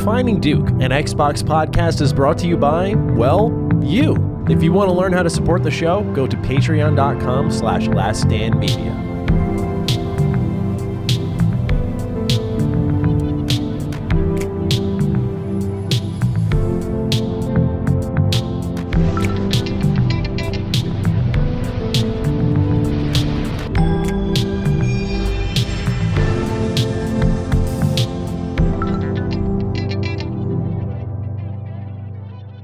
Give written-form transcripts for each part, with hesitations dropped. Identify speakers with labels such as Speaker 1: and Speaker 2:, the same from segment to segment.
Speaker 1: Redefining Duke, an Xbox podcast, is brought to you by, well, you. If you want to learn how to support the show, go to patreon.com/laststandmedia.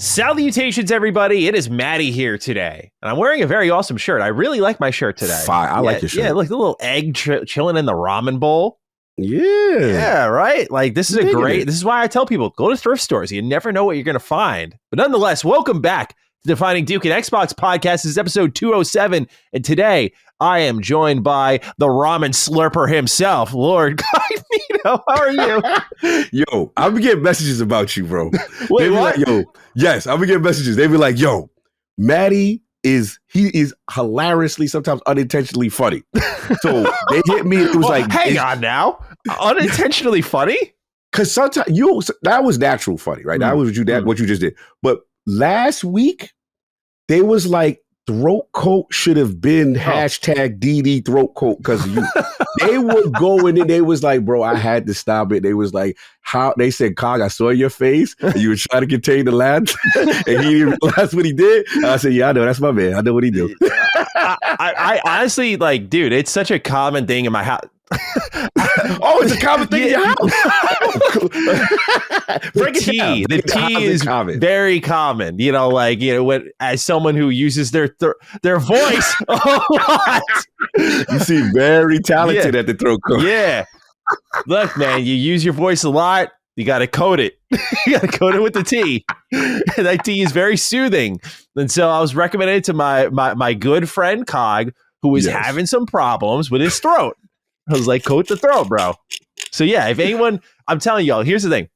Speaker 1: Salutations, everybody. It is Maddie here today, and I'm wearing a very awesome shirt. I really like my shirt today.
Speaker 2: Fine. I like your shirt.
Speaker 1: Yeah, like the little egg chilling in the ramen bowl.
Speaker 2: Yeah,
Speaker 1: right? Like, this is this is why I tell people, go to thrift stores. You never know what you're going to find. But nonetheless, welcome back to Defining Duke and Xbox podcast. This is episode 207, and today I am joined by the ramen slurper himself, Lord Cognito. How are you?
Speaker 2: Yo, I'm getting messages about you, bro.
Speaker 1: Wait,
Speaker 2: they be
Speaker 1: what?
Speaker 2: like, yo, yes, I'm getting messages. They be like, yo, Maddie is hilariously, sometimes unintentionally funny. So they hit me. It was like,
Speaker 1: hang on now, unintentionally funny?
Speaker 2: Because sometimes that was natural funny, right? That was what you just did. But last week, they was like, throat coat should have been hashtag DD throat coat because they were going and they was like, bro, I had to stop it. They was like, how they said, Cog, I saw your face and you were trying to contain the laugh and he didn't realize what he did. And I said, yeah, I know, that's my man. I know what he do.
Speaker 1: I honestly, like, dude, it's such a common thing in my house.
Speaker 2: Oh, it's a common thing in your house.
Speaker 1: The tea is very common. You know, like, you know, when as someone who uses their voice a lot.
Speaker 2: You seem very talented at the throat coat.
Speaker 1: Yeah. Look, man, you use your voice a lot. You got to coat it. You got to coat it with the tea. That tea is very soothing. And so I was recommended to my good friend Cog, who was having some problems with his throat. I was like, coat the throat, bro. So yeah, if anyone, I'm telling y'all, here's the thing.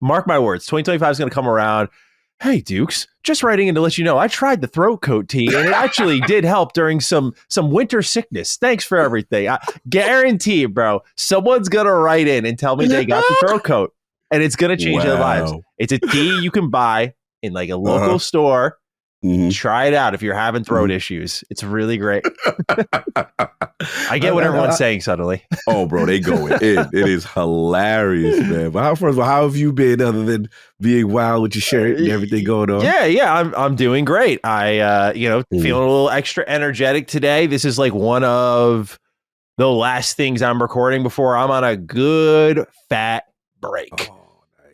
Speaker 1: Mark my words, 2025 is going to come around. Hey, Dukes, just writing in to let you know, I tried the throat coat tea, and it actually did help during some winter sickness. Thanks for everything. I guarantee, bro, someone's going to write in and tell me they got the throat coat, and it's going to change their lives. It's a tea you can buy in like a local store. Mm-hmm. Try it out if you're having throat issues. It's really great. I get what everyone's saying suddenly.
Speaker 2: Oh, bro, they going in. It is hilarious, man. But how have you been other than being wild with your shirt and everything going on?
Speaker 1: Yeah, I'm doing great. I feeling a little extra energetic today. This is like one of the last things I'm recording before I'm on a good fat break.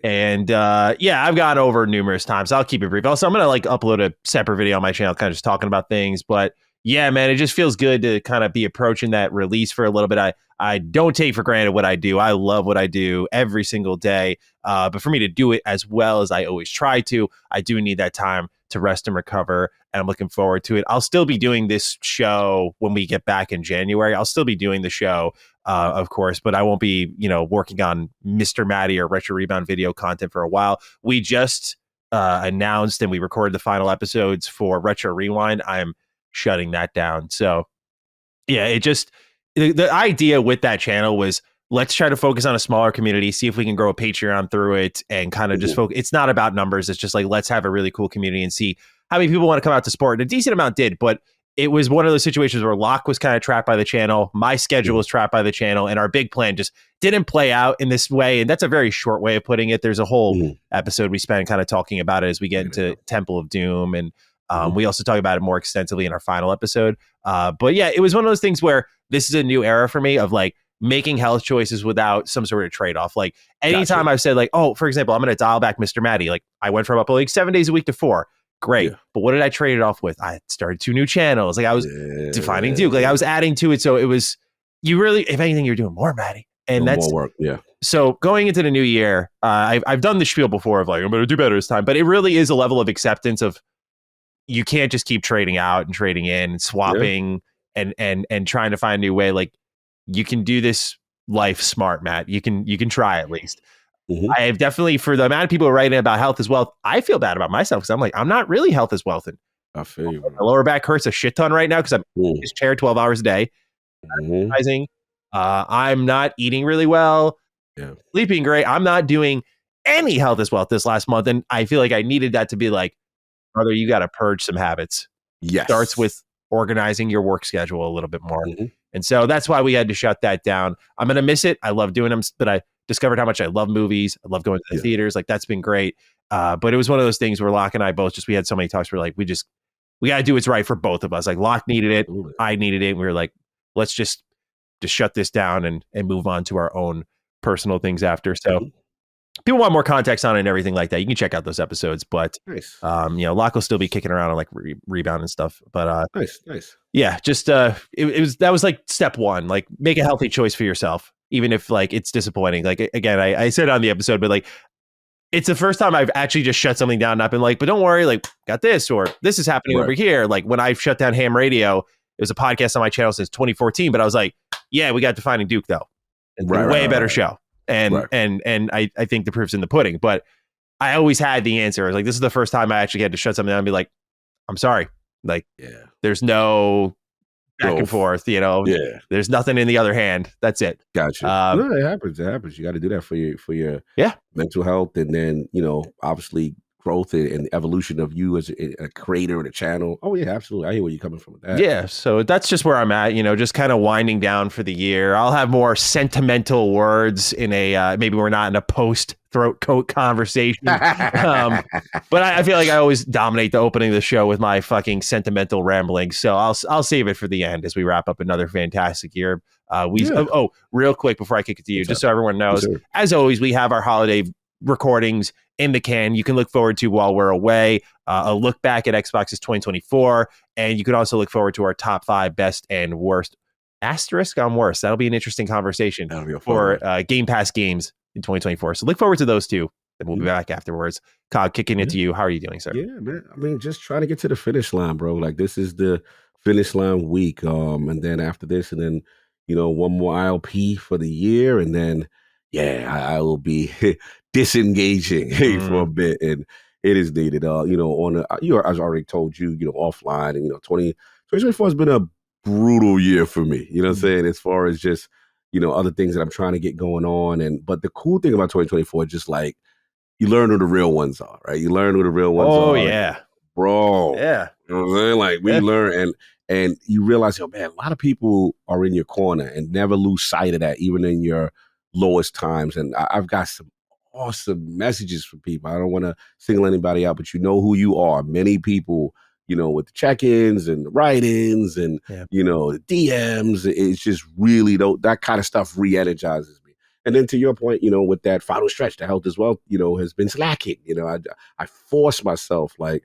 Speaker 1: And I've gone over numerous times. I'll keep it brief. Also, I'm going to like upload a separate video on my channel kind of just talking about things. But yeah, man, it just feels good to kind of be approaching that release for a little bit. I don't take for granted what I do. I love what I do every single day. But for me to do it as well as I always try to, I do need that time to rest and recover. And I'm looking forward to it. I'll still be doing this show when we get back in January. I'll still be doing the show. Of course, but I won't be, working on Mr. Maddie or Retro Rebound video content for a while. We just announced and we recorded the final episodes for Retro Rewind. I'm shutting that down. So, yeah, the idea with that channel was let's try to focus on a smaller community, see if we can grow a Patreon through it and kind of just focus. It's not about numbers. It's just like, let's have a really cool community and see how many people want to come out to support. And a decent amount did, but it was one of those situations where Locke was kind of trapped by the channel. My schedule was trapped by the channel, and our big plan just didn't play out in this way. And that's a very short way of putting it. There's a whole episode we spend kind of talking about it as we get into Temple of Doom. And we also talk about it more extensively in our final episode. But yeah, it was one of those things where this is a new era for me of like making health choices without some sort of trade-off. Like anytime I've said like, oh, for example, I'm going to dial back Mr. Maddie. Like I went from uploading 7 days a week to 4. Great. Yeah. But what did I trade it off with? I started 2 new channels. Like I was defining Duke. Like I was adding to it. So it was, you really, if anything, you're doing more, Maddie. And that's
Speaker 2: more work. Yeah.
Speaker 1: So going into the new year, I've done the spiel before of like, I'm going to do better this time. But it really is a level of acceptance of you can't just keep trading out and trading in and swapping and trying to find a new way. Like you can do this life smart, Matt. You can try at least. I have definitely, for the amount of people writing about health as wealth, I feel bad about myself because I'm like, I'm not really health as wealth. And
Speaker 2: I feel you.
Speaker 1: My lower back hurts a shit ton right now because I'm in this chair 12 hours a day. I'm not eating really well. Sleeping great. I'm not doing any health as well this last month. And I feel like I needed that to be like, brother, you got to purge some habits.
Speaker 2: Yes.
Speaker 1: Starts with organizing your work schedule a little bit more. And so that's why we had to shut that down. I'm going to miss it. I love doing them, but I discovered how much I love movies. I love going to the theaters. Like, that's been great. But it was one of those things where Locke and I both we had so many talks. We're like, we got to do what's right for both of us. Like, Locke needed it. I needed it. We were like, let's just shut this down and move on to our own personal things after. So people want more context on it and everything like that. You can check out those episodes, but
Speaker 2: nice.
Speaker 1: Locke will still be kicking around on like rebound and stuff. But
Speaker 2: nice.
Speaker 1: Yeah, just that was like step one. Like, make a healthy choice for yourself, even if like it's disappointing. Like, again, I said on the episode, but like, it's the first time I've actually just shut something down and not been like, but don't worry, like, got this, or this is happening over here. Like, when I shut down Ham Radio, it was a podcast on my channel since 2014, but I was like, yeah, we got Defining Duke though. And way better show. And I think the proof's in the pudding. But I always had the answer. Like, this is the first time I actually had to shut something down and be like, I'm sorry. Like, there's no back and forth, there's nothing in the other hand. That's it.
Speaker 2: Gotcha. No, it happens. You got to do that for your mental health. And then, obviously growth and evolution of you as a creator and a channel. Oh yeah, absolutely. I hear where you're coming from with that.
Speaker 1: Yeah. So that's just where I'm at, just kind of winding down for the year. I'll have more sentimental words in a, maybe we're not in a post throat coat conversation. But I feel like I always dominate the opening of the show with my fucking sentimental rambling. So I'll save it for the end as we wrap up another fantastic year. Real quick before I kick it to you, just so everyone knows, as always, we have our holiday recordings in the can you can look forward to while we're away, a look back at Xbox's 2024, and you can also look forward to our top 5 best and worst asterisk on worst. That'll be an interesting conversation for Game Pass games in 2024. So look forward to those two, and we'll be back afterwards. Cog, kicking it to you. How are you doing, sir?
Speaker 2: Yeah, man. I mean, just trying to get to the finish line, bro. Like, this is the finish line week. And then after this, and then, one more ILP for the year. And then, I will be disengaging for a bit. And it is needed. As I already told you, offline, and, 2024 has been a brutal year for me. You know what I'm saying? As far as just, other things that I'm trying to get going on. But the cool thing about 2024 is just like, you learn who the real ones are, right? You learn who the real ones are. Oh,
Speaker 1: yeah.
Speaker 2: Bro.
Speaker 1: Yeah.
Speaker 2: You know what I'm saying? Like, we learn and you realize, man, a lot of people are in your corner, and never lose sight of that, even in your lowest times. And I've got some awesome messages from people. I don't want to single anybody out, but you know who you are. Many people, with the check-ins and the write-ins and, the DMs, it's just really, that kind of stuff re-energizes me. And then to your point, with that final stretch, the health as well, has been slacking. I forced myself, like,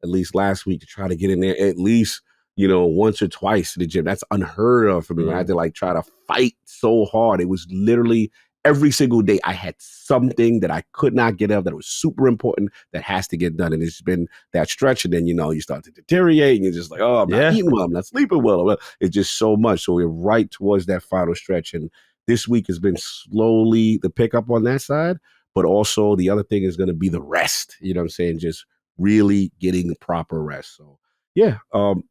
Speaker 2: at least last week, to try to get in there at least, once or twice to the gym. That's unheard of for me. I had to try to fight so hard. It was literally every single day I had something that I could not get out that was super important that has to get done. And it's been that stretch. And then, you start to deteriorate, and you're just like, oh, I'm not eating well, I'm not sleeping well. It's just so much. So we're right towards that final stretch. And this week has been slowly the pickup on that side. But also the other thing is going to be the rest. You know what I'm saying? Just really getting the proper rest. So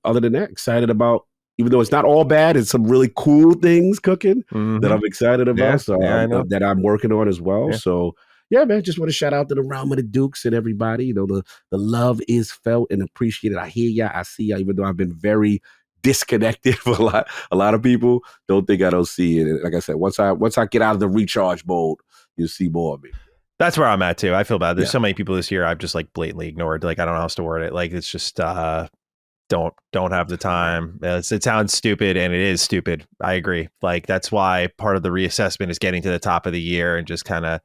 Speaker 2: other than that, excited about, even though it's not all bad, it's some really cool things cooking that I'm excited about. That I'm working on as well. Yeah. So man, just want to shout out to the realm of the Dukes and everybody. The love is felt and appreciated. I hear ya, I see ya, even though I've been very disconnected for a lot of people. Don't think I don't see it. And like I said, once I get out of the recharge mode, you'll see more of me.
Speaker 1: That's where I'm at too. I feel bad. There's so many people this year I've just blatantly ignored. Like, I don't know how else to word it. Like, it's just don't have the time. It sounds stupid, and it is stupid. I agree. Like, that's why part of the reassessment is getting to the top of the year and just kind of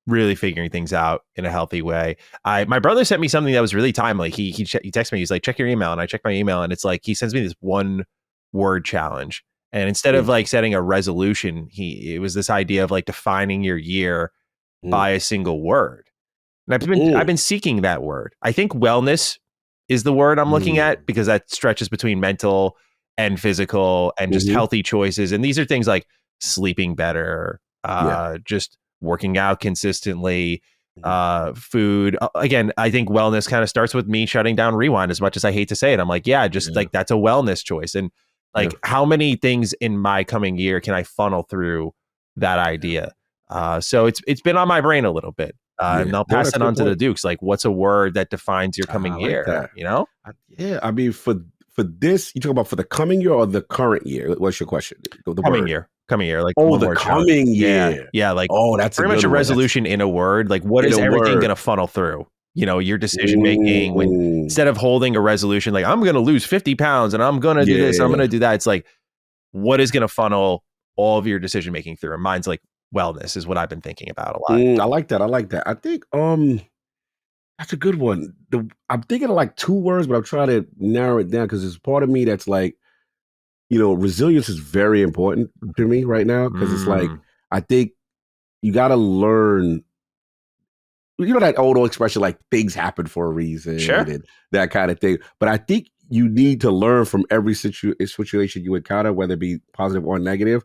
Speaker 1: really figuring things out in a healthy way. My brother sent me something that was really timely. He texted me. He's like, check your email, and I checked my email, and it's like he sends me this 1 word challenge. And instead of like setting a resolution, it was this idea of like defining your year by a single word. And I've been seeking that word. I think wellness is the word I'm looking at, because that stretches between mental and physical and just healthy choices. And these are things like sleeping better, just working out consistently, food. Again, I think wellness kind of starts with me shutting down Rewind, as much as I hate to say it. I'm like, like, that's a wellness choice. And like, how many things in my coming year can I funnel through that idea? So it's been on my brain a little bit. And I'll pass it on to the Dukes. Like, what's a word that defines your coming year? That. You know?
Speaker 2: I mean, for this, you talk about for the coming year or the current year? What's your question? The
Speaker 1: coming year. Coming year, like
Speaker 2: the coming year.
Speaker 1: Yeah, like
Speaker 2: that's
Speaker 1: pretty much a resolution in a word. Like, what is everything going to funnel through? You know, your decision making. When instead of holding a resolution, like I'm going to lose 50 pounds and I'm going to do this, I'm going to do that. It's like, what is going to funnel all of your decision making through? And mine's like wellness is what I've been thinking about a lot.
Speaker 2: I like that. I think that's a good one. I'm thinking of like 2 words, but I'm trying to narrow it down because there's part of me that's like, you know, resilience is very important to me right now because it's like, I think you got to learn, you know, that old expression, like things happen for a reason and that kind of thing. But I think you need to learn from every situation you encounter, whether it be positive or negative,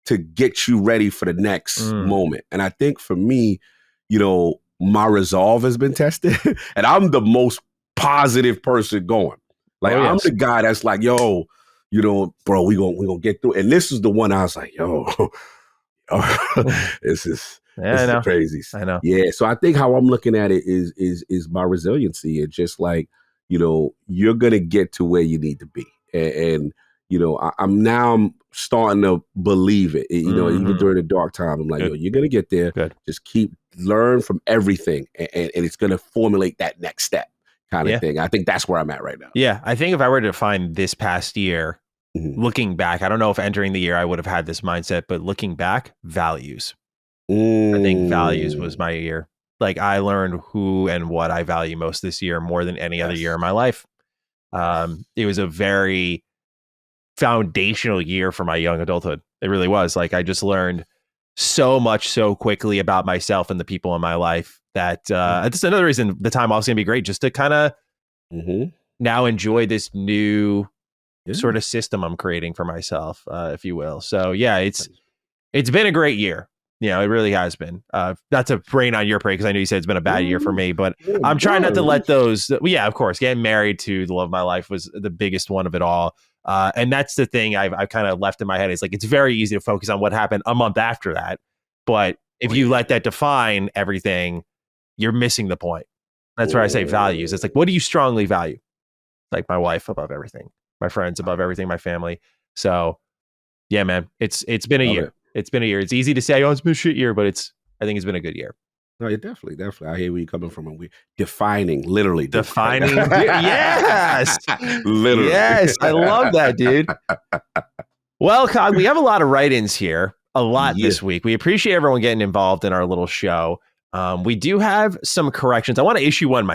Speaker 2: to get you ready for the next moment. And I think for me, you know, my resolve has been tested and I'm the most positive person going. Like I'm the guy that's like, yo, you know, bro, we gonna get through. And this is the one I was like, yo, this is crazy.
Speaker 1: I know.
Speaker 2: Yeah. So I think how I'm looking at it is my resiliency. It's just like, you know, you're gonna get to where you need to be. And you know, I'm starting to believe it. You know, even during the dark time, I'm like, yo, you're gonna get there.
Speaker 1: Good.
Speaker 2: Just learn from everything, and it's gonna formulate that next step. Kind of thing. I think that's where I'm at right now.
Speaker 1: Yeah. I think if I were to define this past year, looking back, I don't know if entering the year I would have had this mindset, but looking back, values. I think values was my year. Like I learned who and what I value most this year more than any other year in my life. It was a very foundational year for my young adulthood. It really was. Like I just learned so much so quickly about myself and the people in my life that that's another reason the time off is going to be great, just to kind of now enjoy this new sort of system I'm creating for myself, if you will. So yeah, it's been a great year. You know, it really has been. Not to rain on your parade, because I know you said it's been a bad year for me, but I'm trying not to let those. Yeah, of course, getting married to the love of my life was the biggest one of it all. And that's the thing I've kind of left in my head. It's like, it's very easy to focus on what happened a month after that. But if you let that define everything, you're missing the point. That's where I say values. It's like, what do you strongly value? Like my wife above everything, my friends above everything, my family. So yeah, man, it's been a year. It's been a year. It's easy to say, oh, it's been a shit year, but I think it's been a good year.
Speaker 2: No, yeah, definitely. I hear where you're coming from. And we're literally
Speaker 1: defining. Yes,
Speaker 2: literally.
Speaker 1: Yes, I love that, dude. Well, Cog, we have a lot of write-ins here, a lot this week. We appreciate everyone getting involved in our little show. We do have some corrections. I want to issue one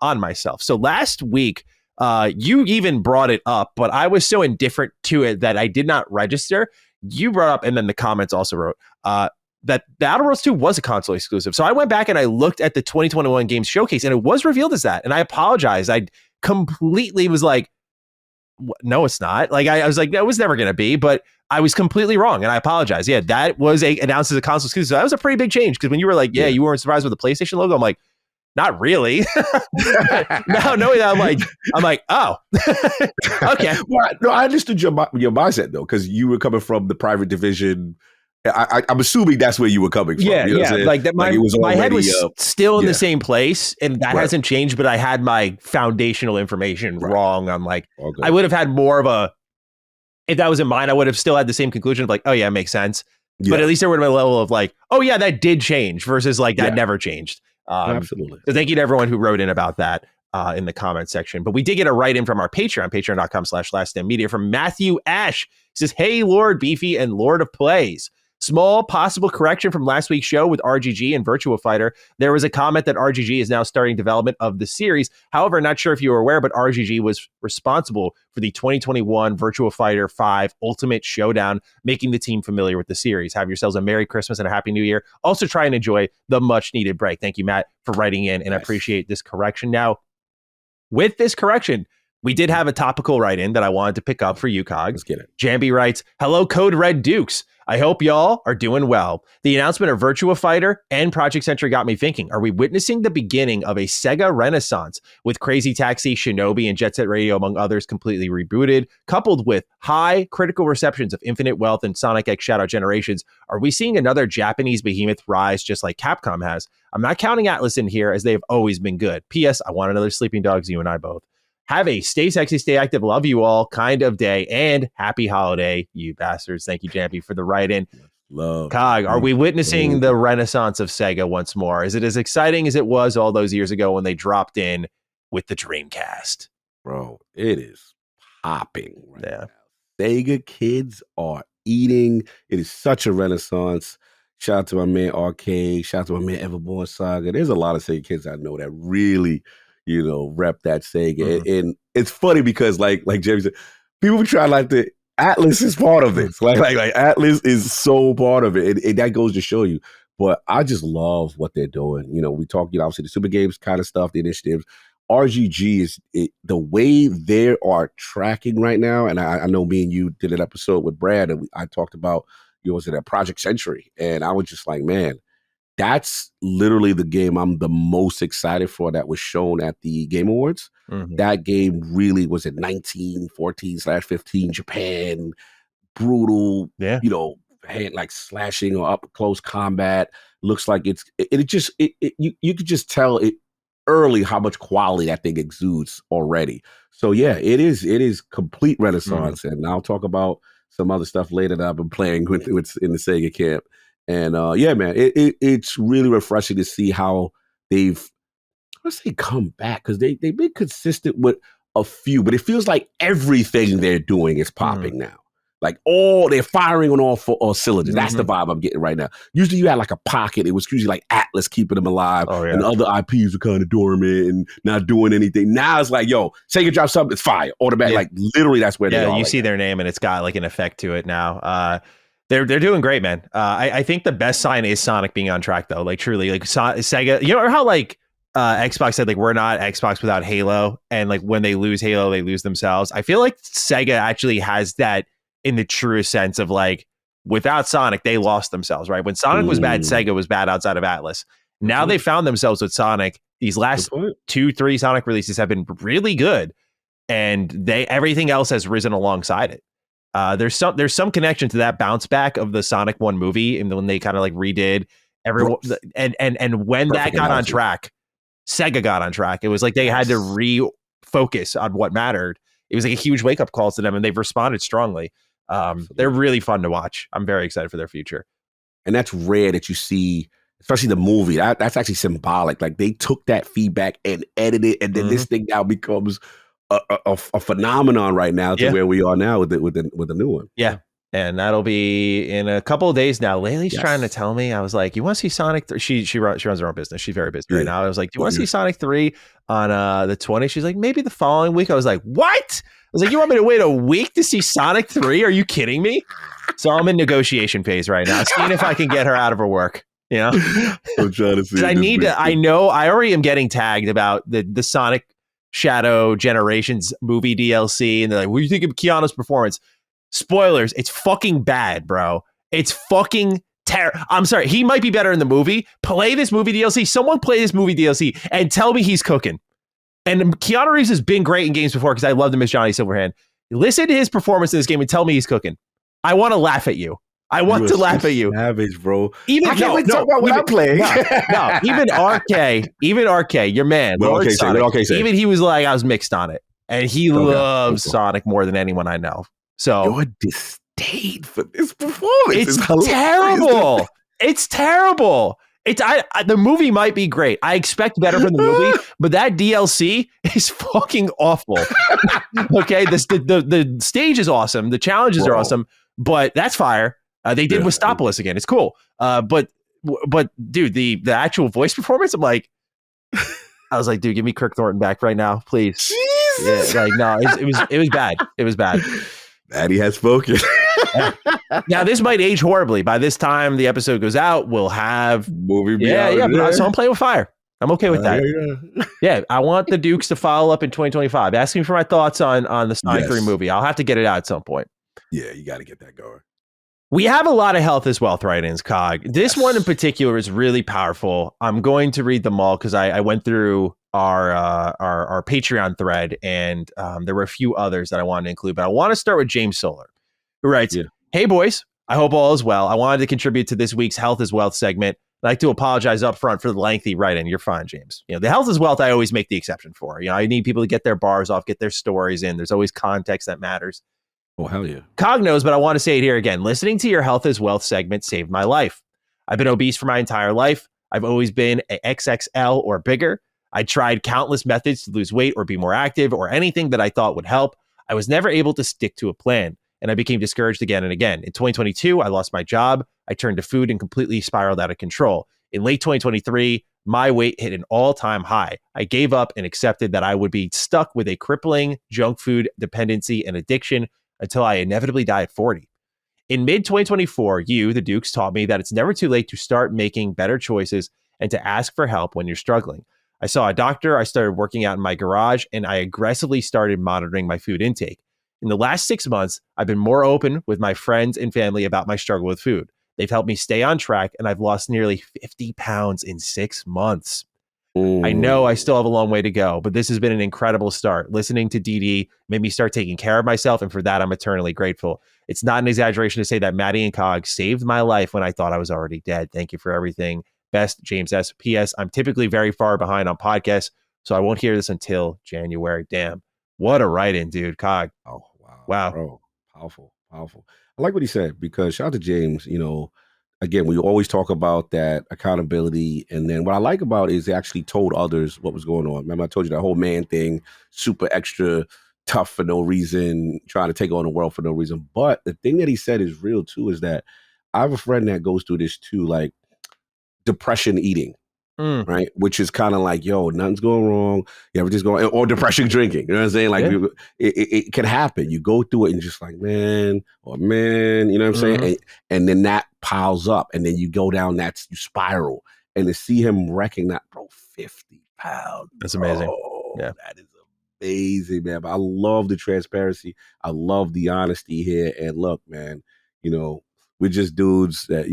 Speaker 1: on myself. So last week, you even brought it up, but I was so indifferent to it that I did not register. You brought up, and then the comments also wrote, that the Outer Worlds 2 was a console exclusive. So I went back and I looked at the 2021 Games Showcase, and it was revealed as that. And I apologize. I completely was like, no, it's not. Like, I was like, no, it was never going to be, but I was completely wrong. And I apologize. Yeah, that was announced as a console exclusive. So that was a pretty big change, because when you were like, you weren't surprised with the PlayStation logo, I'm like, not really. Now knowing that, I'm like, oh, okay.
Speaker 2: Well, no, I understood your mindset though, because you were coming from the private division. I'm assuming that's where you were coming from.
Speaker 1: Yeah,
Speaker 2: you know
Speaker 1: yeah. Like that, my head was still in the same place, and that hasn't changed. But I had my foundational information wrong. I'm like, I would have had more of a. If that was in mine, I would have still had the same conclusion of like, oh yeah, it makes sense. Yeah. But at least there would have been a level of like, oh yeah, that did change versus like that never changed.
Speaker 2: Absolutely.
Speaker 1: So thank you to everyone who wrote in about that in the comment section. But we did get a write-in from our Patreon, patreon.com/laststandmedia, from Matthew Ash. He says, hey, Lord Beefy and Lord of Plays. Small possible correction from last week's show with RGG and Virtua Fighter. There was a comment that RGG is now starting development of the series. However, not sure if you were aware, but RGG was responsible for the 2021 Virtua Fighter 5 Ultimate Showdown, making the team familiar with the series. Have yourselves a Merry Christmas and a Happy New Year. Also try and enjoy the much needed break. Thank you, Matt, for writing in, and I appreciate this correction. Now, with this correction, we did have a topical write-in that I wanted to pick up for you, Cog.
Speaker 2: Let's get it.
Speaker 1: Jambi writes, hello, Code Red Dukes. I hope y'all are doing well. The announcement of Virtua Fighter and Project Sentry got me thinking, are we witnessing the beginning of a SEGA renaissance with Crazy Taxi, Shinobi, and Jet Set Radio, among others, completely rebooted, coupled with high critical receptions of Infinite Wealth and Sonic X Shadow Generations? Are we seeing another Japanese behemoth rise just like Capcom has? I'm not counting Atlas in here as they have always been good. P.S. I want another Sleeping Dogs, you and I both. Have a stay sexy, stay active, love you all kind of day, and happy holiday, you bastards. Thank you, Jampy, for the write-in.
Speaker 2: Love.
Speaker 1: Cog, are we witnessing the renaissance of SEGA once more? Is it as exciting as it was all those years ago when they dropped in with the Dreamcast?
Speaker 2: Bro, it is popping right
Speaker 1: now.
Speaker 2: SEGA kids are eating. It is such a renaissance. Shout out to my man Arcade. Shout out to my man Everborn Saga. There's a lot of SEGA kids I know that really, rep that Sega. Mm-hmm. And it's funny because like Jeremy said, people try like the Atlas is part of this. Like Atlas is so part of it. And that goes to show you. But I just love what they're doing. We talk, obviously the Super Games kind of stuff, the initiatives. RGG is the way they are tracking right now. And I know me and you did an episode with Brad and I talked about, was it a Project Century? And I was just like, man, that's literally the game I'm the most excited for that was shown at the Game Awards. Mm-hmm. That game really was at 1914/15 Japan, brutal, had like slashing or up close combat. Looks like you could just tell it early how much quality that thing exudes already. So yeah, it is complete renaissance. Mm-hmm. And I'll talk about some other stuff later that I've been playing with in the Sega camp. And man, it's really refreshing to see how they've, let's say, come back, because they've been consistent with a few, but it feels like everything they're doing is popping now. Like they're firing on all cylinders. Mm-hmm. That's the vibe I'm getting right now. Usually you had like a pocket. It was usually like Atlas keeping them alive, and other IPs were kind of dormant and not doing anything. Now it's like, yo, Sega drop something, it's fire. Automatic, like literally that's where they are.
Speaker 1: Yeah, you see their name and it's got like an effect to it now. They're doing great, man. I think the best sign is Sonic being on track, though. Like truly, like Sega. You know how like Xbox said, like, we're not Xbox without Halo, and like when they lose Halo, they lose themselves. I feel like Sega actually has that in the truest sense of like, without Sonic, they lost themselves. Right? When Sonic was bad, Sega was bad outside of Atlas. Now they found themselves with Sonic. These last 2-3 Sonic releases have been really good, and everything else has risen alongside it. There's some connection to that bounce back of the Sonic 1 movie, and when they kind of like redid everyone, and when that got on track, Sega got on track. It was like they had to refocus on what mattered. It was like a huge wake up call to them, and they've responded strongly. They're really fun to watch. I'm very excited for their future.
Speaker 2: And that's rare that you see, especially the movie. That's actually symbolic. Like they took that feedback and edited, and then this thing now becomes a phenomenon right now to where we are now with the new one.
Speaker 1: Yeah. And that'll be in a couple of days now. Laylee's trying to tell me, I was like, you want to see Sonic 3? She runs her own business. She's very busy right now. I was like, do you want to see Sonic 3 on the 20th? She's like, maybe the following week. I was like, what? I was like, you want me to wait a week to see Sonic 3? Are you kidding me? So I'm in negotiation phase right now, seeing if I can get her out of her work. I'm trying to see. I already am getting tagged about the Sonic Shadow Generations movie DLC, and they're like, what do you think of Keanu's performance? Spoilers, it's fucking bad, bro. It's fucking terrible. I'm sorry, he might be better in the movie. Play this movie DLC. Someone play this movie DLC and tell me he's cooking. And Keanu Reeves has been great in games before because I loved him as Johnny Silverhand. Listen to his performance in this game and tell me he's cooking. I want to laugh at you. I want to laugh at you.
Speaker 2: Savage, bro.
Speaker 1: Even I
Speaker 2: can't talk about what I'm playing.
Speaker 1: No, even RK, your man, Lord Sonic, even he was like, I was mixed on it. And he loves Sonic more than anyone I know. So
Speaker 2: your disdain for this performance
Speaker 1: is terrible. It's terrible. The movie might be great. I expect better from the movie, but that DLC is fucking awful. Okay, the stage is awesome. The challenges are awesome, but that's fire. They did Westopolis again. It's cool. But dude, the actual voice performance, I was like, dude, give me Kirk Thornton back right now, please.
Speaker 2: Jesus.
Speaker 1: Yeah, like no, it was bad. It was bad.
Speaker 2: Daddy has spoken.
Speaker 1: Now this might age horribly. By this time the episode goes out, we'll have
Speaker 2: movie.
Speaker 1: So I'm playing with fire. I'm okay with that. Yeah, I want the Dukes to follow up in 2025. Ask me for my thoughts on the Sonic 3 movie. I'll have to get it out at some point.
Speaker 2: Yeah, you got to get that going.
Speaker 1: We have a lot of health as wealth write-ins, Cog. This one in particular is really powerful. I'm going to read them all because I went through our Patreon thread, and there were a few others that I wanted to include. But I want to start with James Solar, who writes, "Hey boys, I hope all is well. I wanted to contribute to this week's Health is Wealth segment. I'd like to apologize up front for the lengthy write-in. You're fine, James. The health is wealth I always make the exception for. I need people to get their bars off, get their stories in. There's always context that matters.
Speaker 2: Oh, hell yeah.
Speaker 1: Cog knows, but I want to say it here again. Listening to your Health is Wealth segment saved my life. I've been obese for my entire life. I've always been a XXL or bigger. I tried countless methods to lose weight or be more active or anything that I thought would help. I was never able to stick to a plan, and I became discouraged again and again. In 2022, I lost my job. I turned to food and completely spiraled out of control. In late 2023, my weight hit an all-time high. I gave up and accepted that I would be stuck with a crippling junk food dependency and addiction until I inevitably die at 40. In mid-2024, you, the Dukes, taught me that it's never too late to start making better choices and to ask for help when you're struggling. I saw a doctor, I started working out in my garage, and I aggressively started monitoring my food intake. In the last 6 months, I've been more open with my friends and family about my struggle with food. They've helped me stay on track, and I've lost nearly 50 pounds in 6 months. I know I still have a long way to go, but this has been an incredible start. Listening to DD made me start taking care of myself, and for that, I'm eternally grateful. It's not an exaggeration to say that Maddie and Cog saved my life when I thought I was already dead. Thank you for everything. Best, James S. P.S. I'm typically very far behind on podcasts, so I won't hear this until January. Damn. What a write-in, dude. Cog.
Speaker 2: Oh, wow. Bro, powerful. I like what he said, because shout out to James, again, we always talk about that accountability. And then what I like about it is they actually told others what was going on. Remember, I told you that whole man thing, super extra tough for no reason, trying to take on the world for no reason. But the thing that he said is real too, is that I have a friend that goes through this too, like depression eating. Right, which is kind of like, yo, nothing's going wrong. Everything's going, or depression drinking. You know what I'm saying? Like, it can happen. You go through it and just like, man, you know what I'm saying? And then that piles up, and then you go down. You spiral, and to see him wrecking that, bro, 50 pounds.
Speaker 1: That's amazing.
Speaker 2: Yeah, that is amazing, man. But I love the transparency. I love the honesty here. And look, man, we're just dudes that,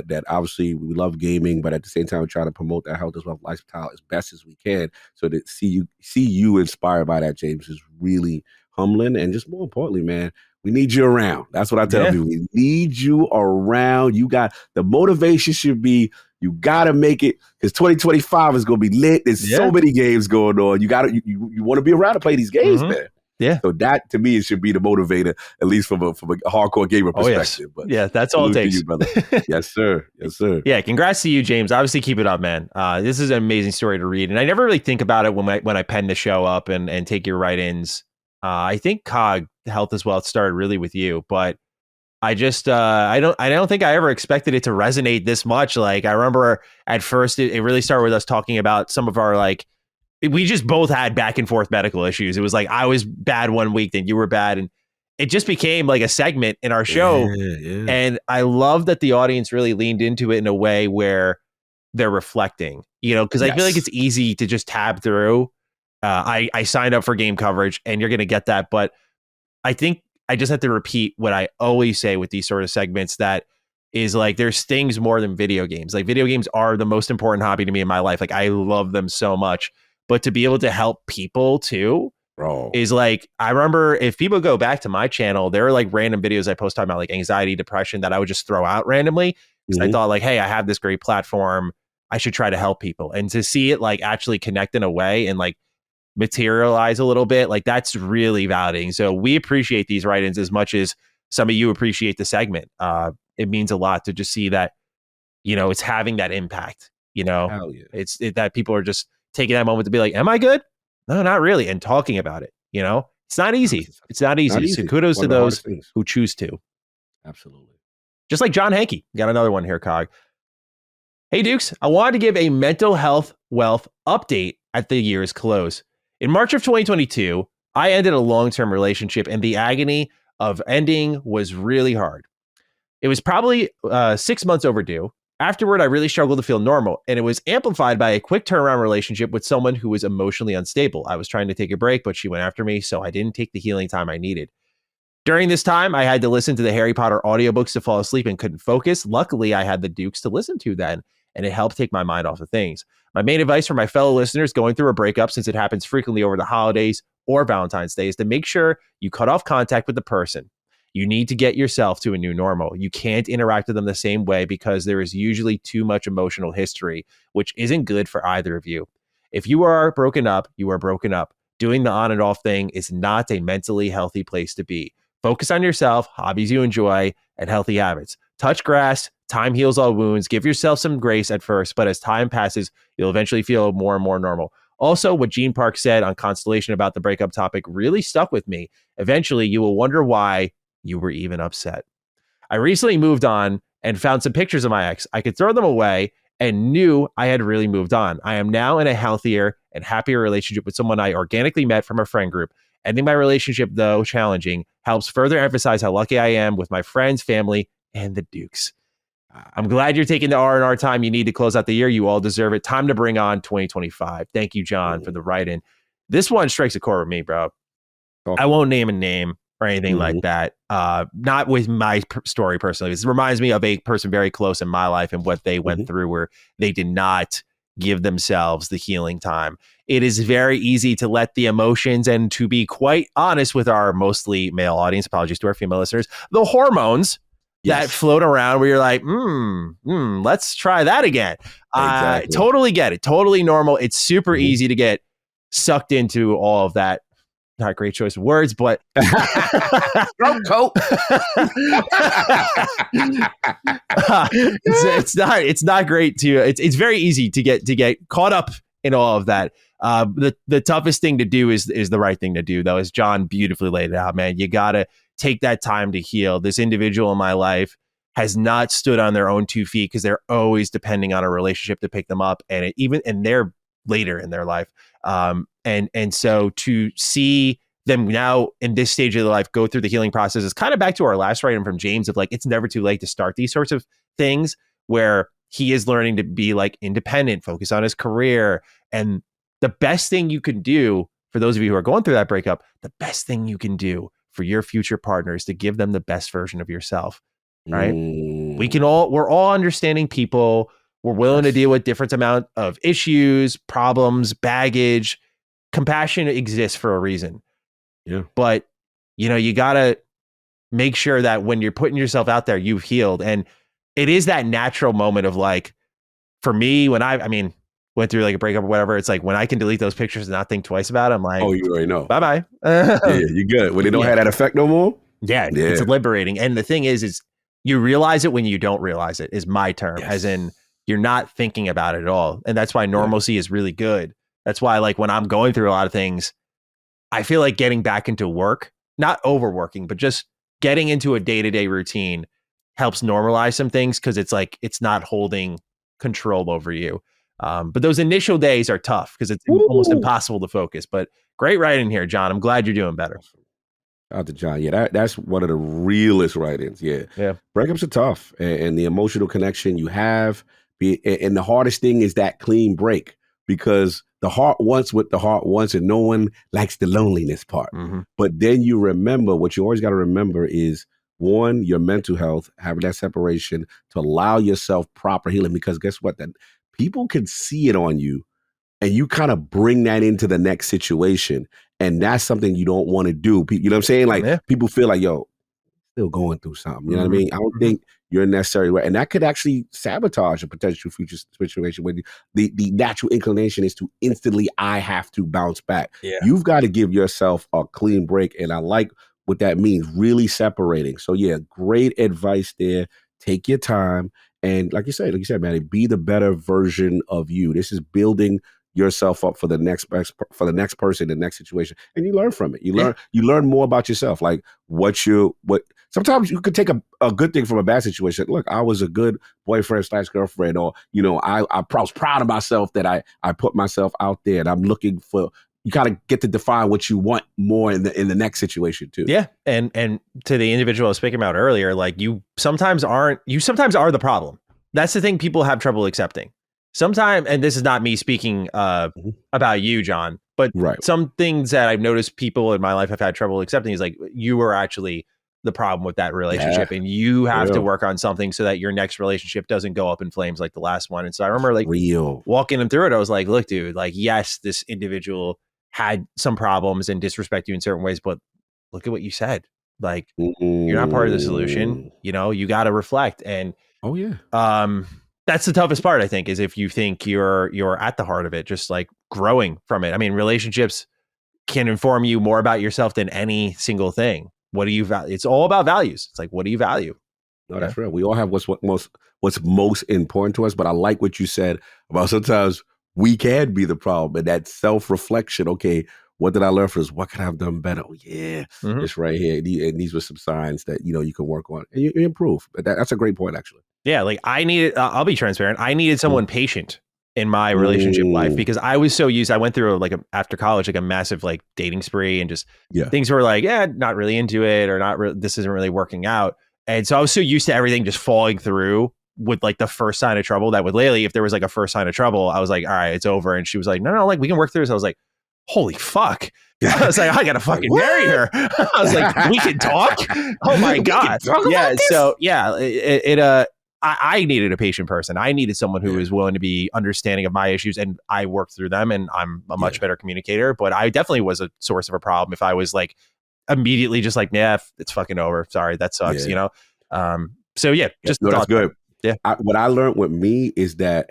Speaker 2: that obviously we love gaming, but at the same time, we try to promote that health as well lifestyle as best as we can. So to see you inspired by that, James, is really humbling. And just more importantly, man, we need you around. That's what I tell people. We need you around. You got the motivation should be, you got to make it, because 2025 is going to be lit. There's so many games going on. You want to be around to play these games, man.
Speaker 1: Yeah.
Speaker 2: So that, to me, it should be the motivator, at least from a hardcore gamer perspective.
Speaker 1: But that's all it takes.
Speaker 2: You, brother. Yes, sir.
Speaker 1: Yeah. Congrats to you, James. Obviously, keep it up, man. This is an amazing story to read. And I never really think about it when I pen the show up and take your write-ins. I think Cog Health as Wealth started really with you, but I just I don't think I ever expected it to resonate this much. Like, I remember at first it really started with us talking about some of our, like, we just both had back and forth medical issues. It was like I was bad one week, then you were bad, and it just became like a segment in our show. And I love that the audience really leaned into it in a way where they're reflecting, because I feel like it's easy to just tab through. I signed up for game coverage, and you're going to get that, but I think I just have to repeat what I always say with these sort of segments, that is like, there's things more than video games. Like, video games are the most important hobby to me in my life. Like, I love them so much. But to be able to help people too, bro, is like, I remember if people go back to my channel, there are like random videos I post talking about like anxiety, depression that I would just throw out randomly. Because I thought like, hey, I have this great platform. I should try to help people. And to see it like actually connect in a way and like materialize a little bit, like, that's really validating. So we appreciate these write-ins as much as some of you appreciate the segment. It means a lot to just see that, it's having that impact, it's that people are just taking that moment to be like, am I good? No, not really. And talking about it, it's not easy. It's not easy. So kudos to those who choose to.
Speaker 2: Absolutely.
Speaker 1: Just like John Hankey. Got another one here, Cog. Hey, Dukes, I wanted to give a mental health wealth update at the year's close. In March of 2022, I ended a long-term relationship, and the agony of ending was really hard. It was probably 6 months overdue. Afterward, I really struggled to feel normal, and it was amplified by a quick turnaround relationship with someone who was emotionally unstable. I was trying to take a break, but she went after me, so I didn't take the healing time I needed. During this time, I had to listen to the Harry Potter audiobooks to fall asleep and couldn't focus. Luckily, I had the Dukes to listen to then, and it helped take my mind off of things. My main advice for my fellow listeners going through a breakup, since it happens frequently over the holidays or Valentine's Day, is to make sure you cut off contact with the person. You need to get yourself to a new normal. You can't interact with them the same way because there is usually too much emotional history, which isn't good for either of you. If you are broken up, you are broken up. Doing the on and off thing is not a mentally healthy place to be. Focus on yourself, hobbies you enjoy, and healthy habits. Touch grass. Time heals all wounds. Give yourself some grace at first, but as time passes, you'll eventually feel more and more normal. Also, what Gene Park said on Constellation about the breakup topic really stuck with me. Eventually, you will wonder why you were even upset. I recently moved on and found some pictures of my ex. I could throw them away and knew I had really moved on. I am now in a healthier and happier relationship with someone I organically met from a friend group. Ending my relationship, though challenging, helps further emphasize how lucky I am with my friends, family, and the Dukes. I'm glad you're taking the R&R time you need to close out the year. You all deserve it. Time to bring on 2025. Thank you, John, for the write-in. This one strikes a chord with me, bro. I won't name a name or anything like that. Not with my story personally. This reminds me of a person very close in my life and what they went through, where they did not give themselves the healing time. It is very easy to let the emotions, and to be quite honest with our mostly male audience, apologies to our female listeners, the hormones that float around where you're like, let's try that again. Exactly. Totally get it. Totally normal. It's super easy to get sucked into all of that. Not a great choice of words, but
Speaker 2: coat.
Speaker 1: It's not great to. It's very easy to get caught up in all of that. The toughest thing to do is the right thing to do, though, as John beautifully laid it out. Man, you gotta take that time to heal. This individual in my life has not stood on their own 2 feet because they're always depending on a relationship to pick them up, and they're later in their life. And so to see them now in this stage of their life go through the healing process is kind of back to our last writing from James of like, it's never too late to start these sorts of things, where he is learning to be like independent, focus on his career. And the best thing you can do for those of you who are going through that breakup, the best thing you can do for your future partner is to give them the best version of yourself. Right. We're all understanding people. We're willing to deal with different amount of issues, problems, baggage. Compassion exists for a reason.
Speaker 2: Yeah.
Speaker 1: But, you got to make sure that when you're putting yourself out there, you've healed. And it is that natural moment of like, for me, when I went through like a breakup or whatever, it's like when I can delete those pictures and not think twice about it, I'm like,
Speaker 2: oh, you already know.
Speaker 1: Bye-bye.
Speaker 2: Yeah, you're good. When they don't have that effect no more.
Speaker 1: Yeah, it's liberating. And the thing is you realize it when you don't realize it, is my term, as in you're not thinking about it at all. And that's why normalcy is really good. That's why, like, when I'm going through a lot of things, I feel like getting back into work, not overworking, but just getting into a day-to-day routine helps normalize some things, because it's like it's not holding control over you. But those initial days are tough because it's almost impossible to focus. But great writing here, John. I'm glad you're doing better.
Speaker 2: Out to John. Yeah, that's one of the realest write-ins. Yeah. Breakups are tough, and the emotional connection you have. And the hardest thing is that clean break, because the heart wants what the heart wants, and no one likes the loneliness part. But then you remember, what you always got to remember is, one, your mental health, having that separation to allow yourself proper healing, because guess what? That people can see it on you, and you kind of bring that into the next situation. And that's something you don't want to do. You know what I'm saying? Like, people feel like, yo, still going through something. You know what I mean? I don't think you're necessarily right. And that could actually sabotage a potential future situation where the natural inclination is to instantly, I have to bounce back. You've got to give yourself a clean break. And I like what that means, really separating. So yeah, great advice there. Take your time. And like you said, man, be the better version of you. This is building yourself up for the next person, the next situation, and you learn from it. You learn more about yourself, like what. Sometimes you could take a good thing from a bad situation. Look, I was a good boyfriend / girlfriend, or I was proud of myself that I put myself out there, and I'm looking for. You gotta get to define what you want more in the next situation too.
Speaker 1: Yeah, and to the individual I was speaking about earlier, like you sometimes are the problem. That's the thing people have trouble accepting. Sometimes, and this is not me speaking about you, John, but some things that I've noticed people in my life have had trouble accepting is like, you were actually the problem with that relationship, and you have to work on something so that your next relationship doesn't go up in flames like the last one. And so I remember like walking him through it. I was like, look, dude, like, yes, this individual had some problems and disrespect you in certain ways, but look at what you said. Like, you're not part of the solution. You know, you got to reflect. And that's the toughest part, I think, is if you think you're at the heart of it, just like growing from it. I mean, relationships can inform you more about yourself than any single thing. What do you value? It's all about values. It's like, what do you value?
Speaker 2: No, that's real. We all have what's most important to us. But I like what you said about sometimes we can be the problem, and that self-reflection. Okay, what did I learn from this? What could I have done better? Oh, yeah, it's right here. And these were some signs that, you know, you can work on and you improve. That's a great point, actually.
Speaker 1: Yeah, like I needed, I'll be transparent. I needed someone patient in my relationship life because I was so used. I went through after college, like a massive like dating spree and just things were like, not really into it or this isn't really working out. And so I was so used to everything just falling through with like the first sign of trouble. That with Laylee, if there was like a first sign of trouble, I was like, all right, it's over. And she was like, no, like we can work through this. I was like, holy fuck. I was like, I gotta fucking marry her. I was like, we can talk. Oh my God. Yeah. So yeah, I needed a patient person. I needed someone who was willing to be understanding of my issues, and I worked through them, and I'm a much better communicator. But I definitely was a source of a problem if I was like immediately just like, yeah, it's fucking over. Sorry, that sucks, you know? So yeah, just
Speaker 2: that's good.
Speaker 1: Yeah.
Speaker 2: What I learned with me is that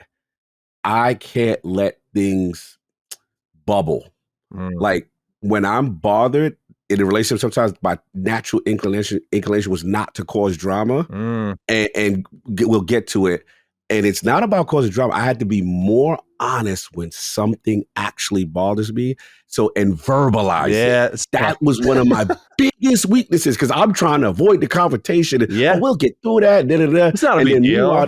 Speaker 2: I can't let things bubble. Like when I'm bothered in a relationship, sometimes my natural inclination was not to cause drama, and we'll get to it. And it's not about causing drama. I had to be more honest when something actually bothers me. And verbalize it. That was one of my biggest weaknesses because I'm trying to avoid the confrontation.
Speaker 1: Yeah.
Speaker 2: We'll get through that.
Speaker 1: It's not a big deal.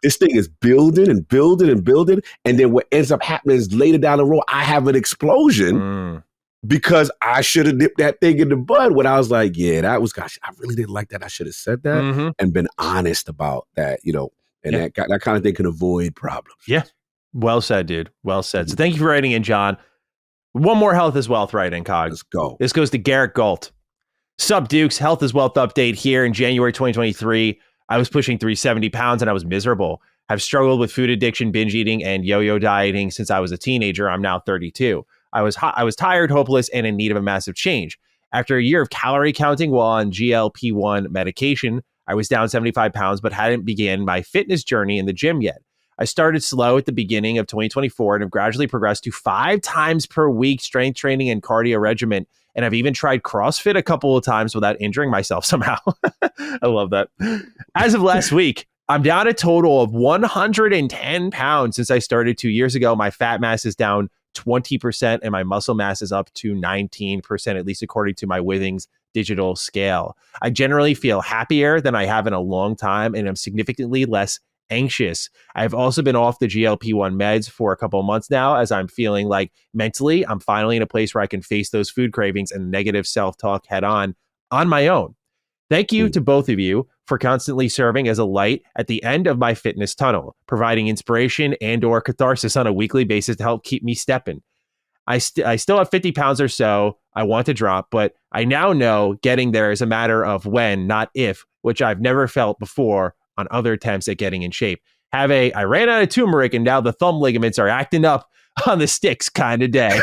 Speaker 2: This thing is building and building and building. And then what ends up happening is later down the road, I have an explosion. Because I should have nipped that thing in the bud when I was like, gosh, I really didn't like that. I should have said that and been honest about that, you know, and that kind of thing can avoid problems.
Speaker 1: Yeah. Well said, dude. Well said. So thank you for writing in, John. One more health is wealth writing, Cog.
Speaker 2: Let's go.
Speaker 1: This goes to Garrett Galt. Sup, Dukes. Health is wealth update here in January 2023. I was pushing 370 pounds and I was miserable. I've struggled with food addiction, binge eating, and yo-yo dieting since I was a teenager. I'm now 32. I was tired, hopeless, and in need of a massive change. After a year of calorie counting while on GLP-1 medication, I was down 75 pounds, but hadn't began my fitness journey in the gym yet. I started slow at the beginning of 2024 and have gradually progressed to 5 times per week strength training and cardio regimen. And I've even tried CrossFit a couple of times without injuring myself somehow. I love that. As of last week, I'm down a total of 110 pounds since I started 2 years ago. My fat mass is down 20% and my muscle mass is up to 19%, at least according to my Withings digital scale. I generally feel happier than I have in a long time and I'm significantly less anxious. I've also been off the GLP-1 meds for a couple of months now, as I'm feeling like mentally I'm finally in a place where I can face those food cravings and negative self-talk head on my own. Thank you to both of you for constantly serving as a light at the end of my fitness tunnel, providing inspiration and or catharsis on a weekly basis to help keep me stepping. I still have 50 pounds or so I want to drop, but I now know getting there is a matter of when, not if, which I've never felt before on other attempts at getting in shape. I ran out of turmeric and now the thumb ligaments are acting up on the sticks kind of day.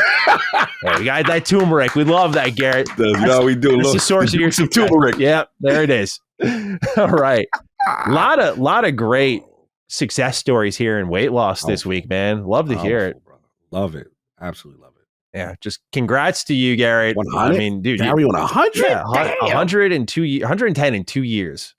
Speaker 1: Hey, we got that turmeric. We love that, Garrett.
Speaker 2: We do.
Speaker 1: It's the source of your
Speaker 2: some turmeric.
Speaker 1: Yeah, there it is. All right. Lot of great success stories here in weight loss this week, man. Love to hear it.
Speaker 2: Brother. Love it. Absolutely love it.
Speaker 1: Yeah, just congrats to you, Garrett.
Speaker 2: 100?
Speaker 1: I mean, dude,
Speaker 2: Gary on 100?
Speaker 1: Yeah, 110 in 2 years.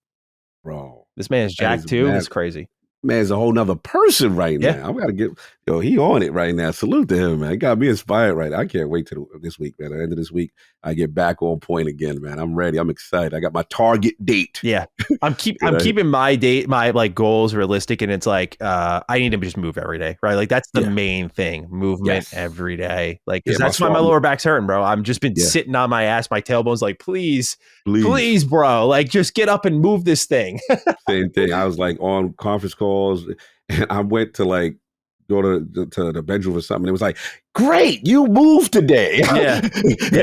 Speaker 2: Bro.
Speaker 1: This man's jacked too. It's crazy.
Speaker 2: Man's a whole nother person right now. I'm gotta he on it right now. Salute to him, man. He got me inspired right now. I can't wait till this week, man. At the end of this week, I get back on point again, man. I'm ready. I'm excited. I got my target date.
Speaker 1: Yeah. I'm keeping my like goals realistic, and it's like I need to just move every day, right? Like that's the main thing. Movement every day. Like that's why my lower back's hurting, bro. I've just been sitting on my ass, my tailbone's like, please, bro. Like just get up and move this thing.
Speaker 2: Same thing. I was like on conference calls and I went to like go to the bedroom or something. It was like, great, you moved today.
Speaker 1: Yeah.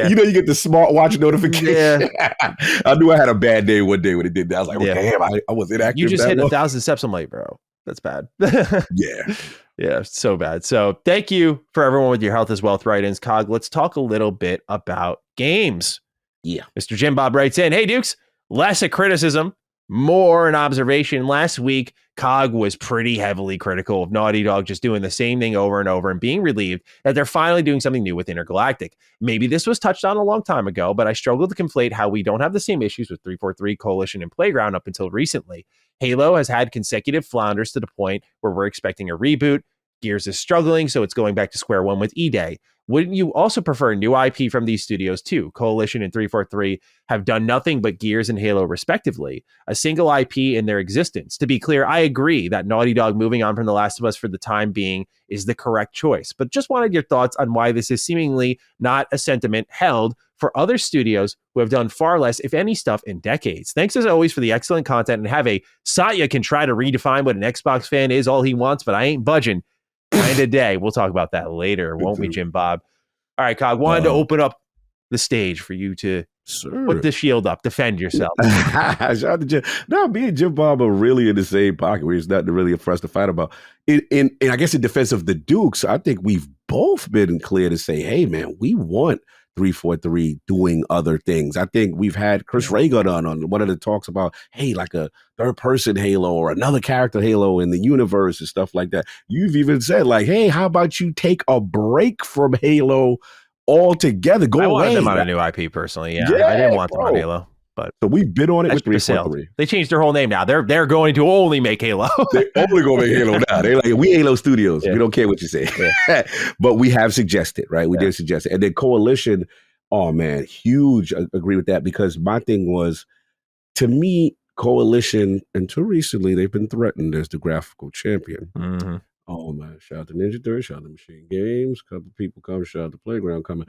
Speaker 2: You know, you get the smartwatch notification.
Speaker 1: Yeah.
Speaker 2: I knew I had a bad day one day when it did that. I was like,
Speaker 1: Yeah.
Speaker 2: damn, I was inactive.
Speaker 1: You just
Speaker 2: that
Speaker 1: hit
Speaker 2: long.
Speaker 1: 1,000 steps. I'm like, bro, that's bad.
Speaker 2: Yeah.
Speaker 1: Yeah, so bad. So thank you for everyone with your health as wealth write-ins. Cog, let's talk a little bit about games.
Speaker 2: Yeah.
Speaker 1: Mr. Jim Bob writes in, hey, Dukes, less a criticism, more an observation. Last week, Cog was pretty heavily critical of Naughty Dog just doing the same thing over and over and being relieved that they're finally doing something new with Intergalactic. Maybe this was touched on a long time ago, but I struggle to conflate how we don't have the same issues with 343, Coalition, and Playground up until recently. Halo has had consecutive flounders to the point where we're expecting a reboot. Gears is struggling, so it's going back to square one with E-Day. Wouldn't you also prefer new IP from these studios too? Coalition and 343 have done nothing but Gears and Halo respectively, a single IP in their existence. To be clear, I agree that Naughty Dog moving on from The Last of Us for the time being is the correct choice, but just wanted your thoughts on why this is seemingly not a sentiment held for other studios who have done far less, if any, stuff in decades. Thanks as always for the excellent content, and have a Satya can try to redefine what an Xbox fan is all he wants, but I ain't budging. Kind of day. We'll talk about that later, won't we, Jim Bob? All right, Cog, wanted to open up the stage for you to put the shield up, defend yourself.
Speaker 2: Shout out to Jim. No, me and Jim Bob are really in the same pocket where there's nothing really for us to fight about. And I guess in defense of the Dukes, I think we've both been clear to say, hey, man, we want 343 doing other things. I think we've had Chris Reagan on one of the talks about, hey, like a third person Halo or another character Halo in the universe and stuff like that. You've even said like, hey, how about you take a break from Halo altogether? Go away.
Speaker 1: I wanted them on a new IP personally. Yeah, I didn't want them on Halo. But
Speaker 2: so we've been on it with 343.
Speaker 1: They changed their whole name now. They're going to only make Halo.
Speaker 2: They're only going to make Halo now. They're like, we Halo Studios. Yeah. We don't care what you say. Yeah. But we have suggested, right? We did suggest it. And then Coalition, oh man, huge. I agree with that, because my thing was, to me, Coalition, until recently, they've been threatened as the graphical champion.
Speaker 1: Mm-hmm.
Speaker 2: Oh man, shout out to Ninja Theory, shout out to Machine Games, a couple people coming, shout out to Playground coming.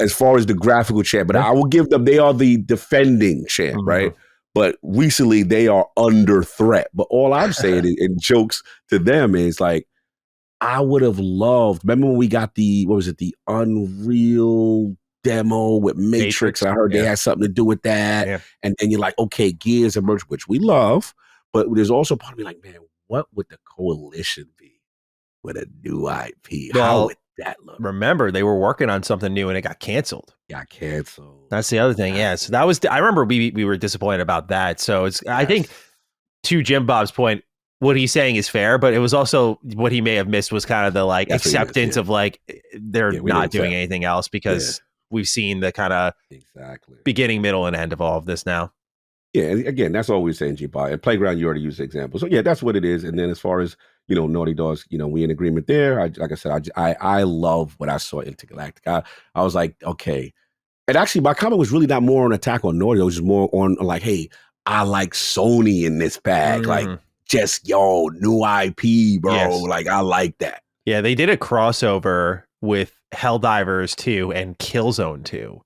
Speaker 2: As far as the graphical champ, but I will give them, they are the defending champ, right? But recently they are under threat. But all I'm saying in jokes to them is like, I would have loved, remember when we got the Unreal demo with Matrix? I heard they had something to do with that. Yeah. And then you're like, okay, Gears emerged, which we love, but there's also part of me like, man, what would the Coalition be with a new IP?
Speaker 1: Well,
Speaker 2: how would that look?
Speaker 1: Remember, they were working on something new and it got canceled. That's the other thing. Yeah. So that was, I remember we were disappointed about that. So it's, I think to Jim Bob's point, what he's saying is fair, but it was also what he may have missed was kind of the like acceptance of like, they're not doing anything else, because we've seen the kind of beginning, middle, and end of all of this now.
Speaker 2: Yeah, again, that's all we're saying, G-Bot. And Playground, you already used the example. So, yeah, that's what it is. And then as far as, Naughty Dogs, we in agreement there. Like I said, I love what I saw in Intergalactic. I was like, okay. And actually, my comment was really not more on attack on Naughty Dog. It was just more on like, hey, I like Sony in this bag. Like, just, new IP, bro. Yes. Like, I like that.
Speaker 1: Yeah, they did a crossover with Helldivers 2 and Killzone 2.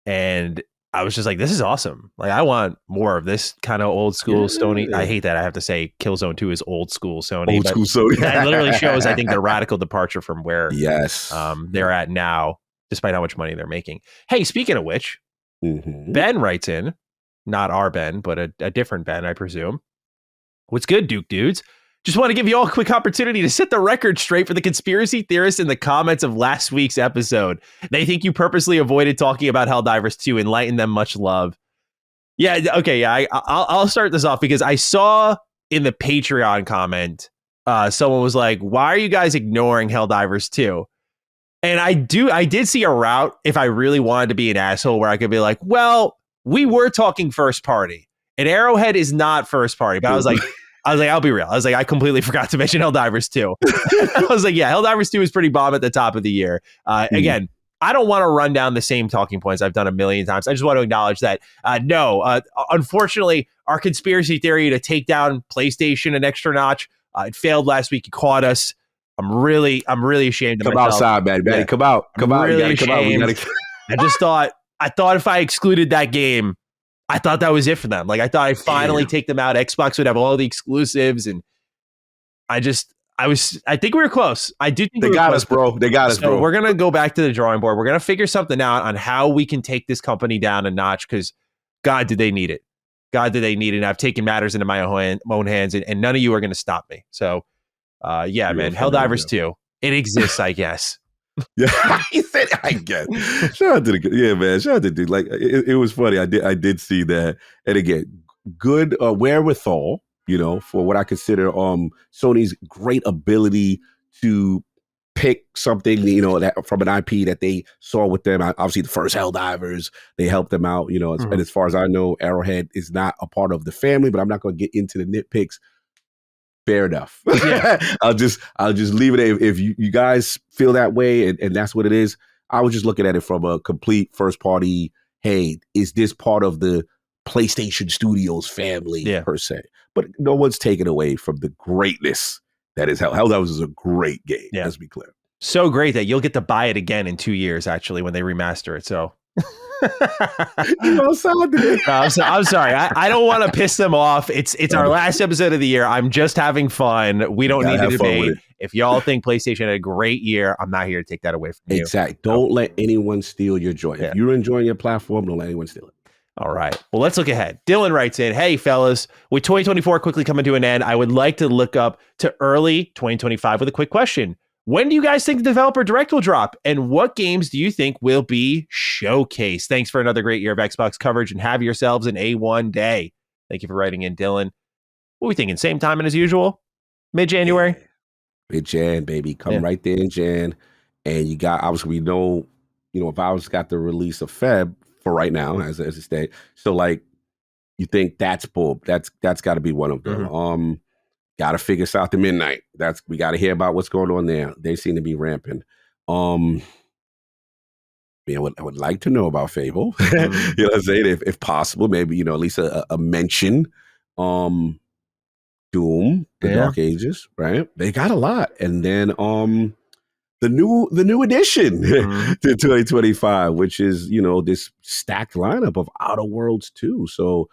Speaker 1: And I was just like, this is awesome. Like, I want more of this kind of old school Sony. I hate that I have to say Killzone 2 is old school Sony.
Speaker 2: Old school Sony.
Speaker 1: That literally shows, I think, the radical departure from where they're at now, despite how much money they're making. Hey, speaking of which, Ben writes in, not our Ben, but a different Ben, I presume. What's good, Duke dudes? Just want to give you all a quick opportunity to set the record straight for the conspiracy theorists in the comments of last week's episode. They think you purposely avoided talking about Helldivers 2. Enlighten them. Much love. Yeah, okay, yeah. I'll start this off because I saw in the Patreon comment, someone was like, why are you guys ignoring Helldivers 2? And I did see a route, if I really wanted to be an asshole, where I could be like, well, we were talking first party. And Arrowhead is not first party. But I was like, I'll be real. I was like, I completely forgot to mention Helldivers 2. I was like, yeah, Helldivers 2 is pretty bomb at the top of the year. Again, I don't want to run down the same talking points I've done a million times. I just want to acknowledge that, unfortunately, our conspiracy theory to take down PlayStation an extra notch, it failed last week. You caught us. I'm really ashamed of myself.
Speaker 2: Come outside, man. Yeah. Come out.
Speaker 1: Really ashamed. I thought if I excluded that game, I thought that was it for them. Like, I thought I'd finally take them out. Xbox would have all the exclusives, and I I think we were close. I do think
Speaker 2: They
Speaker 1: we were
Speaker 2: got
Speaker 1: close.
Speaker 2: us, bro. They got us,
Speaker 1: So
Speaker 2: bro.
Speaker 1: we're going to go back to the drawing board. We're going to figure something out on how we can take this company down a notch because God, did they need it. God, did they need it. And I've taken matters into my own hands and none of you are going to stop me. So yeah, man. Helldivers 2. It exists, I guess.
Speaker 2: Yeah, he said, I guess. Shout out to man. Shout out to dude. Like it was funny. I did see that. And again, good wherewithal, for what I consider Sony's great ability to pick something, that from an IP that they saw with them. Obviously, the first Helldivers, they helped them out, and as far as I know, Arrowhead is not a part of the family, but I'm not going to get into the nitpicks. Fair enough. Yeah. I'll just leave it. If you guys feel that way and that's what it is, I was just looking at it from a complete first party. Hey, is this part of the PlayStation Studios family per se? But no one's taken away from the greatness that is Helldivers is a great game. Yeah. Let's be clear.
Speaker 1: So great that you'll get to buy it again in 2 years, actually, when they remaster it. So.
Speaker 2: I'm
Speaker 1: sorry. I don't want to piss them off. It's our last episode of the year. I'm just having fun. We don't need to debate. If y'all think PlayStation had a great year, I'm not here to take that away from you.
Speaker 2: Exactly. Don't let anyone steal your joy. If you're enjoying your platform, don't let anyone steal it.
Speaker 1: All right. Well, let's look ahead. Dylan writes in, hey, fellas, with 2024 quickly coming to an end, I would like to look up to early 2025 with a quick question. When do you guys think the developer direct will drop? And what games do you think will be showcased? Thanks for another great year of Xbox coverage and have yourselves an A1 day. Thank you for writing in, Dylan. What are we thinking? Same time as usual? Mid-January?
Speaker 2: Yeah. Mid-Jan, baby. Come right there in Jan. And you got, obviously, we know, Valve's got the release of Feb for right now, as it states. So, like, you think that's bull. That's got to be one of them. Mm-hmm. Got to figure South to Midnight. We got to hear about what's going on there. They seem to be ramping. I would like to know about Fable. Mm-hmm. You know what I'm saying? If possible, maybe, at least a mention. Doom, the Dark Ages, right? They got a lot. And then the new addition to 2025, which is, this stacked lineup of Outer Worlds 2. So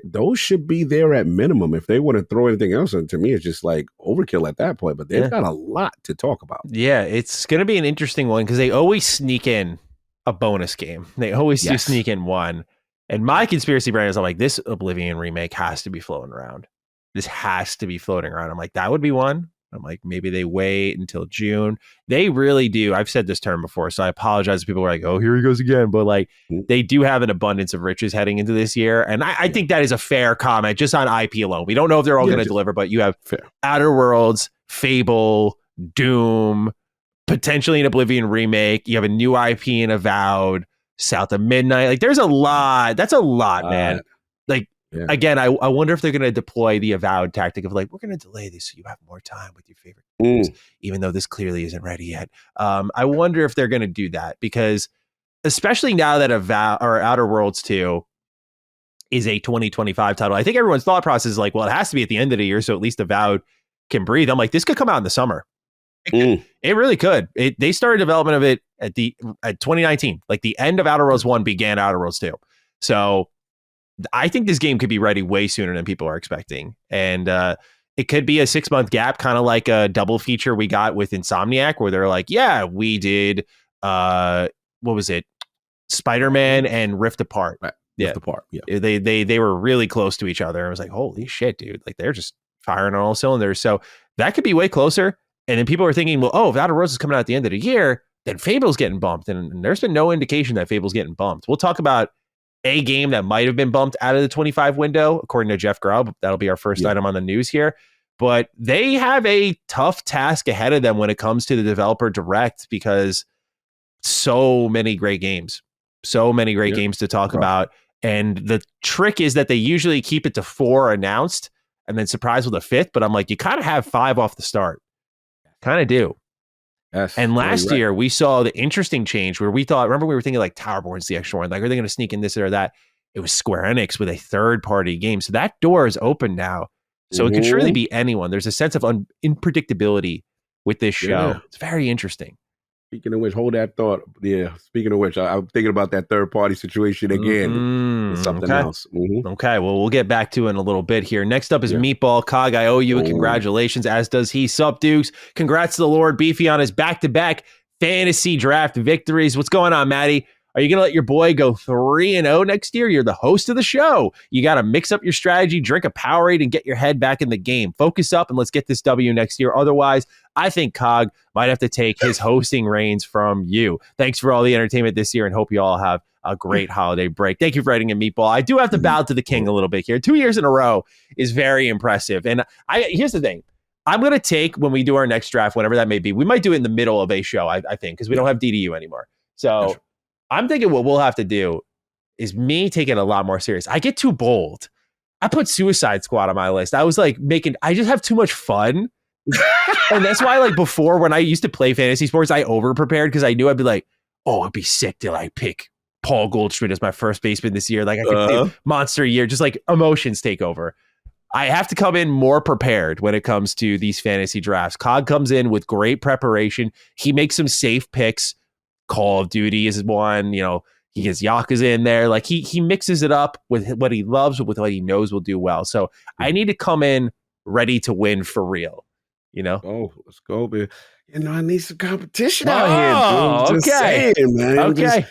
Speaker 2: those should be there at minimum. If they want to throw anything else in, to me, it's just like overkill at that point. But they've got a lot to talk about.
Speaker 1: Yeah, it's going to be an interesting one because they always sneak in a bonus game. They always do sneak in one. And my conspiracy brain is I'm like, this Oblivion remake has to be floating around. This has to be floating around. I'm like, that would be one. I'm like, maybe they wait until June. They really do. I've said this term before, so I apologize if people are like, oh, here he goes again. But like, they do have an abundance of riches heading into this year. And I think that is a fair comment just on IP alone. We don't know if they're all going to deliver, but you have Outer Worlds, Fable, Doom, potentially an Oblivion remake. You have a new IP in Avowed, South of Midnight. Like, there's a lot. That's a lot, man. Like, again, I wonder if they're going to deploy the Avowed tactic of like, we're going to delay this so you have more time with your favorite games, even though this clearly isn't ready yet. I wonder if they're going to do that because especially now that Outer Worlds 2 is a 2025 title, I think everyone's thought process is like, well, it has to be at the end of the year, so at least Avowed can breathe. I'm like, this could come out in the summer. It really could. They started development of it at 2019, like the end of Outer Worlds 1 began Outer Worlds 2. So I think this game could be ready way sooner than people are expecting. And it could be a 6-month gap, kind of like a double feature we got with Insomniac, where they're like, yeah, we did, what was it? Spider-Man and Rift Apart.
Speaker 2: Right. Rift Apart, yeah.
Speaker 1: They were really close to each other. I was like, holy shit, dude. Like, they're just firing on all cylinders. So that could be way closer. And then people are thinking, well, if Outer Worlds is coming out at the end of the year, then Fable's getting bumped. And there's been no indication that Fable's getting bumped. We'll talk about a game that might have been bumped out of the 25 window, according to Jeff Grubb. That'll be our first item on the news here. But they have a tough task ahead of them when it comes to the developer direct because so many great games to talk about. And the trick is that they usually keep it to 4 announced and then surprise with a 5th. But I'm like, you kind of have 5 off the start. Kind of do.
Speaker 2: Yes,
Speaker 1: and last year we saw the interesting change where we thought, remember we were thinking like Towerborn's the extra one. Like, are they going to sneak in this or that? It was Square Enix with a third-party game. So that door is open now. So it could surely be anyone. There's a sense of unpredictability with this show. It's very interesting.
Speaker 2: Speaking of which, hold that thought. Yeah. Speaking of which, I'm thinking about that third party situation again. It's something else.
Speaker 1: Okay. Well, we'll get back to it in a little bit here. Next up is
Speaker 2: Yeah.
Speaker 1: Meatball Cog. I owe you a congratulations, as does he. Sup, Dukes. Congrats to the Lord Beefy on his back-to-back fantasy draft victories. What's going on, Maddie? Are you going to let your boy go 3-0 next year? You're the host of the show. You got to mix up your strategy, drink a Powerade, and get your head back in the game. Focus up and let's get this W next year. Otherwise, I think Cog might have to take his hosting reins from you. Thanks for all the entertainment this year and hope you all have a great holiday break. Thank you for writing in, Meatball. I do have to bow to the king a little bit here. 2 years in a row is very impressive. And here's the thing. I'm going to take, when we do our next draft, whatever that may be, we might do it in the middle of a show, I think, because we don't have DDU anymore. So I'm thinking what we'll have to do is me take it a lot more serious. I get too bold. I put Suicide Squad on my list. I was like I just have too much fun. And that's why, like, before, when I used to play fantasy sports, I over prepared because I knew I'd be like, oh, it'd be sick to like pick Paul Goldschmidt as my first baseman this year. Like, I could play Monster Year, just like emotions take over. I have to come in more prepared when it comes to these fantasy drafts. Cog comes in with great preparation. He makes some safe picks. Call of Duty is one, he gets Yakuza in there. Like he mixes it up with what he loves, with what he knows will do well. So I need to come in ready to win for real,
Speaker 2: Oh, let's go, man. I need some competition out here, dude. Just saying, man.
Speaker 1: Okay.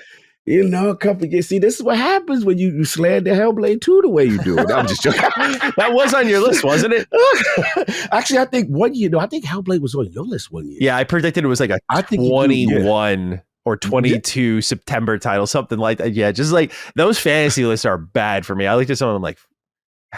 Speaker 2: A couple of years. See, this is what happens when you slander Hellblade 2 the way you do it. I'm just joking.
Speaker 1: That was on your list, wasn't it?
Speaker 2: Actually, I think 1 year, I think Hellblade was on your list 1 year.
Speaker 1: Yeah, I predicted it was like a 21 or 22 September title, something like that. Yeah, just like those fantasy lists are bad for me. I looked at some of them like,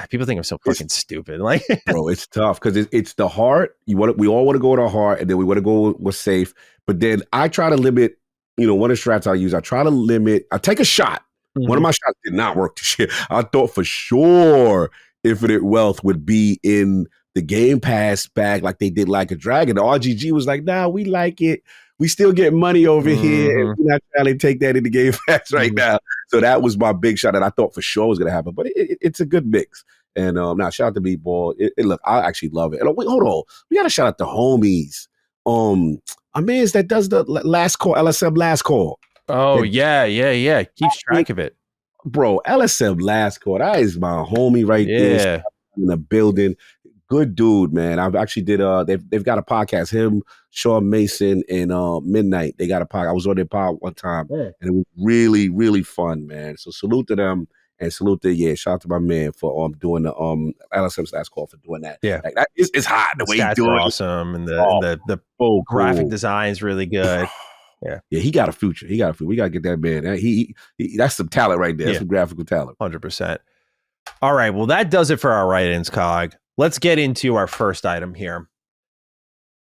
Speaker 1: people think I'm so fucking stupid. Like,
Speaker 2: bro, it's tough because it's the heart. We all want to go with our heart, and then we want to go with safe. But then I try to limit. One of the strats I use, I try to limit. I take a shot. Mm-hmm. One of my shots did not work this year. I thought for sure Infinite Wealth would be in the Game Pass bag like they did Like a Dragon. The RGG was like, nah, we like it. We still get money over here. And we're not trying to take that in the Game Pass right now. So that was my big shot that I thought for sure was going to happen. But it's a good mix. And now shout out to Meatball. Look, I actually love it. And wait, hold on. We got to shout out the homies. A man's that does the last call, LSM last call.
Speaker 1: Oh, yeah. Keeps track of it.
Speaker 2: Bro, LSM last call. That is my homie right there in the building. Good dude, man. I've actually did they've got a podcast. Him, Sean Mason, and Midnight. They got a podcast. I was on their pod one time, and it was really, really fun, man. So salute to them. And salute to shout out to my man for doing the LSM's last call for doing that.
Speaker 1: Yeah,
Speaker 2: like that it's hot the way he's doing.
Speaker 1: Awesome, and the graphic design is really good. Yeah,
Speaker 2: he got a future. We got to get that man. He that's some talent right there. That's some graphical talent.
Speaker 1: 100%. All right, well that does it for our write-ins, Cog. Let's get into our first item here.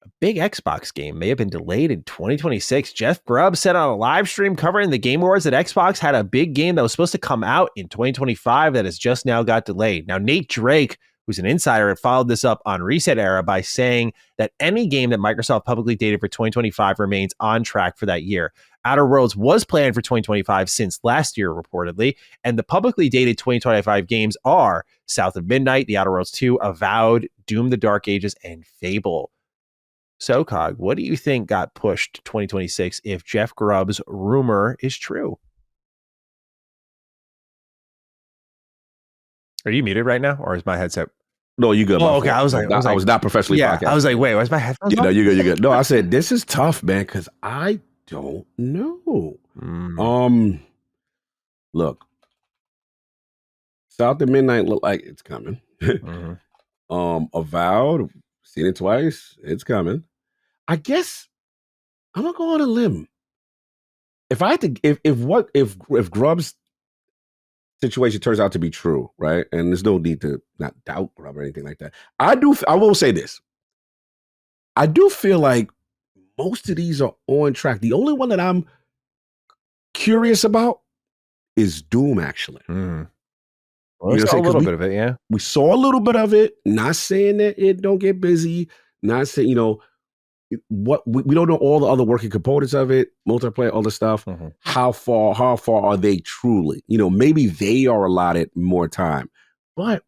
Speaker 1: A big Xbox game may have been delayed in 2026. Jeff Grubb said on a live stream covering the Game Awards that Xbox had a big game that was supposed to come out in 2025 that has just now got delayed. Now, Nate Drake, who's an insider, had followed this up on Reset Era by saying that any game that Microsoft publicly dated for 2025 remains on track for that year. Outer Worlds was planned for 2025 since last year, reportedly, and the publicly dated 2025 games are South of Midnight, The Outer Worlds 2, Avowed, Doom the Dark Ages, and Fable. So, Cog, what do you think got pushed to 2026 if Jeff Grubb's rumor is true? Are you muted right now, or is my headset?
Speaker 2: No, you good.
Speaker 1: Oh, okay. I was
Speaker 2: not professionally podcasting.
Speaker 1: I was like, wait, where's my headphones?
Speaker 2: No, you good. No, I said this is tough, man, because I don't know. Look, South of Midnight look like it's coming. Avowed, seen it twice. It's coming. I guess I'm gonna go on a limb. If I had to, if Grubb's situation turns out to be true, right, and there's no need to not doubt Grubb or anything like that, I will say this. I do feel like most of these are on track. The only one that I'm curious about is Doom, actually.
Speaker 1: Well, we saw a little bit of it, yeah.
Speaker 2: We saw a little bit of it. Not saying that it don't get busy. Not saying, what we don't know all the other working components of it, multiplayer, all the stuff. How far are they truly? Maybe they are allotted more time. But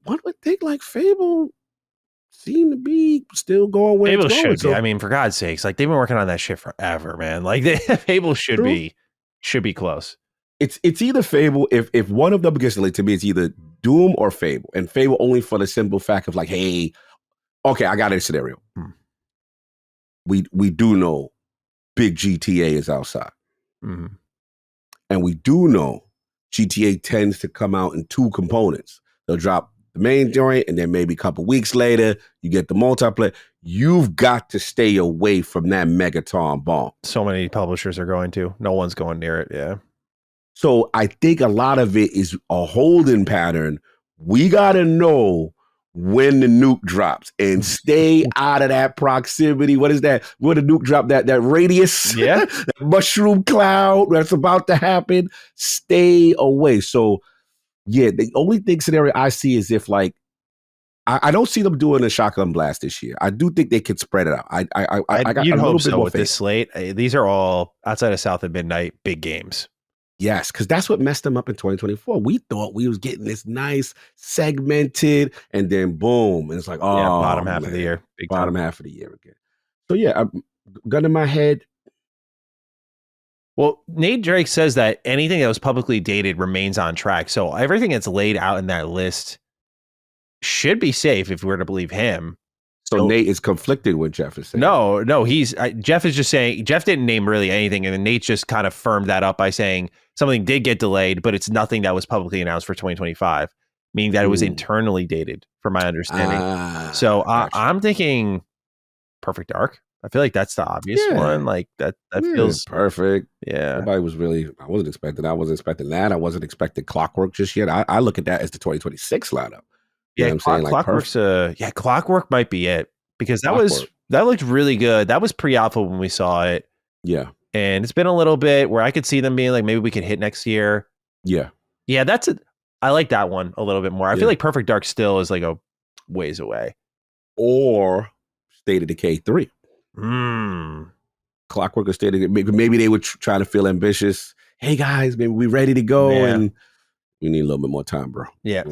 Speaker 2: one would think like Fable seem to be still going where
Speaker 1: Fable
Speaker 2: it's going.
Speaker 1: should be. I mean, for God's sakes, like they've been working on that shit forever, man. Like Fable should be close.
Speaker 2: It's either Fable. If one of them gets delayed, to me, it's either Doom or Fable. And Fable only for the simple fact of like, hey, okay, I got a scenario. We do know big GTA is outside.
Speaker 1: Mm-hmm.
Speaker 2: And we do know GTA tends to come out in two components. They'll drop the main joint, and then maybe a couple weeks later, you get the multiplayer. You've got to stay away from that Megaton bomb.
Speaker 1: So many publishers are going to. No one's going near it, yeah.
Speaker 2: So I think a lot of it is a holding pattern. We got to know when the nuke drops and stay out of that proximity. What is that? Where the nuke drop, that radius,
Speaker 1: yeah,
Speaker 2: that mushroom cloud that's about to happen. Stay away. So yeah, the only scenario I see is if like I don't see them doing a shotgun blast this year. I do think they could spread it out. I got
Speaker 1: you'd
Speaker 2: a little
Speaker 1: hope
Speaker 2: bit
Speaker 1: so
Speaker 2: more
Speaker 1: with
Speaker 2: faith.
Speaker 1: this slate. These are all outside of South of Midnight big games.
Speaker 2: Yes, because that's what messed them up in 2024. We thought we was getting this nice segmented, and then boom, and it's like, oh,
Speaker 1: yeah, bottom half of the year,
Speaker 2: bottom half of the year again. So yeah, gun in my head.
Speaker 1: Well, Nate Drake says that anything that was publicly dated remains on track. So everything that's laid out in that list should be safe if we were to believe him.
Speaker 2: So Nate is conflicted with Jeff is saying.
Speaker 1: No, Jeff is just saying, Jeff didn't name really anything. And then Nate just kind of firmed that up by saying something did get delayed, but it's nothing that was publicly announced for 2025, meaning that it was internally dated from my understanding. So I'm thinking Perfect Dark. I feel like that's the obvious one. Like that feels
Speaker 2: perfect.
Speaker 1: Yeah.
Speaker 2: Everybody was I wasn't expecting that. I wasn't expecting Clockwork just yet. I look at that as the 2026 lineup. You know what I'm saying?
Speaker 1: Clockwork's Clockwork might be it, because that looked really good. That was pre-alpha when we saw it.
Speaker 2: Yeah.
Speaker 1: And it's been a little bit where I could see them being like, maybe we could hit next year.
Speaker 2: Yeah.
Speaker 1: Yeah, I like that one a little bit more. I feel like Perfect Dark still is like a ways away.
Speaker 2: Or State of Decay 3. Clockwork or State of Decay. Maybe they would try to feel ambitious. Hey guys, maybe we're ready to go, and we need a little bit more time, bro.
Speaker 1: Yeah.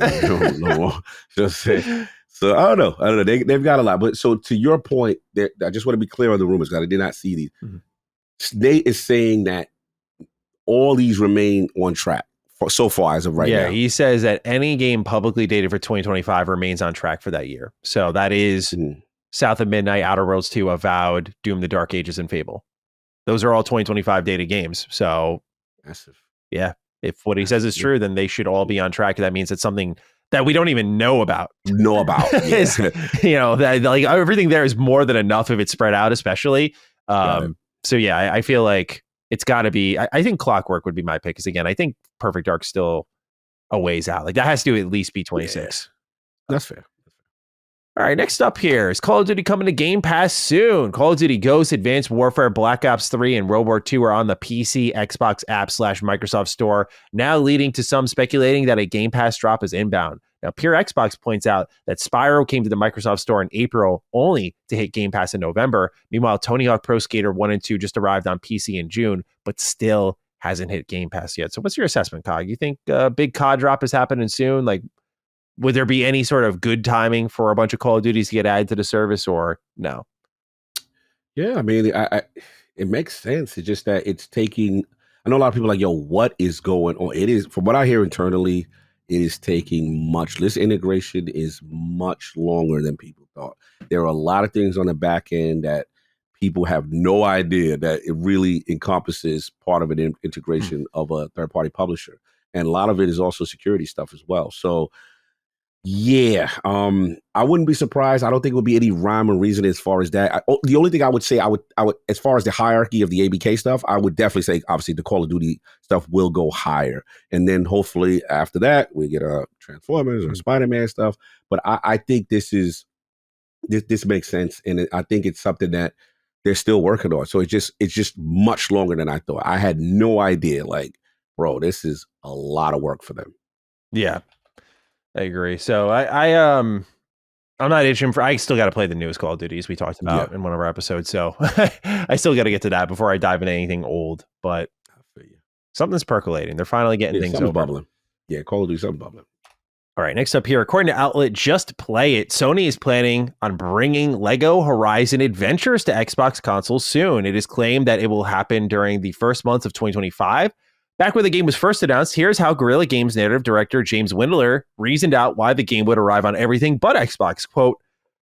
Speaker 2: Just say. So I don't know. They've got a lot. But so to your point, I just want to be clear on the rumors because I did not see these. Nate is saying that all these remain on track so far as of right now.
Speaker 1: Yeah, he says that any game publicly dated for 2025 remains on track for that year. So that is South of Midnight, Outer Worlds 2, Avowed, Doom, The Dark Ages, and Fable. Those are all 2025 dated games. So yeah, if what he says is true, then they should all be on track. That means it's something that we don't even know about.
Speaker 2: Yeah.
Speaker 1: That like everything there is more than enough if it's spread out, especially. So yeah, I feel like it's got to be. I think Clockwork would be my pick, because again, I think Perfect Dark's still a ways out. Like that has to at least be 26.
Speaker 2: Yeah. That's fair.
Speaker 1: All right, next up here is Call of Duty coming to Game Pass soon. Call of Duty Ghosts, Advanced Warfare, Black Ops 3, and World War II are on the PC, Xbox app / Microsoft Store, now leading to some speculating that a Game Pass drop is inbound. Now, Pure Xbox points out that Spyro came to the Microsoft Store in April, only to hit Game Pass in November. Meanwhile, Tony Hawk Pro Skater 1 and 2 just arrived on PC in June, but still hasn't hit Game Pass yet. So what's your assessment, Cog? You think a big COD drop is happening soon? Like, would there be any sort of good timing for a bunch of Call of Duties to get added to the service, or no?
Speaker 2: Yeah, I mean, it makes sense. It's just that it's taking. I know a lot of people are like, yo, what is going on? It is, from what I hear internally, it is taking much. This integration is much longer than people thought. There are a lot of things on the back end that people have no idea that it really encompasses part of an integration of a third-party publisher. And a lot of it is also security stuff as well. So, yeah, I wouldn't be surprised. I don't think it would be any rhyme or reason as far as that. The only thing I would say, I would, as far as the hierarchy of the ABK stuff, I would definitely say, obviously, the Call of Duty stuff will go higher, and then hopefully after that we get a Transformers or Spider-Man stuff. But I think this makes sense, and I think it's something that they're still working on. So it's just much longer than I thought. I had no idea. Like, bro, this is a lot of work for them.
Speaker 1: Yeah. I agree. So I'm not itching for. I still got to play the newest Call of Duties we talked about in one of our episodes. So I still got to get to that before I dive into anything old. But something's percolating. They're finally getting things over.
Speaker 2: Bubbling. Yeah, Call of Duty, something bubbling.
Speaker 1: All right, next up here, according to outlet Just Play It, Sony is planning on bringing LEGO Horizon Adventures to Xbox consoles soon. It is claimed that it will happen during the first months of 2025. Back when the game was first announced, here's how Guerrilla Games narrative director James Windler reasoned out why the game would arrive on everything but Xbox. Quote,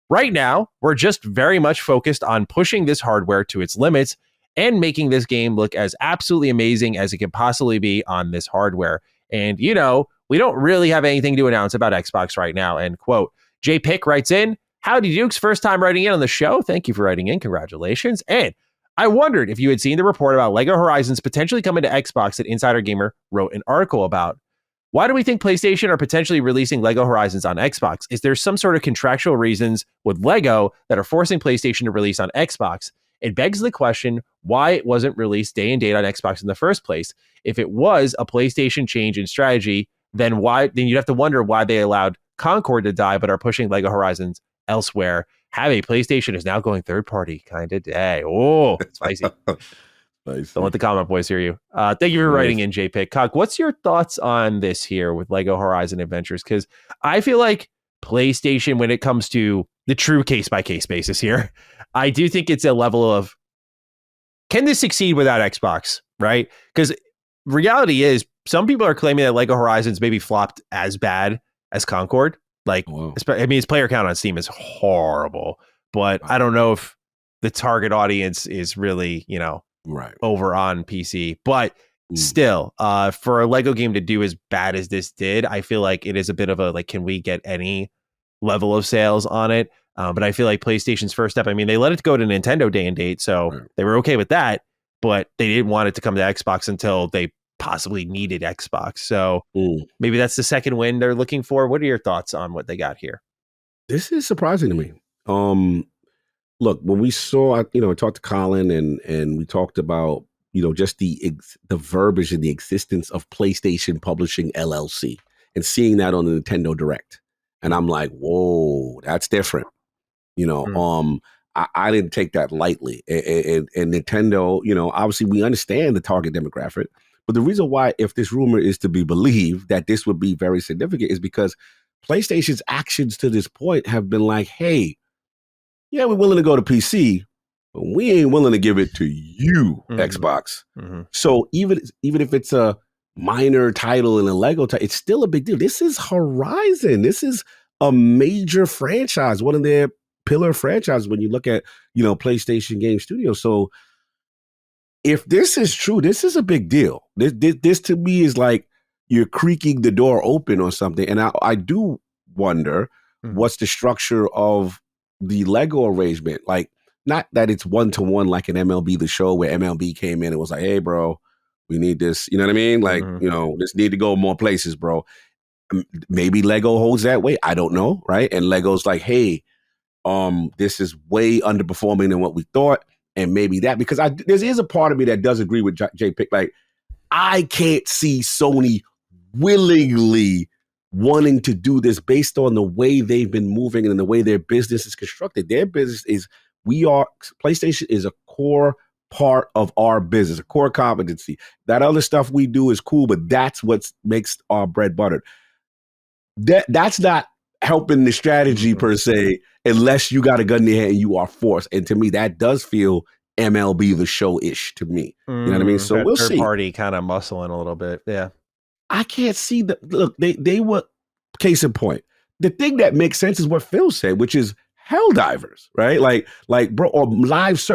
Speaker 1: right now, we're just very much focused on pushing this hardware to its limits and making this game look as absolutely amazing as it can possibly be on this hardware. And, you know, we don't really have anything to announce about Xbox right now, end quote. J Pick writes in, howdy Dukes, first time writing in on the show. Thank you for writing in. Congratulations. And I wondered if you had seen the report about LEGO Horizons potentially coming to Xbox that Insider Gamer wrote an article about. Why do we think PlayStation are potentially releasing LEGO Horizons on Xbox? Is there some sort of contractual reasons with LEGO that are forcing PlayStation to release on Xbox? It begs the question why it wasn't released day and date on Xbox in the first place. If it was a PlayStation change in strategy, then you'd have to wonder why they allowed Concord to die but are pushing LEGO Horizons elsewhere. Have a PlayStation is now going third party kind of day. Oh, spicy. Don't let the comment boys hear you. Thank you for writing in, JPIC. Cock, what's your thoughts on this here with LEGO Horizon Adventures? Because I feel like PlayStation, when it comes to the true case-by-case basis here, I do think it's a level of, can this succeed without Xbox, right? Because reality is, some people are claiming that LEGO Horizons maybe flopped as bad as Concord. Like, I mean, its player count on Steam is horrible, but I don't know if the target audience is really, you know, over on PC. But still, for a LEGO game to do as bad as this did, I feel like it is a bit of a, like, can we get any level of sales on it? But I feel like PlayStation's first step, I mean, they let it go to Nintendo day and date, so they were okay with that, but they didn't want it to come to Xbox until they possibly needed Xbox. So maybe that's the second win they're looking for. What are your thoughts on what they got here?
Speaker 2: This is surprising to me. Look, when we saw, I talked to Colin and we talked about, just the verbiage and the existence of PlayStation Publishing LLC and seeing that on the Nintendo Direct. And I'm like, whoa, that's different. I didn't take that lightly. And Nintendo, obviously we understand the target demographic. But the reason why, if this rumor is to be believed, that this would be very significant is because PlayStation's actions to this point have been like, hey, yeah, we're willing to go to PC, but we ain't willing to give it to you, Xbox. So even if it's a minor title in a LEGO title, it's still a big deal. This is Horizon. This is a major franchise, one of their pillar franchises when you look at, PlayStation Game Studios. So if this is true, this is a big deal. This to me is like you're creaking the door open or something. And I do wonder what's the structure of the LEGO arrangement. Like, not that it's one-to-one like an MLB The Show where MLB came in and was like, hey, bro, we need this. You know what I mean? Like, this need to go more places, bro. Maybe LEGO holds that way. I don't know, right? And LEGO's like, hey, this is way underperforming than what we thought. And maybe that, because there is a part of me that does agree with J Pick. Like, I can't see Sony willingly wanting to do this based on the way they've been moving and the way their business is constructed. Their business is, PlayStation is a core part of our business, a core competency. That other stuff we do is cool, but that's what makes our bread buttered. That's not helping the strategy per se, unless you got a gun in your hand and you are forced. And to me, that does feel MLB The Show-ish to me. You know what I mean? So we'll see.
Speaker 1: Third party kind of muscling a little bit. Yeah.
Speaker 2: I can't see look, they were, case in point. The thing that makes sense is what Phil said, which is Helldivers, right? Like bro, or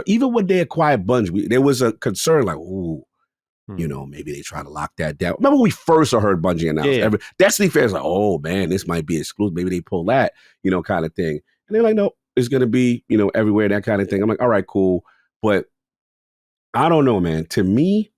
Speaker 2: even when they acquired Bungie, there was a concern like, ooh, maybe they try to lock that down. Remember when we first heard Bungie announce, Destiny fans like, oh man, this might be exclusive. Maybe they pull that, kind of thing. And they're like, no, it's going to be, everywhere, that kind of thing. I'm like, all right, cool. But I don't know, man. To me,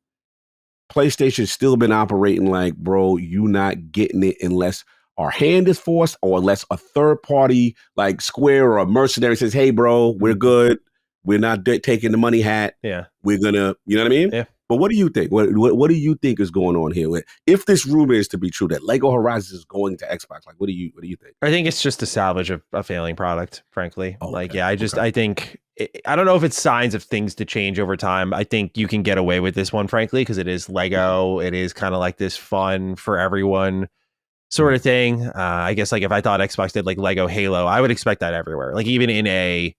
Speaker 2: PlayStation's still been operating like, bro, you not getting it unless our hand is forced or unless a third party like Square or a mercenary says, hey, bro, we're good. We're not taking the money hat.
Speaker 1: Yeah.
Speaker 2: We're going to, you know what I mean?
Speaker 1: Yeah.
Speaker 2: But what do you think? What do you think is going on here? If this rumor is to be true that LEGO Horizons is going to Xbox, like what do you think?
Speaker 1: I think it's just a salvage of a failing product, frankly. I think I don't know if it's signs of things to change over time. I think you can get away with this one, frankly, because it is LEGO. It is kind of like this fun for everyone sort of thing. I guess like if I thought Xbox did like Lego Halo, I would expect that everywhere. Like even in a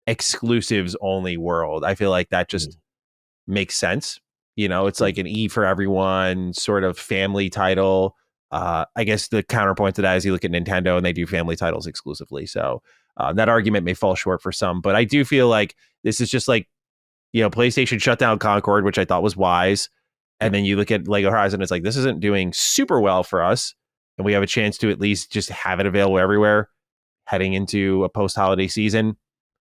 Speaker 1: exclusives only world, I feel like that just makes sense. You know, it's like an E for everyone sort of family title. I guess the counterpoint to that is you look at Nintendo and they do family titles exclusively. So that argument may fall short for some, but I do feel like this is just like, you know, PlayStation shut down Concord, which I thought was wise. And then you look at Lego Horizon, it's like, this isn't doing super well for us. And we have a chance to at least just have it available everywhere heading into a post-holiday season.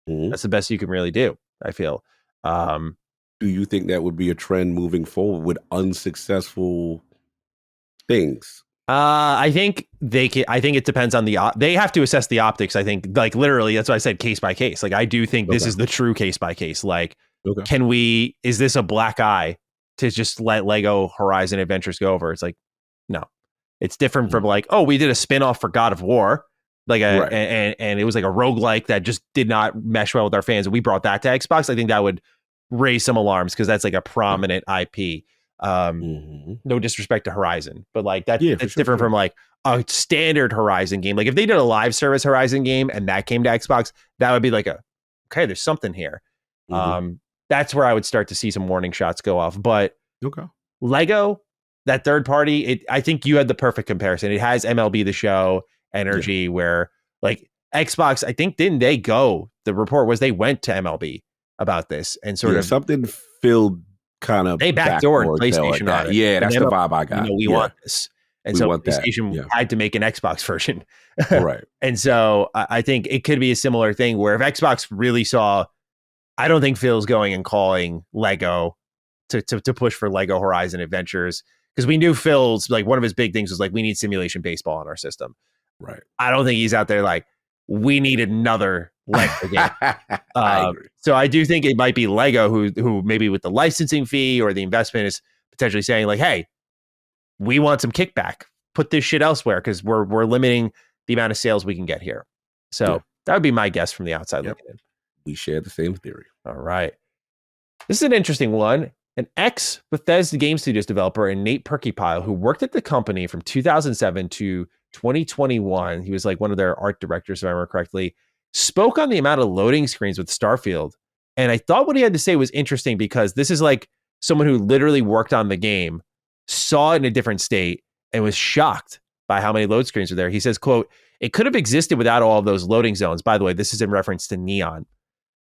Speaker 1: That's the best you can really do, I feel.
Speaker 2: Do you think that would be a trend moving forward with unsuccessful things?
Speaker 1: I think I think it depends on they have to assess the optics. I think like literally, that's why I said case by case. Like I do think this is the true case by case. Like, is this a black eye to just let Lego Horizon Adventures go over? It's like, no, it's different from like, oh, we did a spinoff for God of War. Like and it was like a roguelike that just did not mesh well with our fans. And we brought that to Xbox. I think that would raise some alarms because that's like a prominent IP. No disrespect to Horizon, but like it's different from like a standard Horizon game. Like if they did a live service Horizon game and that came to Xbox, that would be like okay, there's something here. That's where I would start to see some warning shots go off. But Lego, that third party, I think you had the perfect comparison. It has MLB The Show energy where like Xbox, I think the report was they went to MLB about this and sort of
Speaker 2: something filled kind of
Speaker 1: they backdoored PlayStation on it.
Speaker 2: Yeah, that's the vibe I got.
Speaker 1: You know, we want this. And so PlayStation had to make an Xbox version.
Speaker 2: Right.
Speaker 1: And so I think it could be a similar thing where if Xbox really saw, I don't think Phil's going and calling Lego to push for Lego Horizon Adventures because we knew Phil's like one of his big things was like, we need simulation baseball on our system.
Speaker 2: Right.
Speaker 1: I don't think he's out there like, we need another Lego game. So I do think it might be Lego who maybe with the licensing fee or the investment is potentially saying like, hey, we want some kickback. Put this shit elsewhere because we're limiting the amount of sales we can get here. So that would be my guess from the outside looking in.
Speaker 2: We share the same theory.
Speaker 1: All right. This is an interesting one. An ex-Bethesda Game Studios developer and Nate Purkeypile, who worked at the company from 2007 to 2021, he was like one of their art directors, if I remember correctly, spoke on the amount of loading screens with Starfield. And I thought what he had to say was interesting because this is like someone who literally worked on the game, saw it in a different state, and was shocked by how many load screens are there. He says, quote, "It could have existed without all of those loading zones." By the way, this is in reference to Neon.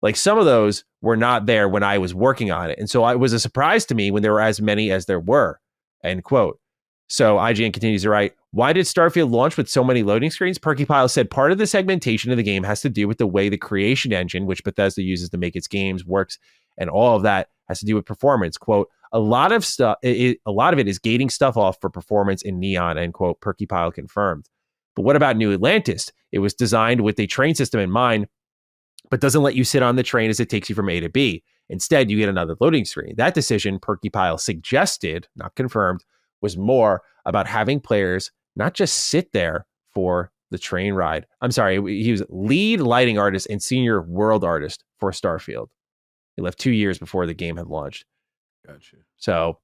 Speaker 1: Like some of those were not there when I was working on it. And so it was a surprise to me when there were as many as there were, end quote. So IGN continues to write, why did Starfield launch with so many loading screens? Purkeypile said part of the segmentation of the game has to do with the way the creation engine, which Bethesda uses to make its games, works. And all of that has to do with performance. Quote, a lot of it is gating stuff off for performance in Neon, end quote, Purkeypile confirmed. But what about New Atlantis? It was designed with a train system in mind, but doesn't let you sit on the train as it takes you from A to B. Instead, you get another loading screen. That decision, Purkeypile suggested, not confirmed, was more about having players not just sit there for the train ride. I'm sorry, he was lead lighting artist and senior world artist for Starfield. He left 2 years before the game had launched.
Speaker 2: Gotcha.
Speaker 1: So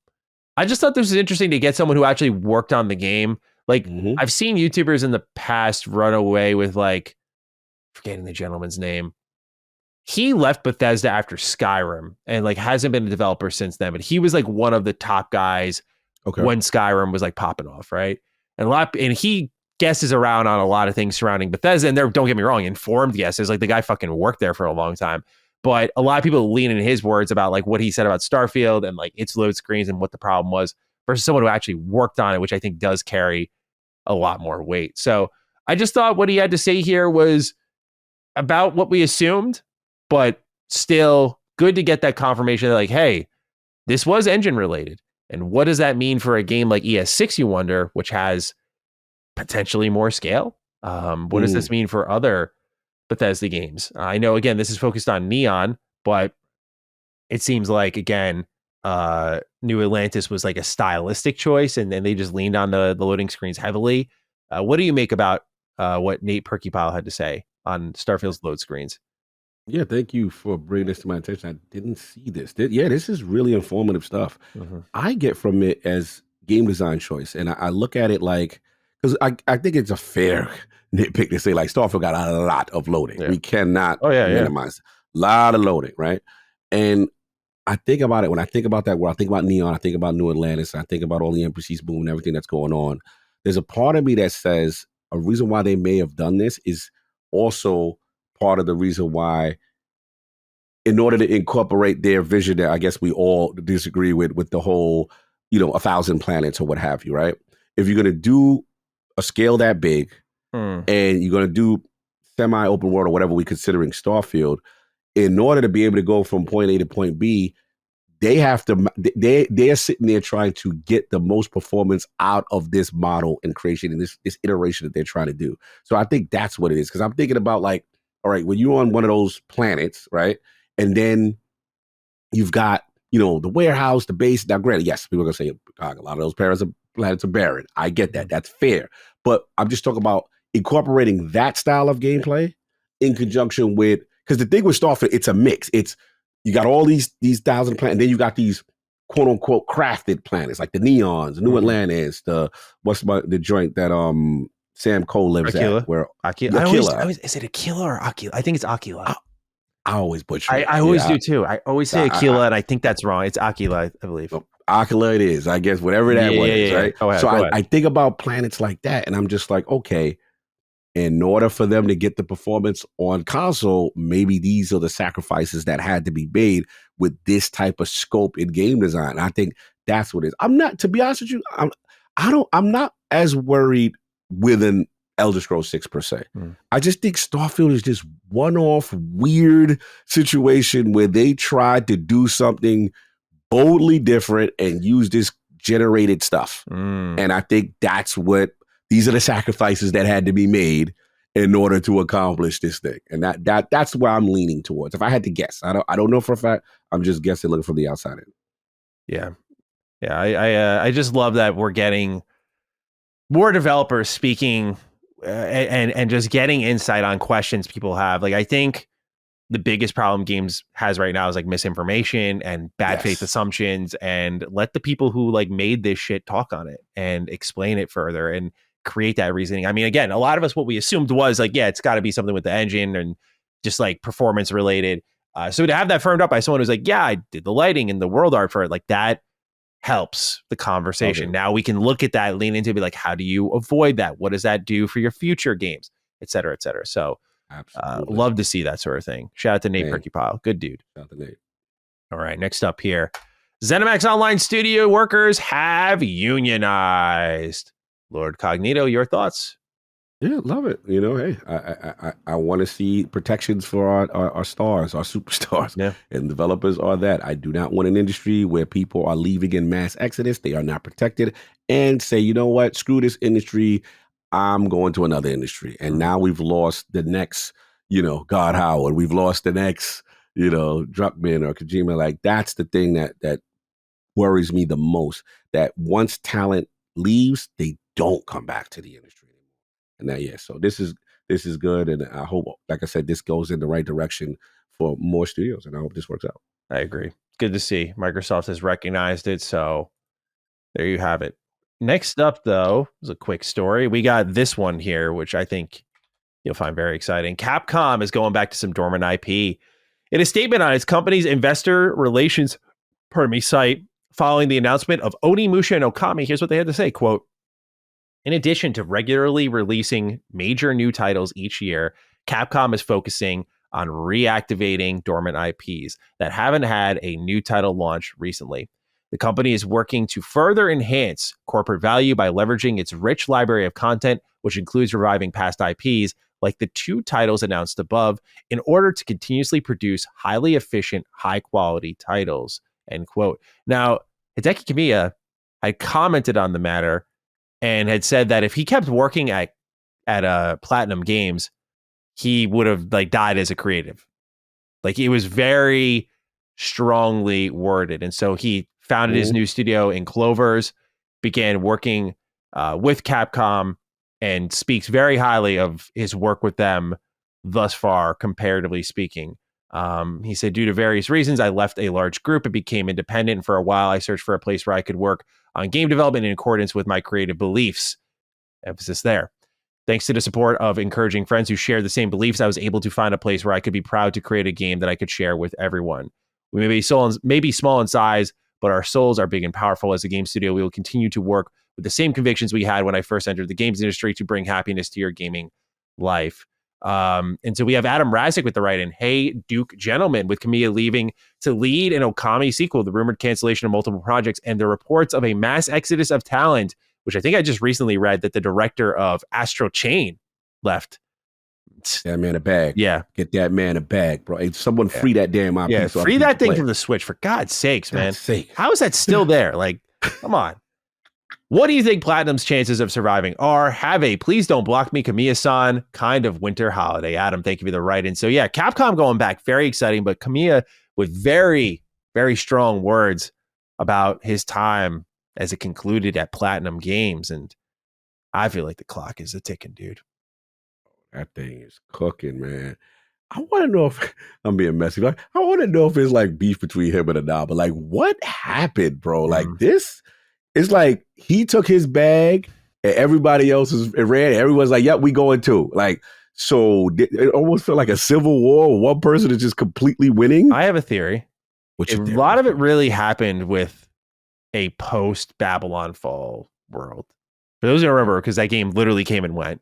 Speaker 1: I just thought this was interesting to get someone who actually worked on the game. Like I've seen YouTubers in the past run away with like, forgetting the gentleman's name. He left Bethesda after Skyrim and like hasn't been a developer since then, but he was like one of the top guys when Skyrim was like popping off, right? And he guesses around on a lot of things surrounding Bethesda, and they're, don't get me wrong, informed guesses. Like the guy fucking worked there for a long time, but a lot of people lean in his words about like what he said about Starfield and like its load screens and what the problem was versus someone who actually worked on it, which I think does carry a lot more weight. So I just thought what he had to say here was about what we assumed, but still good to get that confirmation that like, hey, this was engine related. And what does that mean for a game like ES6, you wonder, which has potentially more scale? What does this mean for other Bethesda games? I know, again, this is focused on Neon, but it seems like, again, New Atlantis was like a stylistic choice, and then they just leaned on the loading screens heavily. What do you make about what Nate Purkeypile had to say on Starfield's load screens?
Speaker 2: Yeah, thank you for bringing this to my attention. I didn't see this. This is really informative stuff. I get from it as game design choice, and I look at it like, because I think it's a fair nitpick to say like Starfield got a lot of loading.
Speaker 1: Yeah.
Speaker 2: We cannot
Speaker 1: Oh, yeah,
Speaker 2: minimize a lot of loading, right? And I think about it when I think about that world. I think about Neon. I think about New Atlantis. I think about all the NPCs boom and everything that's going on. There's a part of me that says a reason why they may have done this is also part of the reason why, in order to incorporate their vision that I guess we all disagree with the whole, 1,000 planets or what have you, right? If you're going to do a scale that big and you're going to do semi-open world or whatever we're considering Starfield, in order to be able to go from point A to point B, they have to, they're sitting there trying to get the most performance out of this model and creation and this iteration that they're trying to do. So I think that's what it is. Because I'm thinking about like, all right, when you're on one of those planets, right? And then you've got, the warehouse, the base. Now, granted, yes, people are going to say a lot of those planets are barren. I get that. That's fair. But I'm just talking about incorporating that style of gameplay in conjunction with, because the thing with Starfield, it's a mix. It's, you got all these 1,000 planets, and then you got these quote unquote crafted planets like the Neons, the New Atlantis, the joint that Sam Cole lives
Speaker 1: Aquila.
Speaker 2: at. Where
Speaker 1: Aquila. Is it Aquila or Aquila? I think it's Aquila.
Speaker 2: I always butcher it.
Speaker 1: I always do too. I always say Aquila, and I think that's wrong. It's Aquila, I believe.
Speaker 2: Aquila it is, I guess, whatever that one is, right?
Speaker 1: Ahead,
Speaker 2: so I think about planets like that, and I'm just like, okay, in order for them to get the performance on console, maybe these are the sacrifices that had to be made with this type of scope in game design. And I think that's what it is. I'm not, to be honest with you, I'm not as worried with an Elder Scrolls 6 per se. I just think Starfield is this one-off weird situation where they tried to do something boldly different and use this generated stuff. And I think these are the sacrifices that had to be made in order to accomplish this thing. And that's where I'm leaning towards. If I had to guess, I don't know for a fact. I'm just guessing, looking from the outside in.
Speaker 1: Yeah. I just love that we're getting more developers speaking and just getting insight on questions people have. Like, I think the biggest problem games has right now is like misinformation and bad faith assumptions, and let the people who like made this shit talk on it and explain it further and create that reasoning. I mean, again, a lot of us, what we assumed was like, yeah, it's got to be something with the engine and just like performance related. So to have that firmed up by someone who's like, yeah, I did the lighting and the world art for it, like that helps the conversation. Okay. Now we can look at that, lean into, be like, how do you avoid that? What does that do for your future games, et cetera, et cetera. So love to see that sort of thing. Shout out to Nate Purkeypile. Good dude.
Speaker 2: Shout out to Nate.
Speaker 1: All right, next up here, Zenimax Online Studio workers have unionized. Lord Cognito, your thoughts?
Speaker 2: Yeah, love it. Hey, I want to see protections for our stars, our superstars.
Speaker 1: Yeah.
Speaker 2: And developers are that. I do not want an industry where people are leaving in mass exodus. They are not protected and say, you know what, screw this industry. I'm going to another industry. And now we've lost the next, God Howard. We've lost the next, Druckmann or Kojima. Like, that's the thing that worries me the most, that once talent leaves, they don't come back to the industry. And so this is good, and I hope, like I said, this goes in the right direction for more studios, and I hope this works out.
Speaker 1: I agree. Good to see Microsoft has recognized it, so there you have it. Next up, though, is a quick story. We got this one here, which I think you'll find very exciting. Capcom is going back to some dormant IP. In a statement on its company's investor relations site following the announcement of Onimusha and Okami, here's what they had to say, quote, "In addition to regularly releasing major new titles each year, Capcom is focusing on reactivating dormant IPs that haven't had a new title launch recently. The company is working to further enhance corporate value by leveraging its rich library of content, which includes reviving past IPs like the 2 titles announced above, in order to continuously produce highly efficient, high-quality titles," end quote. Now, Hideki Kamiya had commented on the matter and had said that if he kept working at Platinum Games, he would have like died as a creative. Like, it was very strongly worded. And so he founded his new studio in Clovers, began working with Capcom, and speaks very highly of his work with them thus far, comparatively speaking. He said, "Due to various reasons, I left a large group and became independent. And for a while, I searched for a place where I could work on game development in accordance with my creative beliefs. Emphasis there. Thanks to the support of encouraging friends who share the same beliefs, I was able to find a place where I could be proud to create a game that I could share with everyone. We may be small in size, but our souls are big and powerful. As a game studio, we will continue to work with the same convictions we had when I first entered the games industry to bring happiness to your gaming life. And so we have Adam Razik with the write-in. Hey, Duke gentlemen, with Kamiya leaving to lead an Okami sequel, the rumored cancellation of multiple projects, and the reports of a mass exodus of talent, which I think I just recently read that the director of Astral Chain left.
Speaker 2: That man a bag.
Speaker 1: Yeah.
Speaker 2: Get that man a bag, bro. Hey, someone free that damn IP.
Speaker 1: Yeah,
Speaker 2: so
Speaker 1: free that thing from the Switch, for God's sakes, man. How is that still there? Like, come on. What do you think Platinum's chances of surviving are? Have a Please Don't Block Me, Kamiya-san kind of winter holiday. Adam, thank you for the write-in. So yeah, Capcom going back, very exciting, but Kamiya with very, very strong words about his time as it concluded at Platinum Games. And I feel like the clock is a ticking, dude.
Speaker 2: That thing is cooking, man. I want to know if I'm being messy. Like, I want to know if it's like beef between him and Adaba. Like, what happened, bro? Like this, it's like he took his bag and everybody else ran. Everyone's like, "Yep, we going too." Like, so it almost felt like a civil war. One person is just completely winning.
Speaker 1: I have a theory. A lot of it really happened with a post Babylon Fall world. For those who don't remember, because that game literally came and went.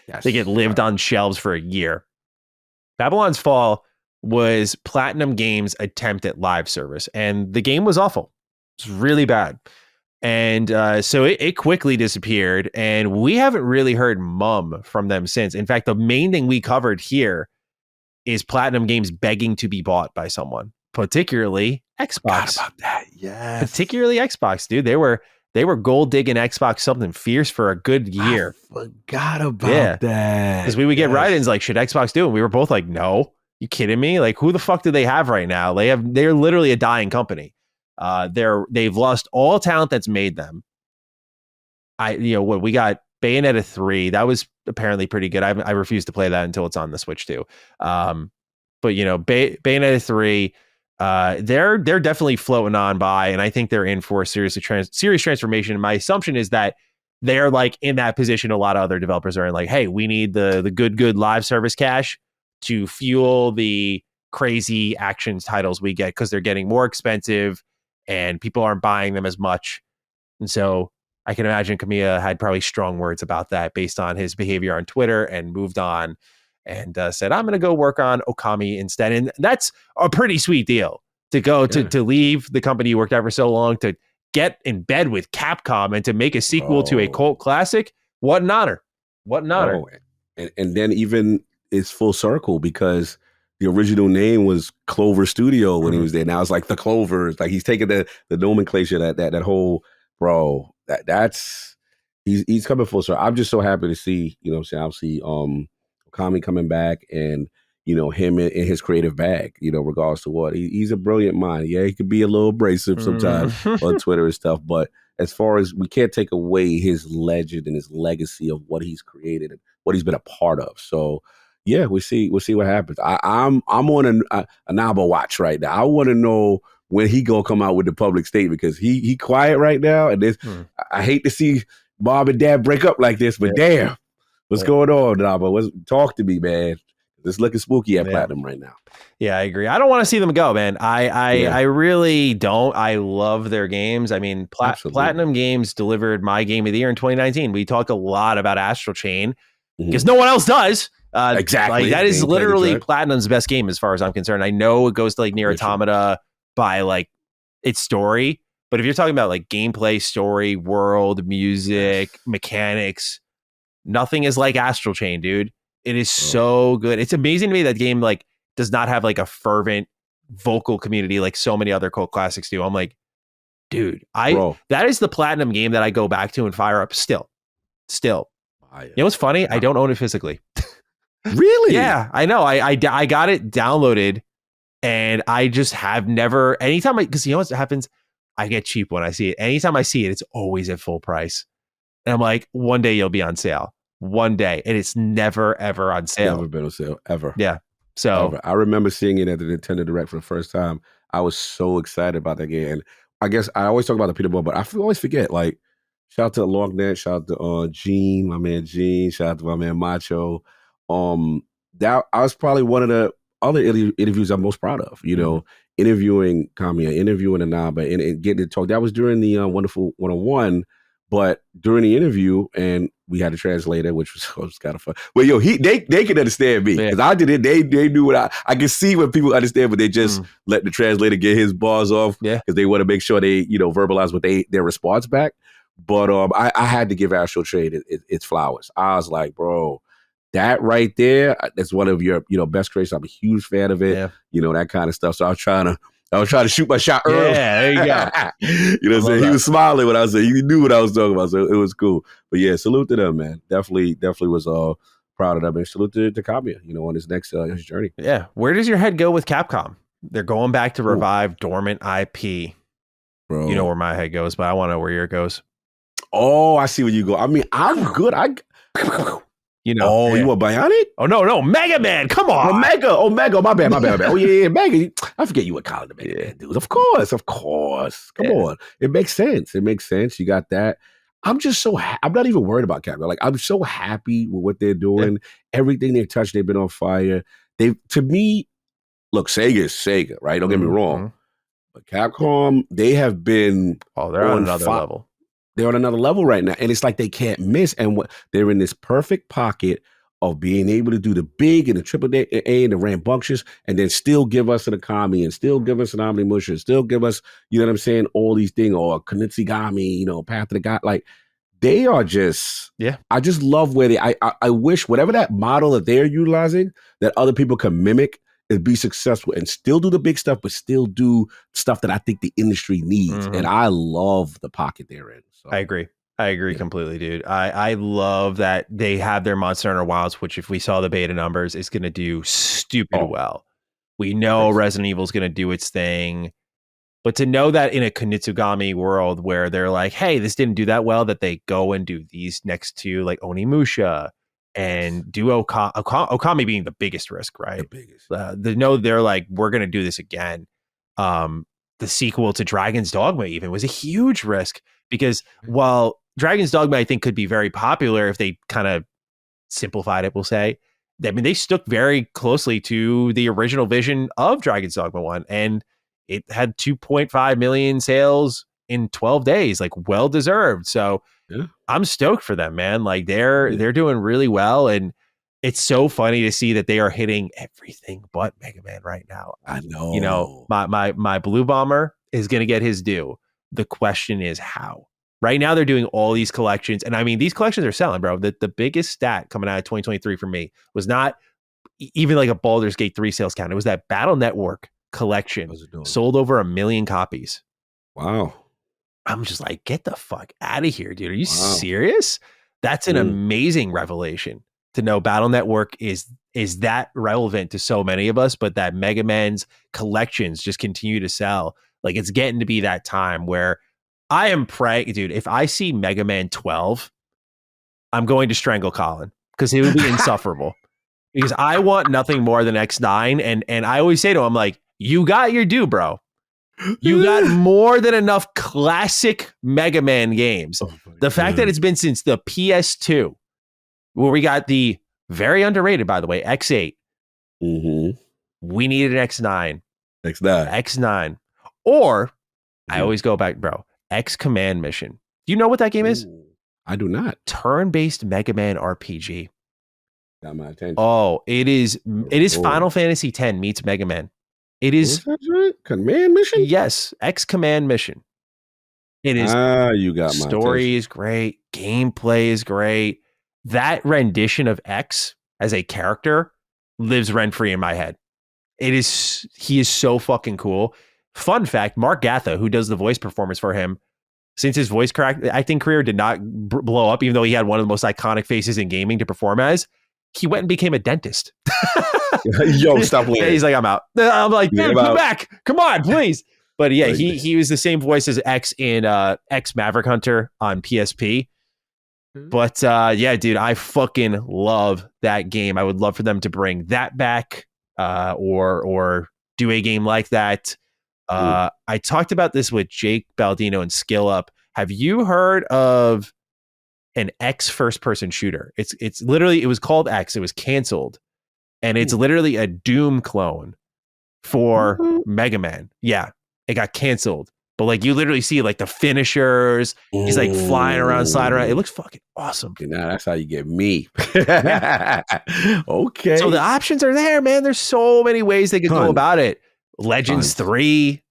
Speaker 2: Yes.
Speaker 1: They get lived on shelves for a year. Babylon's Fall was Platinum Games' attempt at live service, and the game was awful. It's really bad. And so it quickly disappeared, and we haven't really heard mum from them since. In fact, the main thing we covered here is Platinum Games begging to be bought by someone, particularly Xbox.
Speaker 2: Forgot about that. Yes.
Speaker 1: Particularly Xbox, dude. They were gold digging Xbox something fierce for a good year.
Speaker 2: I forgot about that.
Speaker 1: Because we would get write-ins like, should Xbox do it? And we were both like, no. You kidding me? Like, who the fuck do they have right now? They're literally a dying company. They've lost all talent that's made them. We got Bayonetta 3. That was apparently pretty good. I refuse to play that until it's on the Switch too. But Bayonetta 3, they're definitely floating on by, and I think they're in for a serious transformation. My assumption is that they're like in that position a lot of other developers are in, like, hey, we need the good live service cash to fuel the crazy action titles we get, because they're getting more expensive and people aren't buying them as much. And so I can imagine Kamiya had probably strong words about that based on his behavior on Twitter, and moved on and said, I'm going to go work on Okami instead. And that's a pretty sweet deal to go to leave the company you worked at for so long, to get in bed with Capcom and to make a sequel to a cult classic. What an honor. What an honor.
Speaker 2: And then even it's full circle, because the original name was Clover Studio when he was there. Now it's like the Clovers. Like, he's taking the nomenclature, that whole, bro, that's he's coming full circle. I'm just so happy to see, I'll see Okami coming back, and him in his creative bag, regardless to what. He's a brilliant mind. Yeah, he could be a little abrasive sometimes on Twitter and stuff, but as far as, we can't take away his legend and his legacy of what he's created and what he's been a part of. So yeah, we'll see what happens. I'm on a Naba watch right now. I want to know when he gonna come out with the public statement, because he quiet right now, and this I hate to see mom and dad break up like this, but damn, what's going on, Naba? Talk to me, man. It's looking spooky at Platinum right now.
Speaker 1: Yeah, I agree. I don't want to see them go, man. I really don't. I love their games. I mean, Platinum Games delivered my game of the year in 2019. We talk a lot about Astral Chain because no one else does.
Speaker 2: Exactly.
Speaker 1: Like, that is literally Platinum's best game as far as I'm concerned. I know it goes to like Nier Automata by like its story, but if you're talking about like gameplay, story, world, music, mechanics, nothing is like Astral Chain, dude. It is so good. It's amazing to me that game like does not have like a fervent vocal community like so many other cult classics do. I'm like, dude, that is the Platinum game that I go back to and fire up still. You know what's funny? I don't own it physically.
Speaker 2: Really?
Speaker 1: Yeah, I know. I got it downloaded, and I just have never, anytime because you know what happens? I get cheap when I see it. Anytime I see it, it's always at full price. And I'm like, one day you'll be on sale. One day. And it's never, ever on sale.
Speaker 2: Never been on sale, ever.
Speaker 1: Yeah. So
Speaker 2: ever. I remember seeing it at the Nintendo Direct for the first time. I was so excited about that game. And I guess I always talk about the peanut butter, but I always forget, like, Shout out to Longnet. Shout out to Gene, my man Gene. Shout out to my man Macho. That I was probably one of the other interviews I'm most proud of. Interviewing Kamiya, interviewing Anaba, and getting to talk. That was during the Wonderful 101. But during the interview, and we had a translator, which was kind of fun. Well, they can understand me because I did it. They knew what I can see when people understand, but they just let the translator get his bars off because they want to make sure they verbalize what their response back. But I had to give Astral Trade its flowers. I was like, bro, that right there, that's one of your best creations. I'm a huge fan of it. Yeah. That kind of stuff. So I was trying to shoot my shot early.
Speaker 1: Yeah, there you go.
Speaker 2: You know what I'm saying? He was smiling when I was saying, he knew what I was talking about. So it was cool. But yeah, salute to them, man. Definitely was proud of them. And salute to Kamiya, on his next his journey.
Speaker 1: Yeah. Where does your head go with Capcom? They're going back to revive dormant IP. Bro. You know where my head goes, but I want to know where your goes.
Speaker 2: Oh, I see where you go. I mean, I'm good. You want Bionic?
Speaker 1: Oh, no. Mega Man. Come on.
Speaker 2: Mega. My bad. Oh, yeah, Mega. I forget you were calling the Mega Man, dude. Of course. Come on. It makes sense. You got that. I'm just so I'm not even worried about Capcom. Like, I'm so happy with what they're doing. Yeah. Everything they've touched, they've been on fire. To me, look, Sega is Sega, right? Don't get me wrong. But Capcom, they have been
Speaker 1: they're on another level.
Speaker 2: They're on another level right now. And it's like they can't miss. And they're in this perfect pocket of being able to do the big and the triple A and the rambunctious, and then still give us an Akami and still give us an Omnimusha and still give us, you know what I'm saying, all these things, or Kunitsigami, Path of the God. Like, they are just, I just love where I wish whatever that model that they're utilizing, that other people can mimic and be successful and still do the big stuff, but still do stuff that I think the industry needs. And I love the pocket they're in. So.
Speaker 1: I agree completely, dude. I love that they have their Monster Hunter Wilds, which if we saw the beta numbers, is going to do stupid well. We know Resident Evil is going to do its thing. But to know that in a Kunitsugami world where they're like, hey, this didn't do that well, that they go and do these next two, like Onimusha, and do Okami being the biggest risk, right?
Speaker 2: The biggest.
Speaker 1: They're like, we're going to do this again. The sequel to Dragon's Dogma even was a huge risk because while Dragon's Dogma, I think, could be very popular if they kind of simplified it, we'll say. I mean, they stuck very closely to the original vision of Dragon's Dogma 1, and it had 2.5 million sales in 12 days, like well-deserved. So I'm stoked for them, man. Like they're doing really well. And it's so funny to see that they are hitting everything but Mega Man right now.
Speaker 2: I know.
Speaker 1: My Blue Bomber is going to get his due. The question is how. Right now they're doing all these collections. And I mean, these collections are selling, bro. The biggest stat coming out of 2023 for me was not even like a Baldur's Gate 3 sales count. It was that Battle Network collection sold over 1 million copies.
Speaker 2: Wow.
Speaker 1: I'm just like, get the fuck out of here, dude. Are you serious? That's an amazing revelation to know Battle Network is that relevant to so many of us, but that Mega Man's collections just continue to sell. Like, it's getting to be that time where I am praying, dude. If I see Mega Man 12, I'm going to strangle Colin because it would be insufferable. Because I want nothing more than X9. And I always say to him, like, you got your due, bro. You got more than enough classic Mega Man games. The fact that it's been since the PS2, where we got the very underrated, by the way, X8. We needed an X9. X9. Or, I always go back, bro, X Command Mission. Do you know what that game is?
Speaker 2: I do not.
Speaker 1: Turn-based Mega Man RPG.
Speaker 2: Got my attention.
Speaker 1: Oh, it is Final Fantasy X meets Mega Man. It is
Speaker 2: Command Mission?
Speaker 1: Yes, X Command Mission. It is.
Speaker 2: You got my
Speaker 1: story
Speaker 2: attention.
Speaker 1: Is great. Gameplay is great. That rendition of X as a character lives rent-free in my head. He is so fucking cool. Fun fact, Mark Gatha, who does the voice performance for him, since his voice acting career did not blow up, even though he had one of the most iconic faces in gaming to perform as, he went and became a dentist.
Speaker 2: Yo, stop playing.
Speaker 1: He's like, I'm out. I'm like, dude, come back. Come on, please. But yeah, he was the same voice as X in X Maverick Hunter on PSP. But yeah, dude, I fucking love that game. I would love for them to bring that back or do a game like that. I talked about this with Jake Baldino and Skill Up, Have you heard of an X first person shooter? It's literally, it was called X. It was canceled. And it's literally a Doom clone for Mega Man. Yeah, it got canceled. But like you literally see like the finishers. He's like flying around, sliding around. It looks fucking awesome.
Speaker 2: Now that's how you get me. Okay.
Speaker 1: So the options are there, man. There's so many ways they could go about it. Legends 3.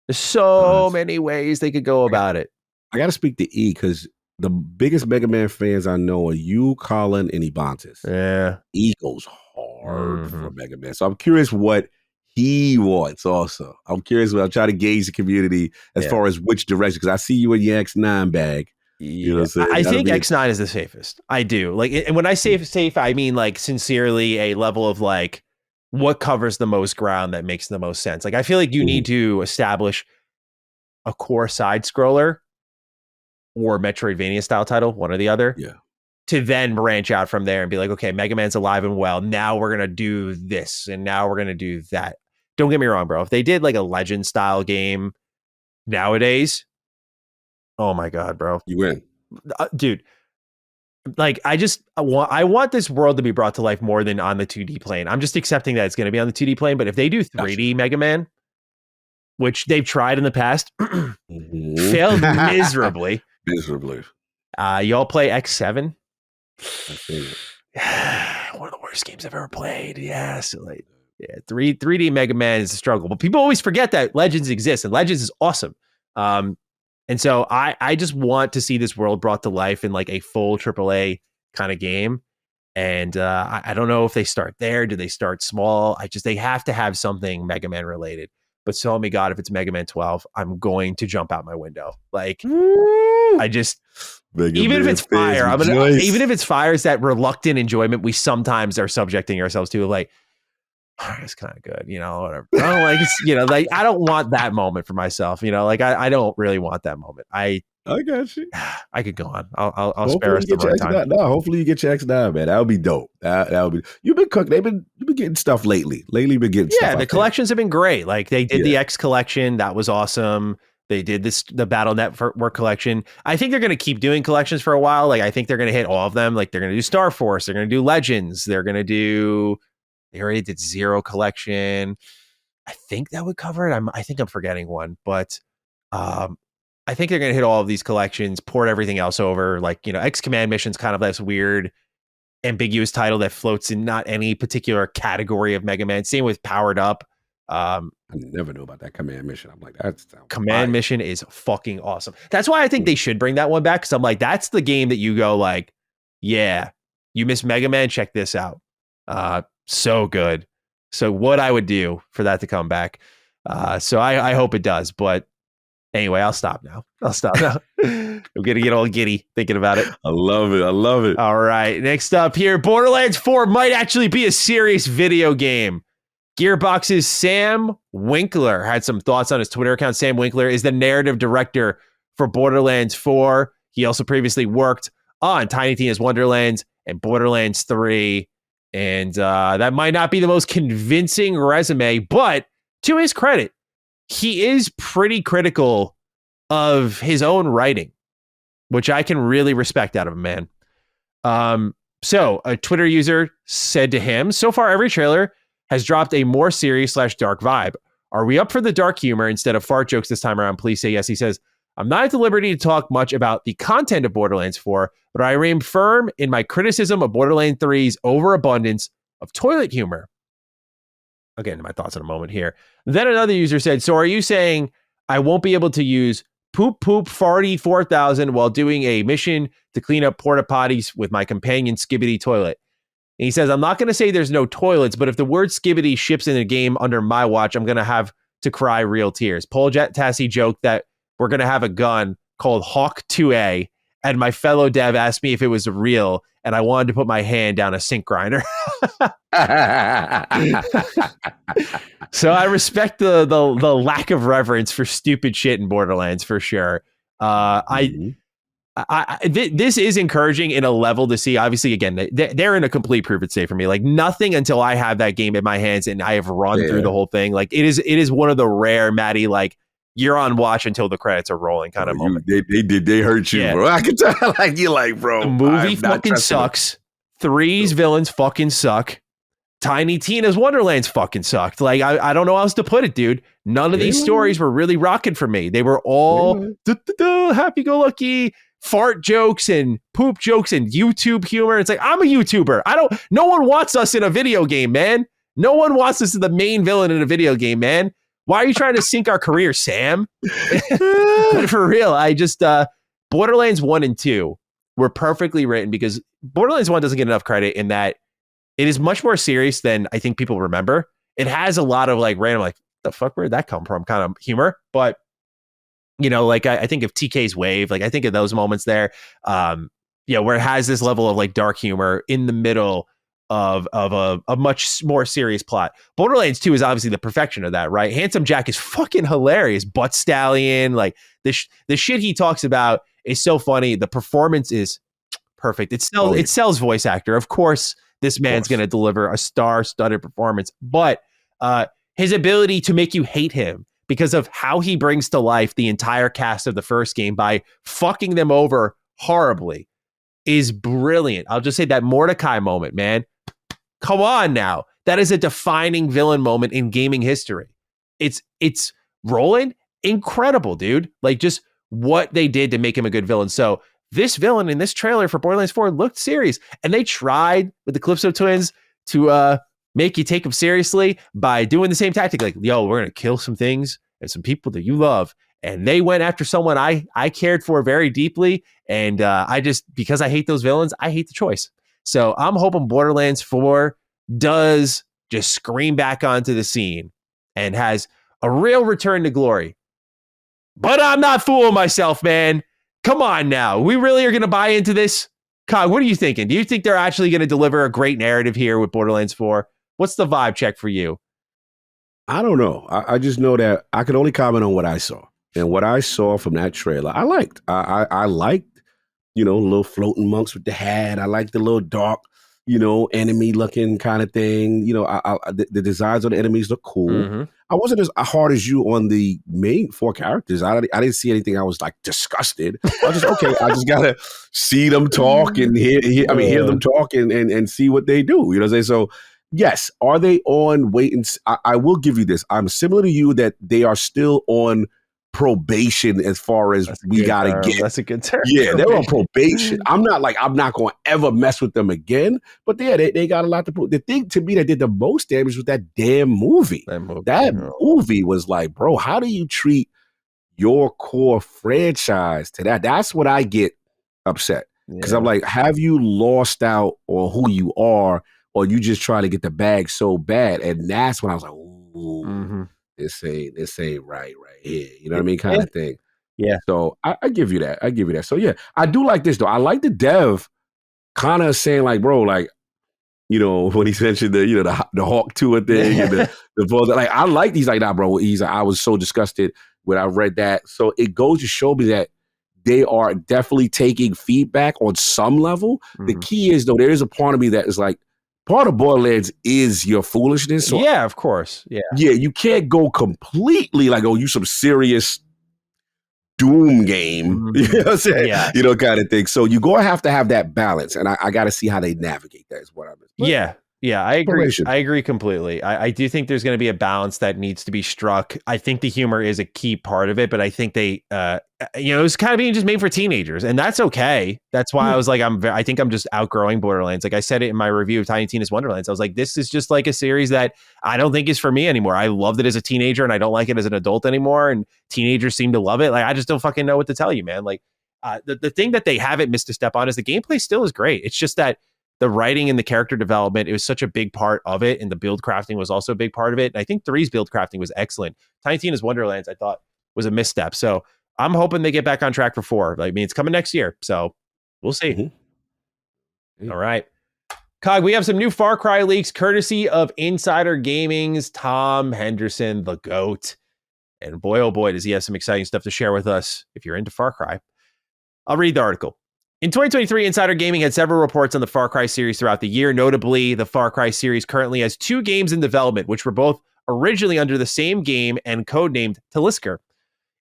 Speaker 1: There's so many ways they could go about it.
Speaker 2: I got to speak to E because the biggest Mega Man fans I know are you, Colin, and Ebontis.
Speaker 1: Yeah.
Speaker 2: E goes hard for Mega Man. So I'm curious what he wants also. I'm curious. I'm trying to gauge the community as far as which direction, because I see you in your X9 bag. You know what I'm saying?
Speaker 1: I think X9 is the safest. I do. Like, and when I say safe, I mean like sincerely a level of like what covers the most ground that makes the most sense. Like, I feel like you need to establish a core side scroller or Metroidvania style title, one or the other.
Speaker 2: Yeah.
Speaker 1: To then branch out from there and be like, okay, Mega Man's alive and well. Now we're going to do this and now we're going to do that. Don't get me wrong, bro. If they did like a Legend style game nowadays, oh my God, bro.
Speaker 2: You win.
Speaker 1: Dude, like I want this world to be brought to life more than on the 2D plane. I'm just accepting that it's going to be on the 2D plane, but if they do 3D Mega Man, which they've tried in the past, failed miserably. Y'all play X7? One of the worst games I've ever played. Yes. Like, 3D Mega Man is a struggle, but people always forget that Legends exists and Legends is awesome. And so I just want to see this world brought to life in like a full AAA kind of game. And I don't know if they start there. Do they start small? They have to have something Mega Man related. But so help me God, if it's Mega Man 12, I'm going to jump out my window. Like, even if it's fire, even if it's fire, is that reluctant enjoyment we sometimes are subjecting ourselves to. Like, it's kind of good, whatever. Like I don't want that moment for myself, like I don't really want that moment. I
Speaker 2: got you.
Speaker 1: I could go on. I'll spare us the time.
Speaker 2: No, hopefully you get your X9, man. That would be dope. That would be. You've been cooking. You've been getting stuff lately. Lately, you've been getting stuff.
Speaker 1: Yeah, the collections have been great. Like they did the X collection. That was awesome. They did the Battle Network collection. I think they're going to keep doing collections for a while. Like I think they're going to hit all of them. Like they're going to do Star Force. They're going to do Legends. They're going to do. They already did Zero collection. I think that would cover it. I think I'm forgetting one, but I think they're going to hit all of these collections, port everything else over. Like, X Command Mission's kind of this weird, ambiguous title that floats in not any particular category of Mega Man. Same with Powered Up.
Speaker 2: I never knew about that Command Mission. I'm like, that's
Speaker 1: Command Mission is fucking awesome. That's why I think they should bring that one back. Cause I'm like, that's the game that you go like, yeah, you miss Mega Man. Check this out. So good. So what I would do for that to come back. So I hope it does. But anyway, I'll stop now. I'm going to get all giddy thinking about it.
Speaker 2: I love it.
Speaker 1: All right. Next up here, Borderlands 4 might actually be a serious video game. Gearbox's Sam Winkler had some thoughts on his Twitter account. Sam Winkler is the narrative director for Borderlands 4. He also previously worked on Tiny Tina's Wonderlands and Borderlands 3. And that might not be the most convincing resume, but to his credit, he is pretty critical of his own writing, which I can really respect out of him, man. So a Twitter user said to him, so far every trailer has dropped a more serious / dark vibe. Are we up for the dark humor instead of fart jokes this time around? Please say yes. He says, I'm not at the liberty to talk much about the content of Borderlands 4, but I remain firm in my criticism of Borderlands 3's overabundance of toilet humor. I'll get into my thoughts in a moment here. Then another user said, so are you saying I won't be able to use poop farty 4000 while doing a mission to clean up porta potties with my companion Skibbity Toilet? And he says, I'm not going to say there's no toilets, but if the word Skibbity ships in a game under my watch, I'm going to have to cry real tears. Paul Tassi joked that we're going to have a gun called Hawk 2A, and my fellow dev asked me if it was real, and I wanted to put my hand down a sink grinder. So I respect the lack of reverence for stupid shit in Borderlands for sure. This is encouraging in a level to see. Obviously, again, they're in a complete prove it safe for me. Like nothing until I have that game in my hands and I have run through the whole thing. Like it is one of the rare, Maddie, like you're on watch until the credits are rolling kind of moment.
Speaker 2: They hurt you, bro. I can tell. Like you're like, bro.
Speaker 1: The movie fucking sucks. 3's villains fucking suck. Tiny Tina's Wonderlands fucking sucked. Like I don't know how else to put it, dude. None of these stories were really rocking for me. They were all happy-go-lucky fart jokes and poop jokes and YouTube humor. It's like, I'm a YouTuber. No one wants us in a video game, man. No one wants us as the main villain in a video game, man. Why are you trying to sink our career, Sam? But for real, I just Borderlands 1 and 2 were perfectly written because Borderlands 1 doesn't get enough credit in that it is much more serious than I think people remember. It has a lot of like random, like, the fuck, where'd that come from kind of humor. But, like I think of TK's Wave, like I think of those moments there, where it has this level of like dark humor in the middle of a much more serious plot. Borderlands 2 is obviously the perfection of that, right? Handsome Jack is fucking hilarious. Butt Stallion, like the shit he talks about is so funny. The performance is perfect. It sells voice actor. Of course, this man's going to deliver a star-studded performance, but his ability to make you hate him because of how he brings to life the entire cast of the first game by fucking them over horribly is brilliant. I'll just say that Mordecai moment, man. Come on now. That is a defining villain moment in gaming history. It's Roland, incredible, dude. Like just what they did to make him a good villain. So this villain in this trailer for Borderlands 4 looked serious, and they tried with the Calypso twins to make you take them seriously by doing the same tactic. Like, yo, we're going to kill some things and some people that you love. And they went after someone I cared for very deeply. And because I hate those villains, I hate the choice. So I'm hoping Borderlands 4 does just scream back onto the scene and has a real return to glory. But I'm not fooling myself, man. Come on now. We really are going to buy into this? Cog, what are you thinking? Do you think they're actually going to deliver a great narrative here with Borderlands 4? What's the vibe check for you?
Speaker 2: I don't know. I just know that I can only comment on what I saw. And what I saw from that trailer, I liked. I liked, little floating monks with the hat. I liked the little dark, enemy looking kind of thing. The designs of the enemies look cool. Mm-hmm. I wasn't as hard as you on the main 4 characters. I didn't see anything. I was like disgusted. I was just, okay, I just got to see them talk and hear them talk and see what they do. You know what I'm saying? So, yes, are they on wait and I will give you this. I'm similar to you that they are still on probation as far as we got to get.
Speaker 1: That's a good term.
Speaker 2: Yeah, they're on probation. I'm not going to ever mess with them again. But yeah, they got a lot to prove. The thing to me that did the most damage was that damn movie. That movie was like, bro, how do you treat your core franchise to that? That's what I get upset. Because I'm like, have you lost out on who you are, or you just try to get the bag so bad? And that's when I was like, ooh. Mm-hmm. This ain't right here. You know what I mean? Kind of thing.
Speaker 1: Yeah.
Speaker 2: So I give you that. So yeah, I do like this though. I like the dev kind of saying like, bro, like, when he mentioned the Hawk Tour thing and the like, I like these like, nah, bro. I was so disgusted when I read that. So it goes to show me that they are definitely taking feedback on some level. Mm-hmm. The key is though, there is a part of me that is like, part of Borderlands is your foolishness. So
Speaker 1: yeah, of course. Yeah.
Speaker 2: Yeah, you can't go completely like, you some serious Doom game. Mm-hmm. You know what I'm saying? Yeah. Kind of thing. So you're going to have that balance. And I got to see how they navigate that is what I mean.
Speaker 1: Yeah, I agree. I agree completely. I do think there's going to be a balance that needs to be struck. I think the humor is a key part of it, but I think they, it's kind of being just made for teenagers, and that's okay. That's why I was like, I think I'm just outgrowing Borderlands. Like I said it in my review of Tiny Tina's Wonderlands. I was like, this is just like a series that I don't think is for me anymore. I loved it as a teenager, and I don't like it as an adult anymore. And teenagers seem to love it. Like I just don't fucking know what to tell you, man. Like the thing that they haven't missed a step on is the gameplay still is great. It's just that the writing and the character development, it was such a big part of it. And the build crafting was also a big part of it. And I think 3's build crafting was excellent. Tiny Tina's Wonderlands, I thought, was a misstep. So I'm hoping they get back on track for 4. Like, I mean, it's coming next year. So we'll see. Mm-hmm. All right. Cog, we have some new Far Cry leaks courtesy of Insider Gaming's Tom Henderson, the GOAT. And boy, oh boy, does he have some exciting stuff to share with us if you're into Far Cry. I'll read the article. In 2023, Insider Gaming had several reports on the Far Cry series throughout the year. Notably, the Far Cry series currently has 2 games in development, which were both originally under the same game and codenamed Talisker.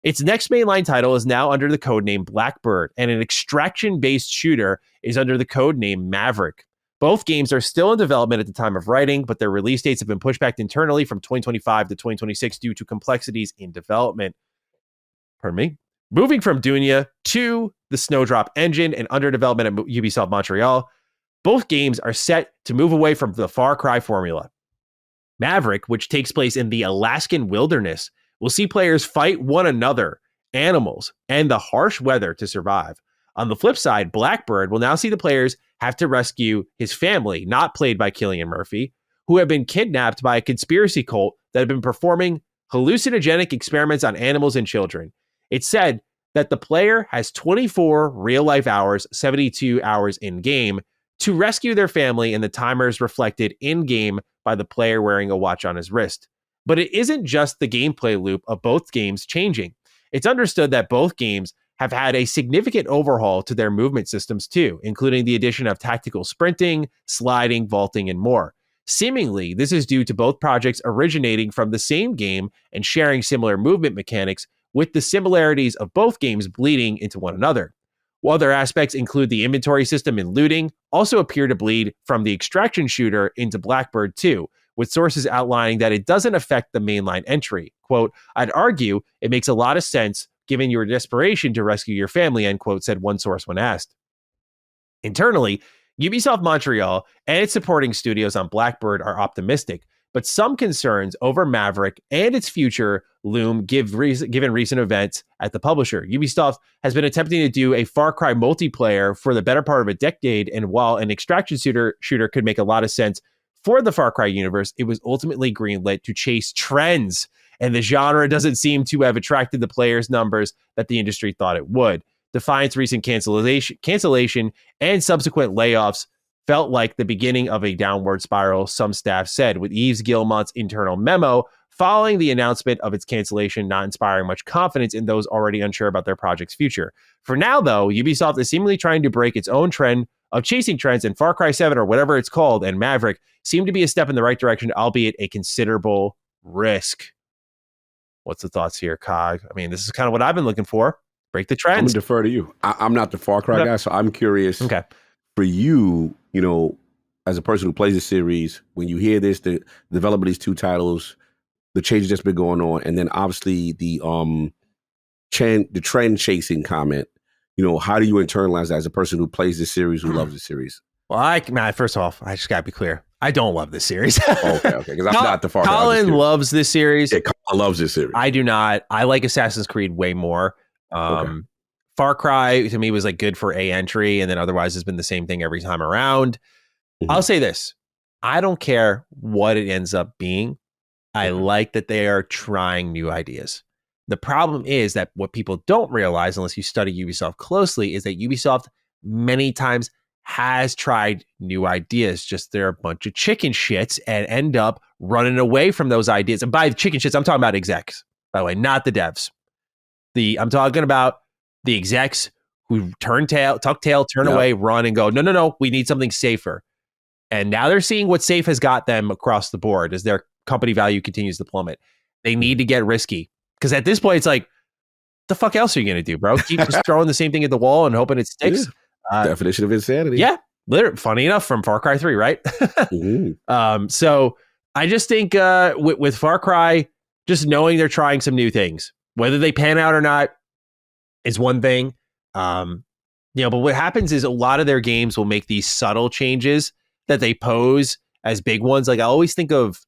Speaker 1: Its next mainline title is now under the codename Blackbird, and an extraction-based shooter is under the codename Maverick. Both games are still in development at the time of writing, but their release dates have been pushed back internally from 2025 to 2026 due to complexities in development. Pardon me. Moving from Dunia to the Snowdrop engine and under development at Ubisoft Montreal, both games are set to move away from the Far Cry formula. Maverick, which takes place in the Alaskan wilderness, will see players fight one another, animals, and the harsh weather to survive. On the flip side, Blackbird will now see the players have to rescue his family, not played by Cillian Murphy, who have been kidnapped by a conspiracy cult that have been performing hallucinogenic experiments on animals and children. It's said that the player has 24 real-life hours, 72 hours in-game, to rescue their family, and the timer is reflected in-game by the player wearing a watch on his wrist. But it isn't just the gameplay loop of both games changing. It's understood that both games have had a significant overhaul to their movement systems too, including the addition of tactical sprinting, sliding, vaulting, and more. Seemingly, this is due to both projects originating from the same game and sharing similar movement mechanics, with the similarities of both games bleeding into one another. While other aspects include the inventory system and looting, also appear to bleed from the extraction shooter into Blackbird 2, with sources outlining that it doesn't affect the mainline entry. Quote, "I'd argue it makes a lot of sense given your desperation to rescue your family," end quote, said one source when asked. Internally, Ubisoft Montreal and its supporting studios on Blackbird are optimistic, but some concerns over Maverick and its future loom given recent events at the publisher. Ubisoft has been attempting to do a Far Cry multiplayer for the better part of a decade, and while an extraction shooter could make a lot of sense for the Far Cry universe, it was ultimately greenlit to chase trends, and the genre doesn't seem to have attracted the players' numbers that the industry thought it would. Defiant's recent cancellation and subsequent layoffs felt like the beginning of a downward spiral, some staff said, with Yves Guillemot's internal memo following the announcement of its cancellation not inspiring much confidence in those already unsure about their project's future. For now, though, Ubisoft is seemingly trying to break its own trend of chasing trends, and Far Cry 7, or whatever it's called, and Maverick seem to be a step in the right direction, albeit a considerable risk. What's the thoughts here, Cog? I mean, this is kind of what I've been looking for. Break the trends.
Speaker 2: I'm going to defer to you. I'm not the Far Cry guy, so I'm curious.
Speaker 1: Okay.
Speaker 2: For you, you know, as a person who plays the series, when you hear this, the development of these two titles, the changes that's been going on, and then obviously the trend chasing comment, you know, how do you internalize that as a person who plays the series, who loves the series?
Speaker 1: Well, first off, I just got to be clear. I don't love this series.
Speaker 2: Okay. Because I'm not the Far Cry.
Speaker 1: Colin loves this series.
Speaker 2: Yeah, Colin loves this series.
Speaker 1: I do not. I like Assassin's Creed way more. Okay. Far Cry to me was like good for a entry, and then otherwise has been the same thing every time around. Mm-hmm. I'll say this. I don't care what it ends up being. I like that they are trying new ideas. The problem is that what people don't realize, unless you study Ubisoft closely, is that Ubisoft many times has tried new ideas. Just they're a bunch of chicken shits and end up running away from those ideas. And by chicken shits, I'm talking about execs, by the way, not the devs. I'm talking about the execs who tuck tail, turn away, run, and go, no, we need something safer. And now they're seeing what safe has got them across the board as their company value continues to plummet. They need to get risky. Because at this point, it's like, the fuck else are you going to do, bro? Keep just throwing the same thing at the wall and hoping it sticks.
Speaker 2: Yeah. Definition of insanity.
Speaker 1: Yeah. Literally, funny enough, from Far Cry 3, right? So I just think with Far Cry, just knowing they're trying some new things, whether they pan out or not is one thing. But what happens is a lot of their games will make these subtle changes that they pose as big ones. Like I always think of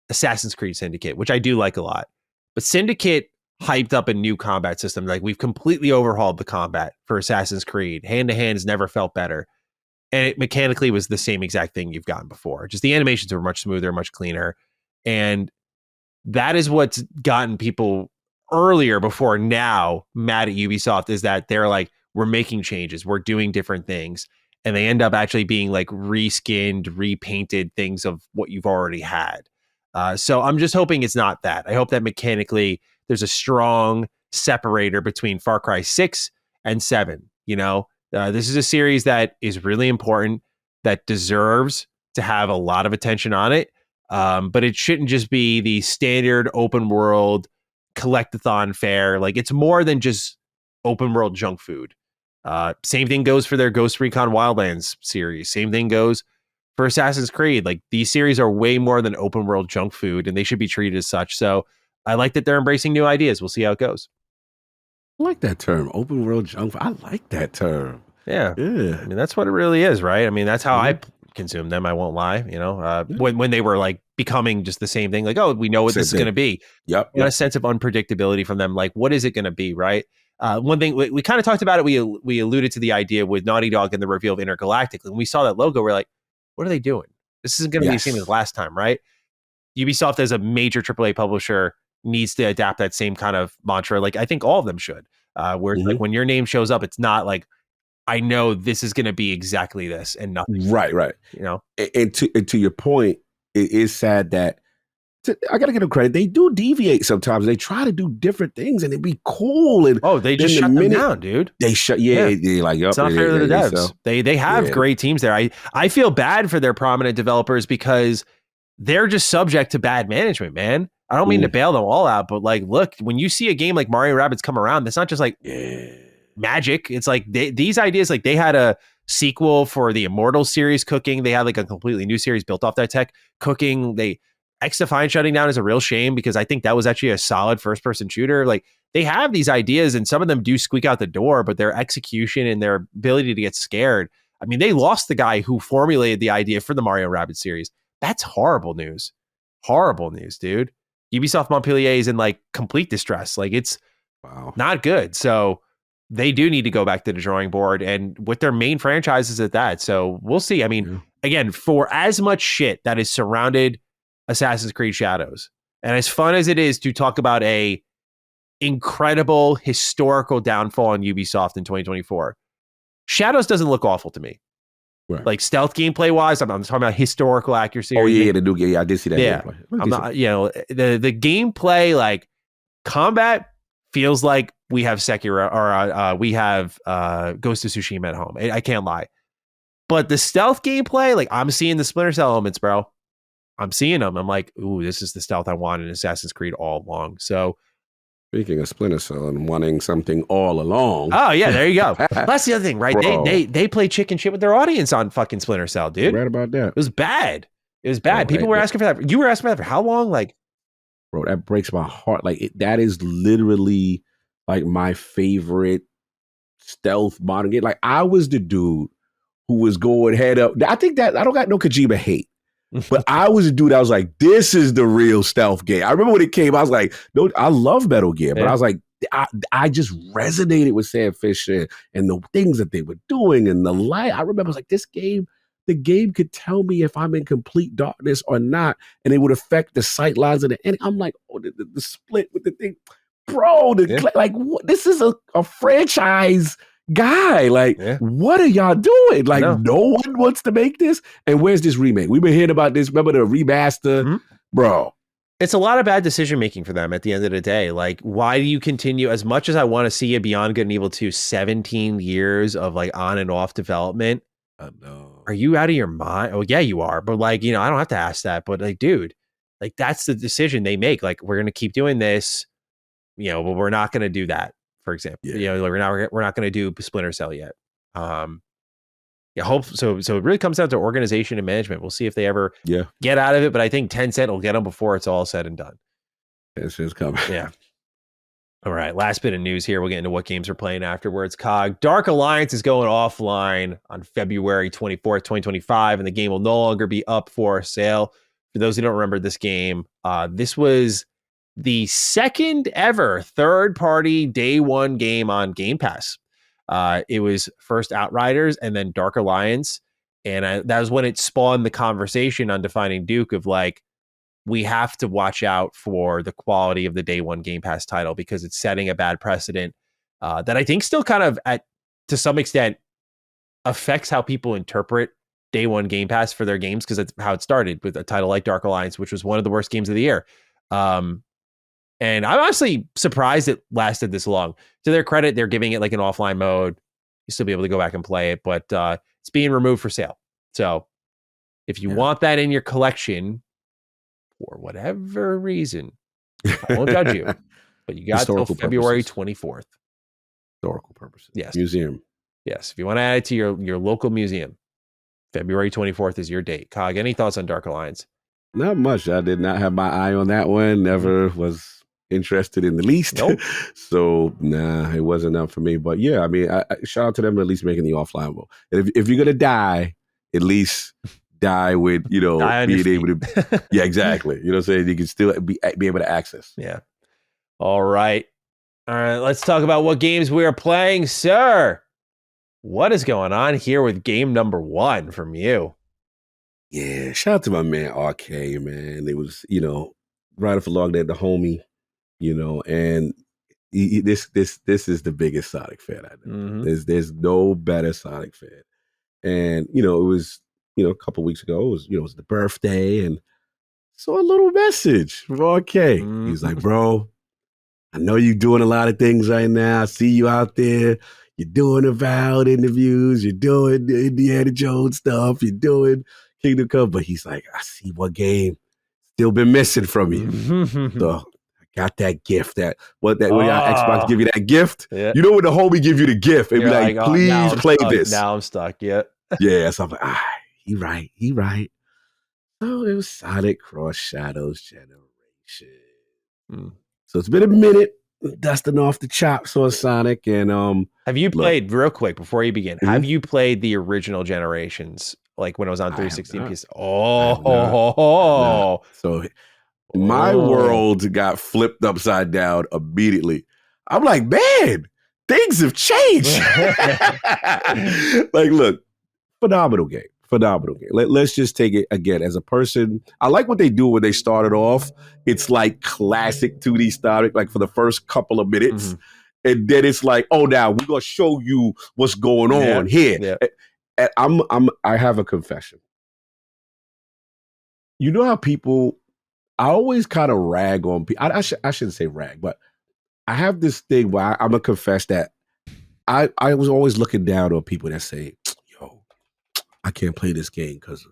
Speaker 1: Assassin's Creed Syndicate, which I do like a lot. But Syndicate hyped up a new combat system. Like we've completely overhauled the combat for Assassin's Creed. Hand-to-hand has never felt better. And it mechanically was the same exact thing you've gotten before. Just the animations were much smoother, much cleaner. And that is what's gotten people earlier before now mad at Ubisoft, is that they're like, we're making changes, we're doing different things. And they end up actually being like reskinned, repainted things of what you've already had. So I'm just hoping it's not that. I hope that mechanically there's a strong separator between Far Cry 6 and 7. This is a series that is really important, that deserves to have a lot of attention on it. But it shouldn't just be the standard open world collectathon fare. Like it's more than just open world junk food. Same thing goes for their Ghost Recon Wildlands series. Same thing goes for Assassin's Creed. Like these series are way more than open world junk food, and they should be treated as such. So I like that they're embracing new ideas. We'll see how it goes.
Speaker 2: I like that term, open world junk food. I like that term.
Speaker 1: Yeah. I mean, that's what it really is, right? I mean, that's how I consume them. I won't lie. You know, when they were like becoming just the same thing, like, oh, we know what this is going to be.
Speaker 2: Yep.
Speaker 1: A sense of unpredictability from them. Like, what is it going to be, right? One thing we kind of talked about it. We alluded to the idea with Naughty Dog and the reveal of Intergalactic. When we saw that logo, we're like, what are they doing? This isn't going to be the same as last time, right? Ubisoft as a major AAA publisher needs to adapt that same kind of mantra. Like I think all of them should. Where it's like when your name shows up, it's not like, I know this is going to be exactly this and nothing.
Speaker 2: Right.
Speaker 1: You know,
Speaker 2: and to your point, it is sad that I gotta give them credit. They do deviate sometimes. They try to do different things, and it'd be cool. And
Speaker 1: they just shut them down, dude.
Speaker 2: They shut. Yeah. Like
Speaker 1: it's not fair to the devs. So, they have great teams there. I feel bad for their prominent developers because they're just subject to bad management, man. I don't mean to bail them all out, but like, look, when you see a game like Mario Rabbids come around, that's not just like magic. It's like these ideas, like they had a sequel for the Immortal series cooking. They had like a completely new series built off that tech cooking. XDefiant shutting down is a real shame because I think that was actually a solid first person shooter. Like they have these ideas and some of them do squeak out the door, but their execution and their ability to get scared. I mean, they lost the guy who formulated the idea for the Mario Rabbids series. That's horrible news. Horrible news, dude. Ubisoft Montpellier is in like complete distress. Like it's not good. So they do need to go back to the drawing board and with their main franchises at that. So we'll see. I mean, again, for as much shit that is surrounded Assassin's Creed Shadows, and as fun as it is to talk about a incredible historical downfall on Ubisoft in 2024, Shadows doesn't look awful to me. Right. Like stealth gameplay wise, I'm talking about historical accuracy.
Speaker 2: Oh yeah, the new game. Yeah, I did see that.
Speaker 1: Yeah, I'm not. You know, the gameplay, like combat, feels like we have Sekiro or we have Ghost of Tsushima at home. I can't lie, but the stealth gameplay, like I'm seeing the Splinter Cell elements, bro. I'm seeing them. I'm like, ooh, this is the stealth I want in Assassin's Creed all along. So.
Speaker 2: Speaking of Splinter Cell and wanting something all along.
Speaker 1: Oh, yeah, there you go. That's the other thing, right? They play chicken shit with their audience on fucking Splinter Cell, dude.
Speaker 2: Right about that.
Speaker 1: It was bad. People were asking for that. You were asking for that for how long? Like,
Speaker 2: bro, that breaks my heart. Like, that is literally like my favorite stealth modern game. Like, I was the dude who was going head up. I think that I don't got no Kojima hate. But I was a dude, I was like, this is the real stealth game. I remember when it came, I was like, no, I love Metal Gear, but I was like, I just resonated with Sam Fisher and the things that they were doing and the light. I remember I was like, this game, the game could tell me if I'm in complete darkness or not, and it would affect the sight lines of the end. I'm like, oh, the split with the thing, bro, like, what? This is a franchise guy, like, what are y'all doing? Like, no one wants to make this. And where's this remake? We've been hearing about this. Remember the remaster, bro?
Speaker 1: It's a lot of bad decision making for them at the end of the day. Like, why do you continue? As much as I want to see you Beyond Good and Evil 2, 17 years of like on and off development.
Speaker 2: I know.
Speaker 1: Are you out of your mind? Oh yeah, you are. But like, you know, I don't have to ask that. But like, dude, like that's the decision they make. Like, we're gonna keep doing this, you know, but we're not gonna do that. For example, you know, we're not going to do Splinter Cell yet. Hope so. So it really comes down to organization and management. We'll see if they ever get out of it. But I think Tencent will get them before it's all said and done.
Speaker 2: This is coming.
Speaker 1: Yeah. All right. Last bit of news here. We'll get into what games we're playing afterwards. COG Dark Alliance is going offline on February 24th, 2025, and the game will no longer be up for sale. For those who don't remember this game, this was the second ever third-party day one game on Game Pass. It was first Outriders and then Dark Alliance. And that was when it spawned the conversation on Defining Duke of like, we have to watch out for the quality of the day one Game Pass title because it's setting a bad precedent that I think still kind of to some extent affects how people interpret day one Game Pass for their games because that's how it started with a title like Dark Alliance, which was one of the worst games of the year. And I'm honestly surprised it lasted this long. To their credit, they're giving it like an offline mode. You still be able to go back and play it, but it's being removed for sale. So if you want that in your collection for whatever reason, I won't judge you. But you got till February 24th.
Speaker 2: Historical purposes.
Speaker 1: Yes.
Speaker 2: Museum.
Speaker 1: Yes. If you want to add it to your local museum, February 24th is your date. Cog, any thoughts on Dark Alliance?
Speaker 2: Not much. I did not have my eye on that one. Never was interested in the least.
Speaker 1: Nope.
Speaker 2: So, nah, it wasn't enough for me. But yeah, I mean, I shout out to them for at least making the offline mode. And if you're going to die, at least die with, you know, being able to. Yeah, exactly. You know what I'm saying? You can still be able to access.
Speaker 1: Yeah. All right. Let's talk about what games we are playing, sir. What is going on here with game number 1 from you?
Speaker 2: Yeah, shout out to my man RK, man. It was, you know, right off along there, the homie, you know, and this is the biggest Sonic fan I know. There's no better Sonic fan. And, you know, it was, you know, a couple weeks ago, it was the birthday, and saw a little message from RK. He's like, bro, I know you're doing a lot of things right now. I see you out there. You're doing Avowed interviews. You're doing the Indiana Jones stuff. You're doing Kingdom Come. But he's like, I see what game still been missing from you. So I got that gift. When y'all Xbox give you that gift, you know when the homie give you the gift and be like, please play this.
Speaker 1: Now I'm stuck. Yeah.
Speaker 2: Yeah. So I'm like, he right. So it was Sonic Cross Shadows Generation. So it's been a minute dusting off the chops on Sonic. And
Speaker 1: have you played, real quick before you begin, have you played the original Generations, like when it was on 360 PS?
Speaker 2: So my world got flipped upside down immediately. I'm like, man, things have changed. Like, look, phenomenal game. Let's just take it again as a person. I like what they do when they started off. It's like classic 2D Sonic, like for the first couple of minutes. And then it's like, oh, now we're going to show you what's going on here. And I have a confession. You know how people, I always kind of rag on people. I shouldn't say rag, but I have this thing where I'm going to confess that I was always looking down on people that say, yo, I can't play this game because of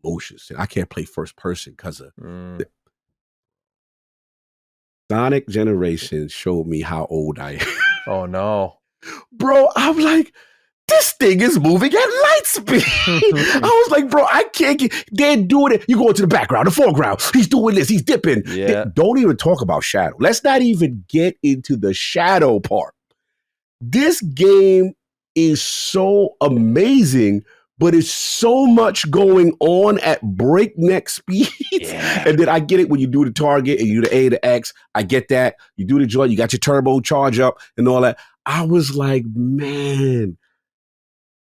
Speaker 2: motions. I can't play first person because of Sonic Generations showed me how old I am.
Speaker 1: Oh no.
Speaker 2: Bro, I'm like, this thing is moving at light speed. I was like, bro, I can't get, they're doing it. You go into the background, the foreground. He's doing this, he's dipping.
Speaker 1: Yeah.
Speaker 2: Don't even talk about shadow. Let's not even get into the shadow part. This game is so amazing, but it's so much going on at breakneck speeds. Yeah. And then I get it when you do the target and you do the A to X. I get that. You do the joint, you got your turbo charge up and all that. I was like, man,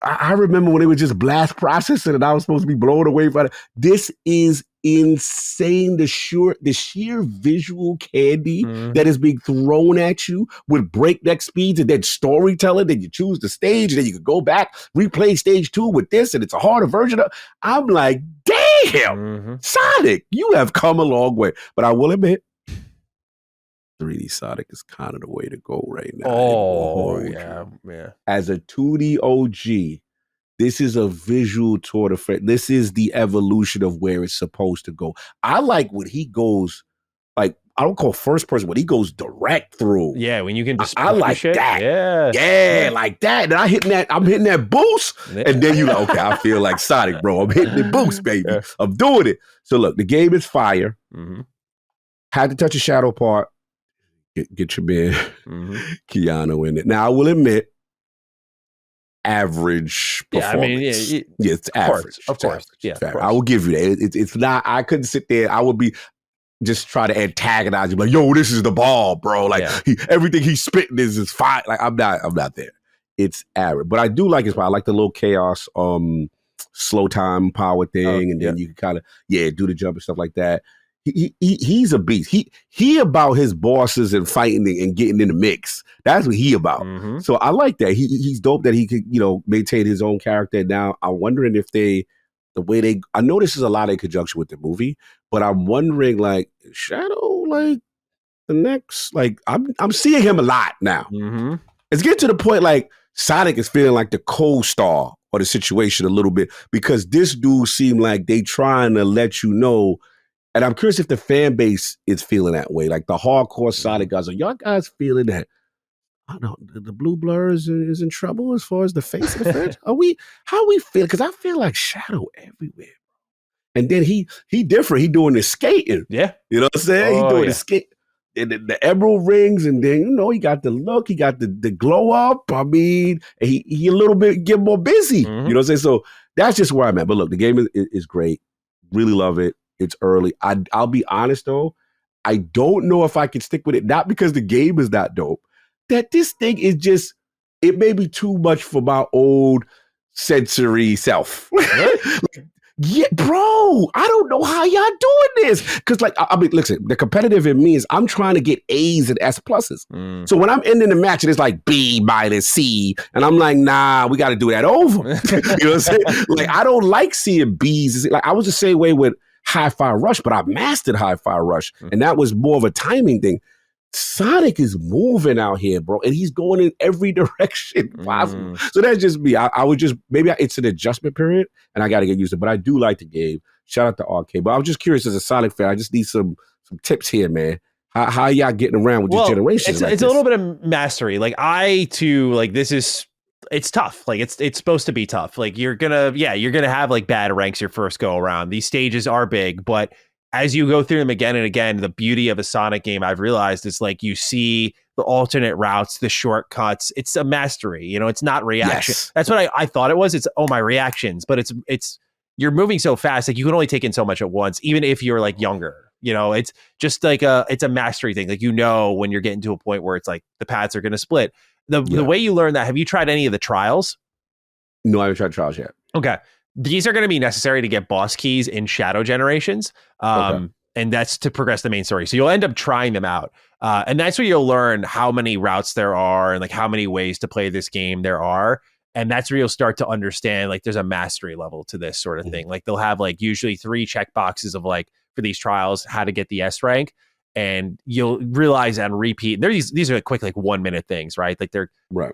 Speaker 2: I remember when it was just blast processing and I was supposed to be blown away by it. This is insane. The sheer visual candy that is being thrown at you with breakneck speeds and then storytelling. Then you choose the stage and then you can go back, replay stage 2 with this, and it's a harder version of. I'm like, damn, Sonic, you have come a long way. But I will admit, 3D Sonic is kind of the way to go right now.
Speaker 1: Oh, yeah.
Speaker 2: As a 2D OG, this is a visual tour de France. This is the evolution of where it's supposed to go. I like when he goes, like, I don't call first person, when he goes direct through.
Speaker 1: Yeah, when you can just
Speaker 2: I like
Speaker 1: shit.
Speaker 2: that.
Speaker 1: Yeah,
Speaker 2: like that. And I'm hitting that boost. And then you like, okay, I feel like Sonic, bro. I'm hitting the boost, baby. I'm doing it. So look, the game is fire. Had to touch the shadow part. Get your man Keanu in it. Now, I will admit, average performance. It's average.
Speaker 1: Of course. Yeah,
Speaker 2: I will give you that. It's not, I couldn't sit there. I would be just try to antagonize you. Like, yo, this is the ball, bro. Like, everything he's spitting is fine. Like, I'm not there. It's average. But I do like his power. I like the little chaos, slow time power thing. And then you can kind of, do the jump and stuff like that. He's a beast. He about his bosses and fighting and getting in the mix. That's what he about. So I like that. He's dope that he could, maintain his own character. Now I'm wondering if I know this is a lot in conjunction with the movie, but I'm wondering, like, Shadow, like the next, like I'm seeing him a lot now. It's getting to the point like Sonic is feeling like the co-star of the situation a little bit because this dude seemed like they trying to let you know And I'm curious if the fan base is feeling that way. Like the hardcore Sonic guys, are y'all guys feeling that? I don't know, the Blue Blur is in trouble as far as the face of the franchise? How we feel? Because I feel like Shadow everywhere. And then he different. He doing the skating.
Speaker 1: Yeah.
Speaker 2: You know what I'm saying? He doing the skate. And the emerald rings, and then he got the look, he got the glow up. I mean, he a little bit get more busy.
Speaker 1: Mm-hmm.
Speaker 2: You know what I'm saying? So that's just where I'm at. But look, the game is great. Really love it. It's early. I'll be honest though, I don't know if I can stick with it. Not because the game is not dope. That this thing is just, it may be too much for my old sensory self. Yeah, bro, I don't know how y'all doing this. Because, like, I mean, listen, the competitive in me is I'm trying to get A's and S pluses. So when I'm ending the match and it's like B minus C, and I'm like, nah, we got to do that over. You know what I'm saying? Like, I don't like seeing B's. Like, I was the same way with Hi-Fi Rush, but I mastered Hi-Fi Rush, and that was more of a timing thing. Sonic is moving out here, bro, and he's going in every direction possible. So that's just me. I would just, maybe it's an adjustment period, and I got to get used to it. But I do like the game. Shout out to Arcade. But I was just curious as a Sonic fan. I just need some tips here, man. How y'all getting around with this generation?
Speaker 1: It's a little bit of mastery. Like it's tough. Like it's supposed to be tough. Like you're gonna have like bad ranks your first go around. These stages are big, but as you go through them again and again, the beauty of a Sonic game, I've realized, is like you see the alternate routes, the shortcuts. It's a mastery. It's not reaction. Yes. That's what I thought it was. It's my reactions, but it's you're moving so fast, like you can only take in so much at once, even if you're like younger. It's just like it's a mastery thing. Like when you're getting to a point where it's like the paths are going to split. The way you learn that, have you tried any of the trials?
Speaker 2: No, I haven't tried trials yet.
Speaker 1: Okay. These are going to be necessary to get boss keys in Shadow Generations. And that's to progress the main story. So you'll end up trying them out. And that's where you'll learn how many routes there are and like how many ways to play this game there are. And that's where you'll start to understand, like, there's a mastery level to this sort of thing. Like they'll have like usually 3 check boxes of like, for these trials, how to get the S rank. And you'll realize and repeat. These are quick, like 1-minute things, right? Like they're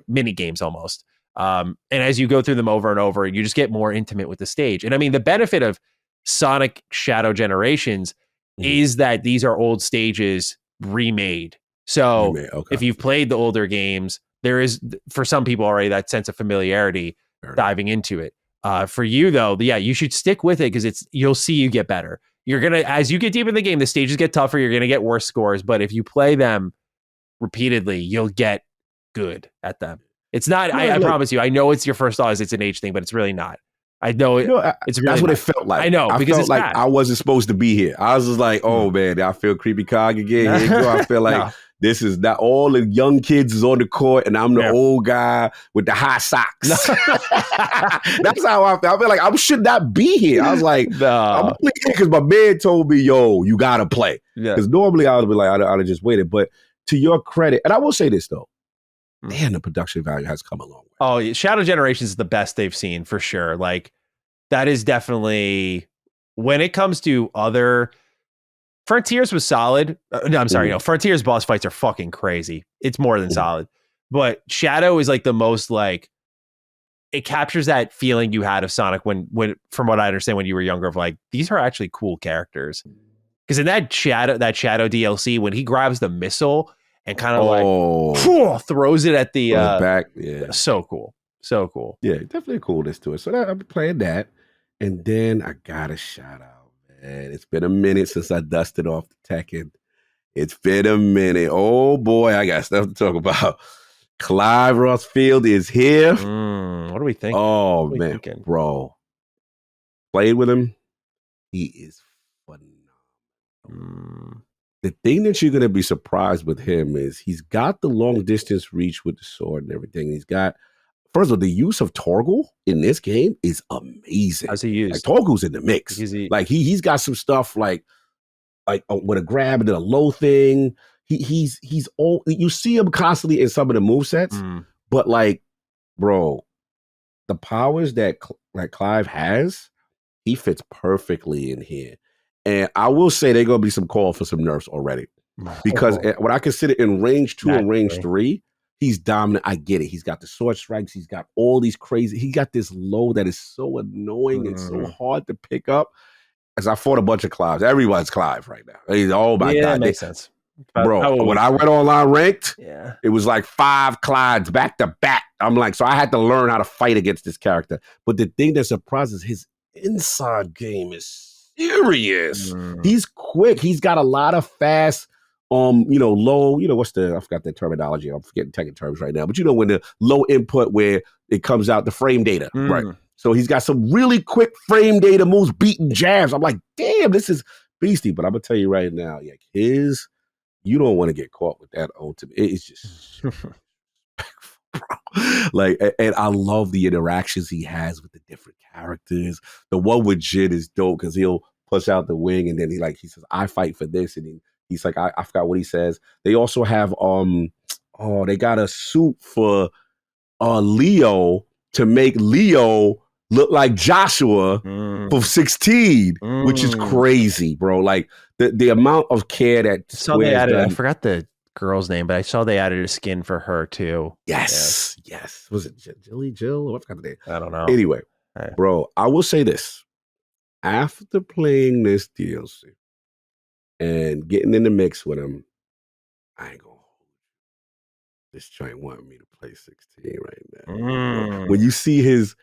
Speaker 1: mini games almost. And as you go through them over and over, you just get more intimate with the stage. And I mean, the benefit of Sonic Shadow Generations is that these are old stages remade. So if you've played the older games, there is, for some people already, that sense of familiarity diving into it. For you though, you should stick with it because you'll see you get better. You're going to, as you get deep in the game, the stages get tougher. You're going to get worse scores. But if you play them repeatedly, you'll get good at them. It's not, I promise you, I know it's your first thought, it's an age thing, but it's really not. I know it's really
Speaker 2: that's what it felt like.
Speaker 1: I know, because
Speaker 2: felt like bad. I wasn't supposed to be here. I was just like, oh man, I feel creepy cog again. Here you go. I feel like this is not, all the young kids is on the court and I'm the old guy with the high socks. That's how I feel. I feel like I should not be here. I was like, I'm only here because my man told me, yo, you gotta play. Because normally I would be like, I'd have just waited. But to your credit, and I will say this though, man, the production value has come a long way.
Speaker 1: Oh, Shadow Generations is the best they've seen for sure. Like that is definitely, when it comes to other, Frontiers was solid. No, I'm sorry. Frontiers boss fights are fucking crazy. It's more than solid. But Shadow is like the most, like, it captures that feeling you had of Sonic when from what I understand, when you were younger, of like, these are actually cool characters. Because in that Shadow DLC, when he grabs the missile and kind of throws it at the
Speaker 2: back.
Speaker 1: So cool. So cool.
Speaker 2: Yeah, definitely a coolness to it. So I'm playing that. And then I got a shout out, man. It's been a minute since I dusted off the Tekken. It's been a minute. Oh boy, I got stuff to talk about. Clive Rothfield is here.
Speaker 1: What do we think?
Speaker 2: Oh man, bro. Played with him. He is phenomenal. The thing that you're going to be surprised with him is he's got the long distance reach with the sword and everything. He's got, first of all, the use of Torgal in this game is amazing.
Speaker 1: How's he used?
Speaker 2: Like Torgal's in the mix. Like he's got some stuff like with a grab and then a low thing. He's all, you see him constantly in some of the movesets, but like, bro, the powers that Clive has, he fits perfectly in here. And I will say they're going to be some call for some nerfs already. Because when I consider in range 2 and range 3, he's dominant. I get it. He's got the sword strikes. He's got all these crazy. He got this low that is so annoying and so hard to pick up. as I fought a bunch of Clives. Everyone's Clive right now. Oh my God.
Speaker 1: That makes sense.
Speaker 2: Bro, when I went online ranked,
Speaker 1: yeah,
Speaker 2: it was like 5 Clydes back to back. I'm like, so I had to learn how to fight against this character. But the thing that surprises, his inside game is serious. He's quick. He's got a lot of fast, low, I forgot the terminology. I'm forgetting technical terms right now. But when the low input where it comes out the frame data, right? So he's got some really quick frame data moves, beating jabs. I'm like, damn, this is beastie. But I'm gonna tell you right now, you don't want to get caught with that ultimate. It's just bro. And I love the interactions he has with the different characters. The one with Jin is dope because he'll push out the wing and then he says, I fight for this. And he's like, I forgot what he says. They also have they got a suit for Leo to make Leo look like Joshua for 16, which is crazy, bro. Like the amount of care that
Speaker 1: they added. I forgot the girl's name, but I saw they added a skin for her too.
Speaker 2: Yes. Was it Jill? What kind of name?
Speaker 1: I don't know.
Speaker 2: Anyway, bro, I will say this: after playing this DLC and getting in the mix with him, I ain't gonna hold you. This joint wanted me to play 16 right now. When you see his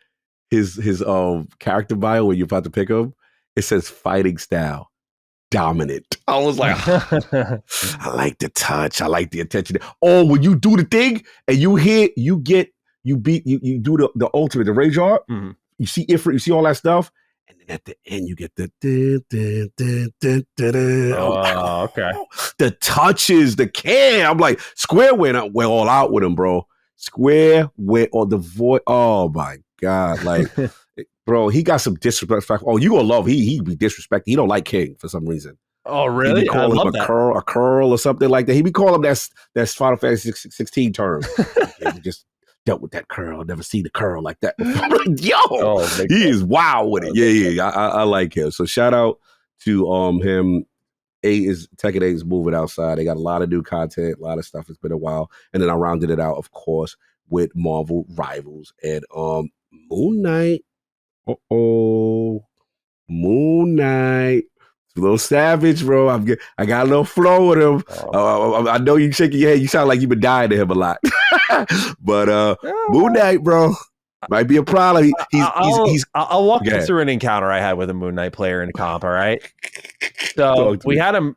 Speaker 2: character bio when you're about to pick him, it says fighting style dominant. I was like, I like the touch, I like the attention. Oh, when you do the thing and you hit, you do the ultimate, the rage art, you see Ifrit, you see all that stuff, and then at the end you get the
Speaker 1: okay.
Speaker 2: The touches, the care. I'm like, Square went all out with him, bro. Square went on the void. Oh my God. Like, bro, he got some disrespect. Oh, you gonna love he be disrespected. He don't like King for some reason.
Speaker 1: Oh, really?
Speaker 2: He be calling him a curl or something like that. He be calling him that's Final Fantasy 16 term. He just dealt with that curl. Never see the curl like that before. Like, yo, he is wild with it. Yeah. I like him. So shout out to him. Tekken 8 is moving outside. They got a lot of new content, a lot of stuff. It's been a while. And then I rounded it out, of course, with Marvel Rivals and Moon Knight. Moon Knight. It's a little savage, bro. I got a little flow with him. I know you shaking your head. You sound like you've been dying to him a lot. But Moon Knight, bro, might be a problem.
Speaker 1: I'll walk you through an encounter I had with a Moon Knight player in comp, all right? So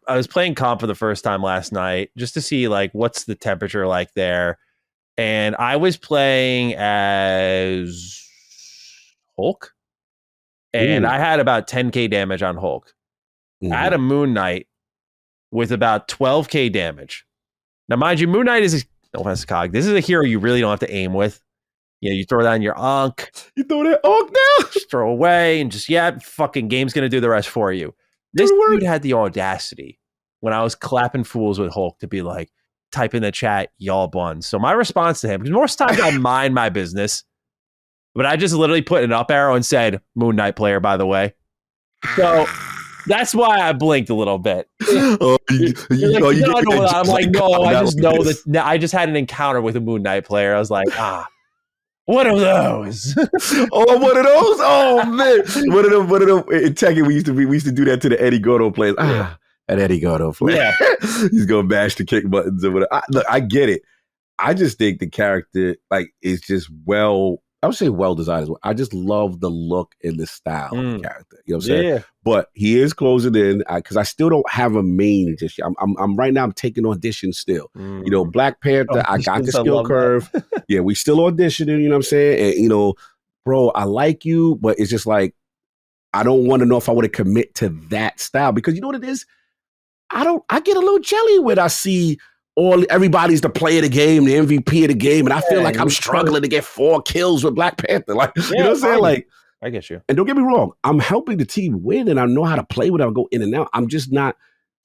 Speaker 1: I was playing comp for the first time last night just to see like what's the temperature like there. And I was playing as Hulk. And I had about 10k damage on Hulk. I had a Moon Knight with about 12k damage. Now, mind you, Moon Knight is no offense, Cog. This is a hero you really don't have to aim with. You throw that on your Ankh.
Speaker 2: You throw that Ankh down?
Speaker 1: Just throw away and just, fucking game's going to do the rest for you. This dude had the audacity when I was clapping fools with Hulk to be like, type in the chat, y'all buns. So my response to him, because most times I mind my business, but I just literally put an up arrow and said, Moon Knight player, by the way. So that's why I blinked a little bit. I'm like, no, I just know that I just had an encounter with a Moon Knight player. I was like, one of those.
Speaker 2: One of those? Oh man. One of them in Tekken we used to do that to the Eddie Gordo players. That Eddie Gordo player. Yeah. He's gonna bash the kick buttons or whatever. Look, I get it. I just think the character is just I would say well designed as well. I just love the look and the style of the character. You know what I'm saying? Yeah. But he is closing in because I still don't have a main just yet. I'm right now. I'm taking auditions still. Black Panther. I got the skill curve. Yeah, we still auditioning. You know what I'm saying? And bro, I like you, but it's just like I don't want to know if I want to commit to that style because you know what it is. I get a little jelly when I see. Everybody's the player of the game, the MVP of the game, and I feel like I'm struggling to get 4 kills with Black Panther. You know what I'm saying? Like,
Speaker 1: I get you.
Speaker 2: And don't get me wrong, I'm helping the team win, and I know how to play with it. I'll go in and out. I'm just not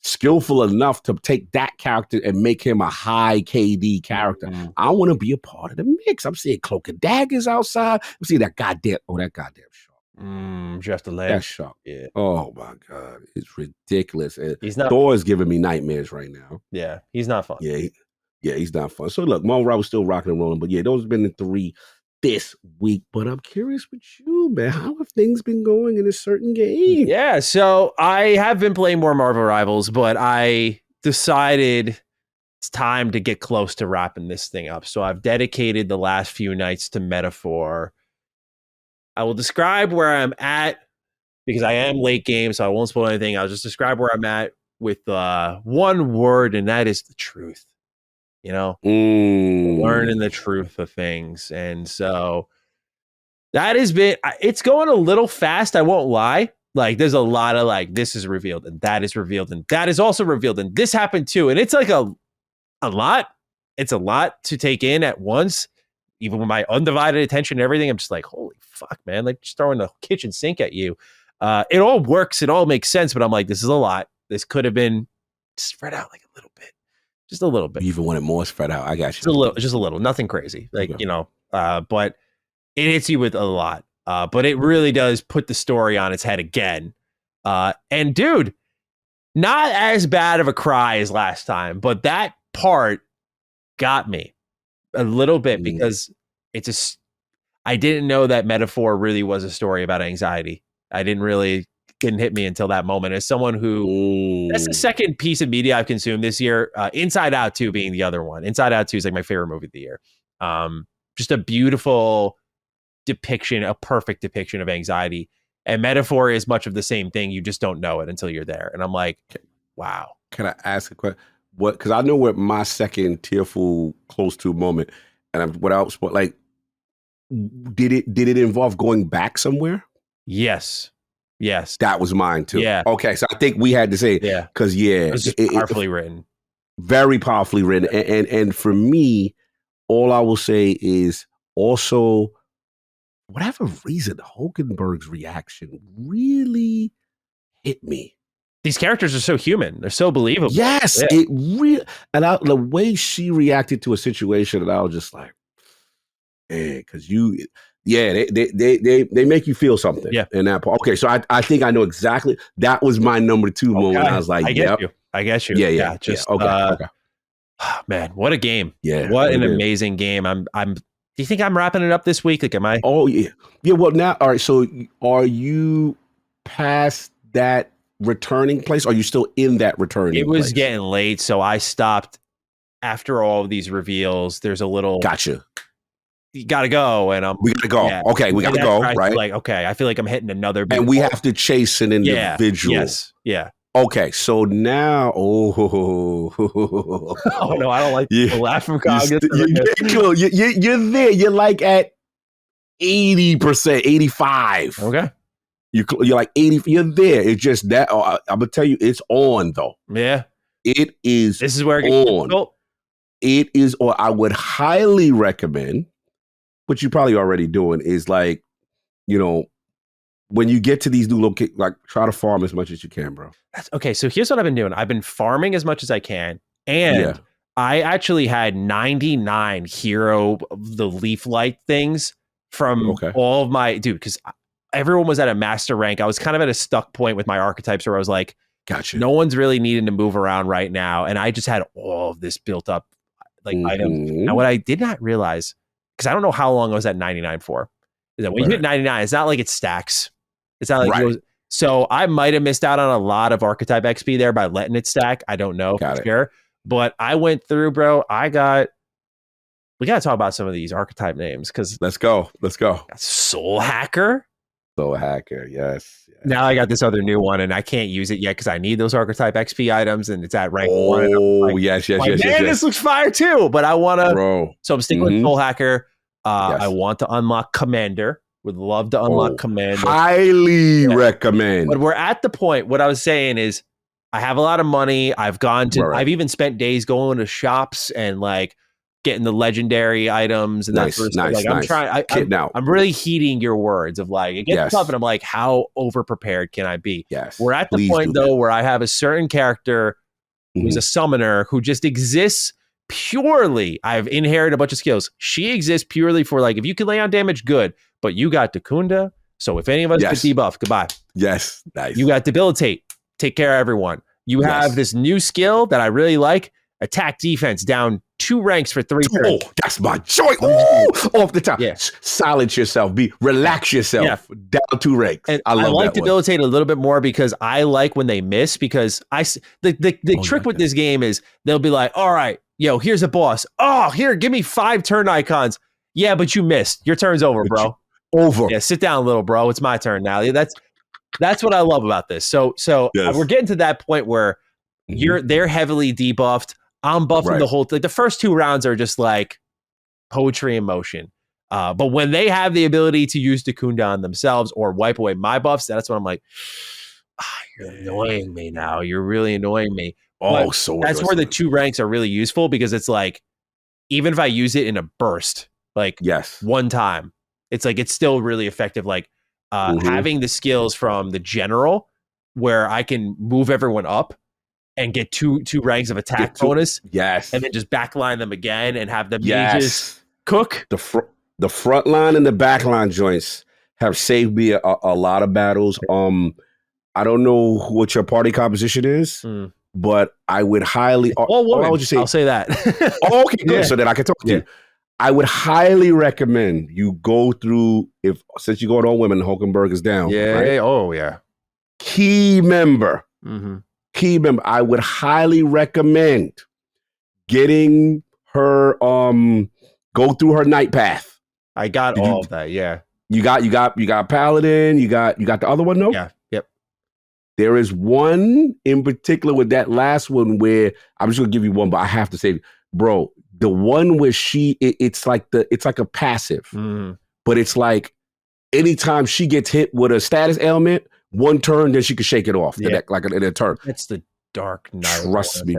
Speaker 2: skillful enough to take that character and make him a high KD character. I want to be a part of the mix. I'm seeing Cloak and Daggers outside. I'm seeing that goddamn shark.
Speaker 1: Just a leg.
Speaker 2: That shark. Yeah. Oh my God. It's ridiculous. And
Speaker 1: he's not
Speaker 2: Thor is giving me nightmares right now.
Speaker 1: Yeah. He's not fun.
Speaker 2: Yeah. He's not fun. So look, Marvel was still rocking and rolling, but those have been the 3 this week. But I'm curious with you. you, man? How have things been going in a certain game?
Speaker 1: Yeah, so I have been playing more Marvel Rivals, but I decided it's time to get close to wrapping this thing up. So I've dedicated the last few nights to Metaphor. I will describe where I'm at because I am late game, so I won't spoil anything. I'll just describe where I'm at with one word, and that is the truth. Learning the truth of things. And so that has been, it's going a little fast, I won't lie. Like, there's a lot of like, this is revealed, and that is revealed, and that is also revealed, and this happened too. And it's like a lot. It's a lot to take in at once. Even with my undivided attention and everything, I'm just like, holy fuck, man. Like, just throwing the kitchen sink at you. It all works. It all makes sense. But I'm like, this is a lot. This could have been spread out like a little bit. Just a little bit.
Speaker 2: You even want it more spread out. I got you.
Speaker 1: Just a little. Nothing crazy. Like, but it hits you with a lot. But it really does put the story on its head again. And dude, not as bad of a cry as last time, but that part got me a little bit because I didn't know that Metaphor really was a story about anxiety. Didn't hit me until that moment. As someone who, that's the second piece of media I've consumed this year. Inside Out 2 being the other one. Inside Out 2 is like my favorite movie of the year. Just a beautiful depiction, a perfect depiction of anxiety. And Metaphor is much of the same thing. You just don't know it until you're there. And I'm like, wow.
Speaker 2: Can I ask a question? Because I know what my second tearful close to moment, and like, did it involve going back somewhere?
Speaker 1: Yes.
Speaker 2: That was mine too.
Speaker 1: Yeah.
Speaker 2: Okay, so I think we had to say it.
Speaker 1: Yeah.
Speaker 2: Because
Speaker 1: it was just powerfully written.
Speaker 2: Very powerfully written. Yeah. And for me, all I will say is also, whatever reason, Hulkenberg's reaction really hit me.
Speaker 1: These characters are so human. They're so believable.
Speaker 2: Yes,
Speaker 1: yeah.
Speaker 2: The way she reacted to a situation, and I was just like, because they make you feel something.
Speaker 1: Yeah.
Speaker 2: In that part. Okay, so I think I know exactly. That was my number 2 moment. I was like,
Speaker 1: I get you.
Speaker 2: Yeah. Okay.
Speaker 1: Man, what a game.
Speaker 2: Yeah.
Speaker 1: What an amazing game. Do you think I'm wrapping it up this week? Like, am I?
Speaker 2: Oh yeah. Yeah. Well, now, all right. So, are you past that returning place? Or are you still in that returning place?
Speaker 1: It was getting late, so I stopped after all of these reveals. There's a little
Speaker 2: gotcha.
Speaker 1: You gotta go, and
Speaker 2: we gotta go. Yeah. Okay, we gotta go. Right?
Speaker 1: Like, okay, I feel like I'm hitting another.
Speaker 2: And we have to chase an individual.
Speaker 1: Yes. Yeah.
Speaker 2: Okay, so now,
Speaker 1: oh no, I don't like the laugh from Cog.
Speaker 2: You're there. You're like at 80%, 85.
Speaker 1: Okay.
Speaker 2: You're like 80. You're there. It's just that. I'm gonna tell you, it's on though.
Speaker 1: Yeah.
Speaker 2: It is.
Speaker 1: This is where it gets
Speaker 2: on. Difficult. It is, or I would highly recommend, what you're probably already doing, is like, when you get to these new locations, like, try to farm as much as you can, bro.
Speaker 1: Okay, so here's what I've been doing. I've been farming as much as I can, and I actually had 99 hero of the leaf light things from all of my because everyone was at a master rank. I was kind of at a stuck point with my archetypes where I was like,
Speaker 2: gotcha.
Speaker 1: No one's really needing to move around right now, and I just had all of this built up like items. And what I did not realize, because I don't know how long I was at 99 for, is that when you hit 99, it's not like it stacks. It's not like so I might have missed out on a lot of archetype XP there by letting it stack. I don't know for sure. But I went through, bro. We got to talk about some of these archetype names because
Speaker 2: let's go.
Speaker 1: Soul Hacker.
Speaker 2: Yes.
Speaker 1: Now I got this other new one, and I can't use it yet because I need those archetype XP items, and it's at rank 1.
Speaker 2: Oh, yes.
Speaker 1: This looks fire too, but I want to.
Speaker 2: Bro.
Speaker 1: So I'm sticking with Soul Hacker. I want to unlock Commander. Would love to unlock Commander.
Speaker 2: Highly recommend.
Speaker 1: But we're at the point. What I was saying is, I have a lot of money. I've gone to. I've even spent days going to shops and like getting the legendary items and that sort of stuff. Like, I'm trying. I'm really heeding your words of like it gets tough, and I'm like, how over prepared can I be?
Speaker 2: Yes.
Speaker 1: We're at the point though where I have a certain character who's a summoner who just exists purely. I've inherited a bunch of skills. She exists purely for like if you can lay on damage, good. But you got Dacunda, so if any of us get debuff, goodbye.
Speaker 2: Yes, nice.
Speaker 1: You got Debilitate, take care of everyone. You have this new skill that I really like. Attack defense down 2 ranks for 3 turns.
Speaker 2: Oh, that's my joy. Ooh, off the top.
Speaker 1: Yeah.
Speaker 2: Silence yourself. Relax yourself. Down 2 ranks.
Speaker 1: And
Speaker 2: I love
Speaker 1: like
Speaker 2: that
Speaker 1: debilitate a little bit more because I like when they miss because the trick with this game is they'll be like, all right, yo, here's a boss. Oh, here, give me 5 turn icons. Yeah, but you missed. Your turn's over, bro.
Speaker 2: Over.
Speaker 1: Yeah, sit down, little bro. It's my turn now. That's what I love about this. So
Speaker 2: Yes.
Speaker 1: We're getting to that point where they're heavily debuffed. I'm buffing the whole thing. The first 2 rounds are just like poetry in motion. But when they have the ability to use Dacunda on themselves or wipe away my buffs, that's when I'm like, you're annoying me now. You're really annoying me. But that's where the 2 ranks are really useful because it's like, even if I use it in a burst, like one time, it's like, it's still really effective. Like having the skills from the general where I can move everyone up and get two ranks of attack bonus.
Speaker 2: Yes.
Speaker 1: And then just backline them again and have the mages cook.
Speaker 2: The front line and the back line joints have saved me a lot of battles. I don't know what your party composition is, but I would highly...
Speaker 1: I'll say that.
Speaker 2: Okay, good. So that I can talk to you. I would highly recommend you go through, since you're going on women, Hulkenberg is down.
Speaker 1: Yeah.
Speaker 2: Right?
Speaker 1: Oh, yeah.
Speaker 2: Key member. I would highly recommend getting her go through her night path.
Speaker 1: I got all of that. Yeah.
Speaker 2: You got Paladin. You got the other one though.
Speaker 1: Yeah. Yep.
Speaker 2: There is one in particular with that last one where I'm just gonna give you one, but I have to say, bro, the one where it's like a passive, but it's like anytime she gets hit with a status ailment. 1 turn, then she could shake it off. Like in a turn.
Speaker 1: It's the Dark Knight.
Speaker 2: Trust me.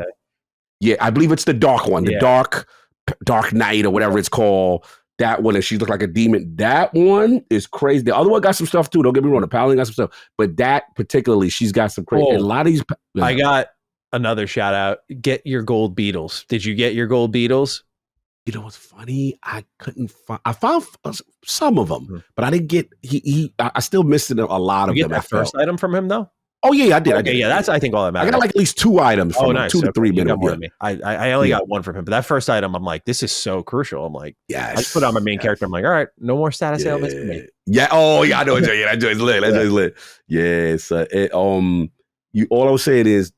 Speaker 2: Yeah, I believe it's the dark one, the Dark Knight or whatever it's called. That one, and she looked like a demon. That one is crazy. The other one got some stuff too. Don't get me wrong. The Paladin got some stuff, but that particularly, she's got some crazy. And a lot of these.
Speaker 1: I got another shout out. Get your gold beetles. Did you get your gold beetles?
Speaker 2: You know what's funny? I couldn't find. I found some of them, but I didn't get. I still missed a lot of them.
Speaker 1: You get that first item from him though?
Speaker 2: Oh yeah, I did.
Speaker 1: Okay, yeah, that's I think all that matters.
Speaker 2: I got like at least 2 items from him,
Speaker 1: nice.
Speaker 2: 2 to 3 minutes.
Speaker 1: I only got 1 from him, but that first item, I'm like, this is so crucial. I'm like, I just put on my main character. I'm like, all right, no more status ailments for me.
Speaker 2: Yeah. Oh yeah, I know. That joint's lit. That joint's lit. Yeah. So all I was saying is,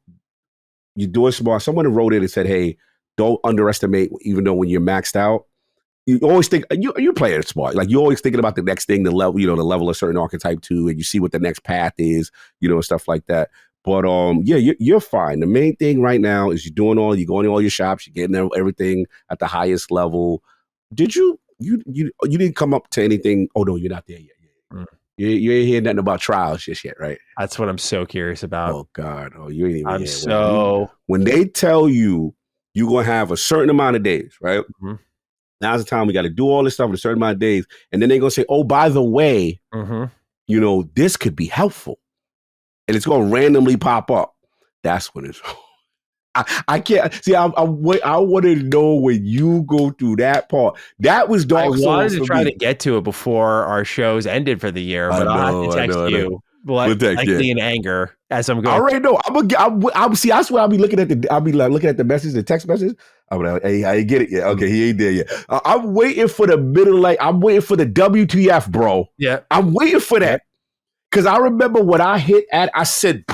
Speaker 2: you do it smart. Someone wrote it and said, hey, don't underestimate, even though when you're maxed out, you always think you're playing it smart. Like you're always thinking about the next thing, the level a certain archetype to, and you see what the next path is, and stuff like that. But you're fine. The main thing right now is you're going to all your shops, you're getting everything at the highest level. Did you didn't come up to anything? Oh no, you're not there yet. You ain't hearing nothing about trials just yet, right?
Speaker 1: That's what I'm so curious about.
Speaker 2: Oh God, you ain't even.
Speaker 1: I'm so
Speaker 2: when they tell you you're gonna have a certain amount of days, right? Now's the time we got to do all this stuff in a certain amount of days, and then they're gonna say, "Oh, by the way, this could be helpful," and it's gonna randomly pop up. That's when it's. I can't see. I want to know when you go through that part. That was Dark Souls.
Speaker 1: I wanted to try to get to it before our shows ended for the year, but I'll have to text you. Likely in anger as I'm going.
Speaker 2: I already know. I'm see. I swear I'll be looking at the message, the text message. I'm like, hey, I ain't get it yet. Okay, he ain't there yet. I'm waiting for the middle. I'm waiting for the WTF, bro.
Speaker 1: Yeah,
Speaker 2: I'm waiting for that because I remember when I hit at. I said,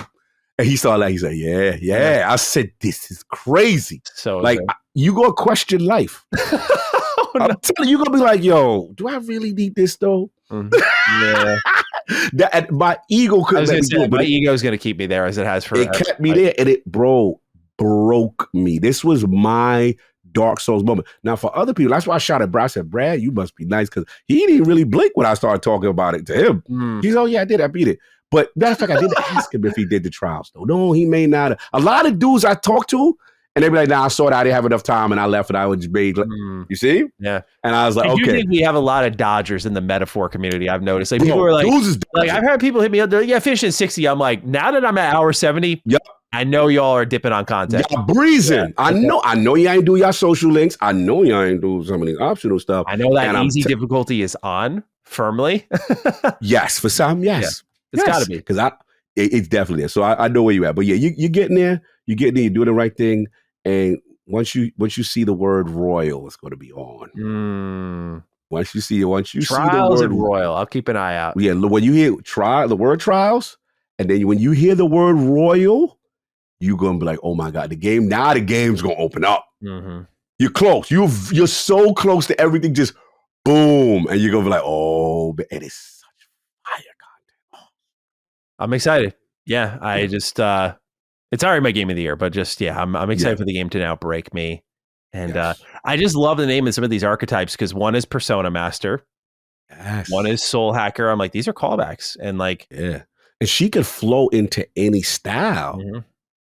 Speaker 2: and he saw that. He said, yeah. I said, this is crazy.
Speaker 1: So
Speaker 2: you gonna question life. I'm telling you, gonna be like, yo, do I really need this though?
Speaker 1: Yeah.
Speaker 2: That my ego couldn't let me do it.
Speaker 1: My ego is going to keep me there as it has forever.
Speaker 2: It kept me there, and it broke me. This was my Dark Souls moment. Now, for other people, that's why I shot at Brad. I said, Brad, you must be nice, because he didn't really blink when I started talking about it to him. He's, oh yeah, I did. I beat it. But matter of fact, I didn't ask him if he did the trials, though. No, he may not have. A lot of dudes I talked to, and they'd be like, nah, I saw it. I didn't have enough time, and I left, and I was made. You see?
Speaker 1: Yeah.
Speaker 2: And I was like, okay.
Speaker 1: I do think we have a lot of dodgers in the metaphor community, I've noticed. Like, people are like, I've heard people hit me up, they're like, yeah, finish in 60. I'm like, now that I'm at hour 70, I know y'all are dipping on content.
Speaker 2: Y'all breezing. I know you ain't do y'all social links. I know you ain't do some of these optional stuff.
Speaker 1: I know that easy difficulty is on firmly.
Speaker 2: Yes, for some, yes.
Speaker 1: Yeah. It's got to be.
Speaker 2: Because it's definitely there. So I know where you at. But yeah, you're getting there. You're getting there. You're doing the right thing. And once you see the word royal, it's going to be on. Once you see the
Speaker 1: Trials
Speaker 2: word
Speaker 1: and Royal, I'll keep an eye out.
Speaker 2: Yeah, when you hear the word trials, and then when you hear the word royal, you're gonna be like, oh my god, the game's gonna open up. You're close. You're so close to everything. Just boom, and you're gonna be like, oh, and it's such fire content.
Speaker 1: I'm excited. Yeah, I just it's already my game of the year, but just I'm excited for the game to now break me. And I just love the name of some of these archetypes because one is Persona Master, one is Soul Hacker. I'm like, these are callbacks, and like,
Speaker 2: and she could flow into any style.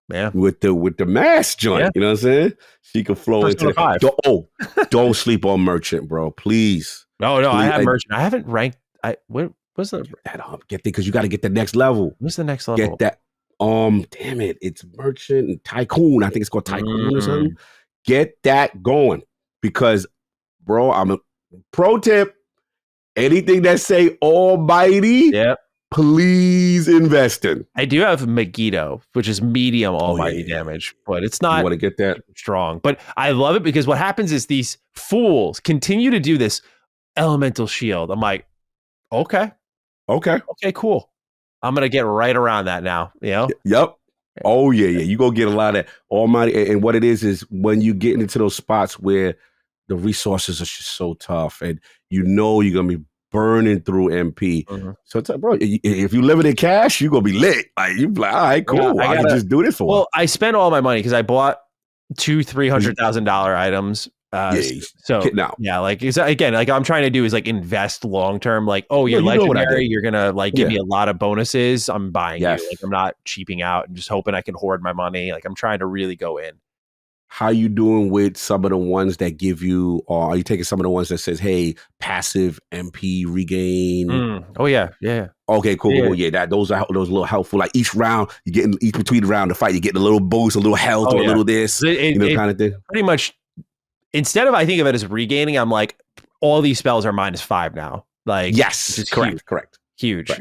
Speaker 1: Yeah,
Speaker 2: with the mask joint, you know what I'm saying? She could flow
Speaker 1: Persona
Speaker 2: into
Speaker 1: 5.
Speaker 2: Don't sleep on Merchant, bro. Please.
Speaker 1: No,
Speaker 2: please.
Speaker 1: I have Merchant. I haven't ranked. What was the
Speaker 2: get because you got to get the next level.
Speaker 1: What's the next level?
Speaker 2: Get that. Damn it, it's Merchant and Tycoon. I think it's called Tycoon or something. Get that going because, bro, I'm a pro tip. Anything that say Almighty, please invest in.
Speaker 1: I do have Megiddo, which is medium Almighty damage, but it's not.
Speaker 2: You want to get that
Speaker 1: strong, but I love it because what happens is these fools continue to do this elemental shield. I'm like, okay, cool. I'm gonna get right around that now. You know?
Speaker 2: Yep. Oh yeah. You go get a lot of Almighty, and what it is when you get into those spots where the resources are just so tough, and you're gonna be burning through MP. So it's like, bro, if you live it in cash, you're gonna be lit. Like you like, all right, cool. I can just do this for.
Speaker 1: Well, I spent all my money because I bought two $300,000 items. Like again, like I'm trying to do is like invest long term. Like, you're legendary, you're gonna like give me a lot of bonuses. I'm buying you. Like I'm not cheaping out and just hoping I can hoard my money. Like I'm trying to really go in.
Speaker 2: How you doing with some of the ones that give you, or are you taking some of the ones that says, hey, passive MP regain?
Speaker 1: Oh yeah.
Speaker 2: Okay, cool. Yeah, those are a little helpful. Like each round, you're getting each between the round of fight, you're getting a little boost, a little health, or a little this, kind of thing.
Speaker 1: Pretty much, instead of I think of it as regaining, I'm like, all these spells are -5 now. Like,
Speaker 2: yes, correct.
Speaker 1: Huge.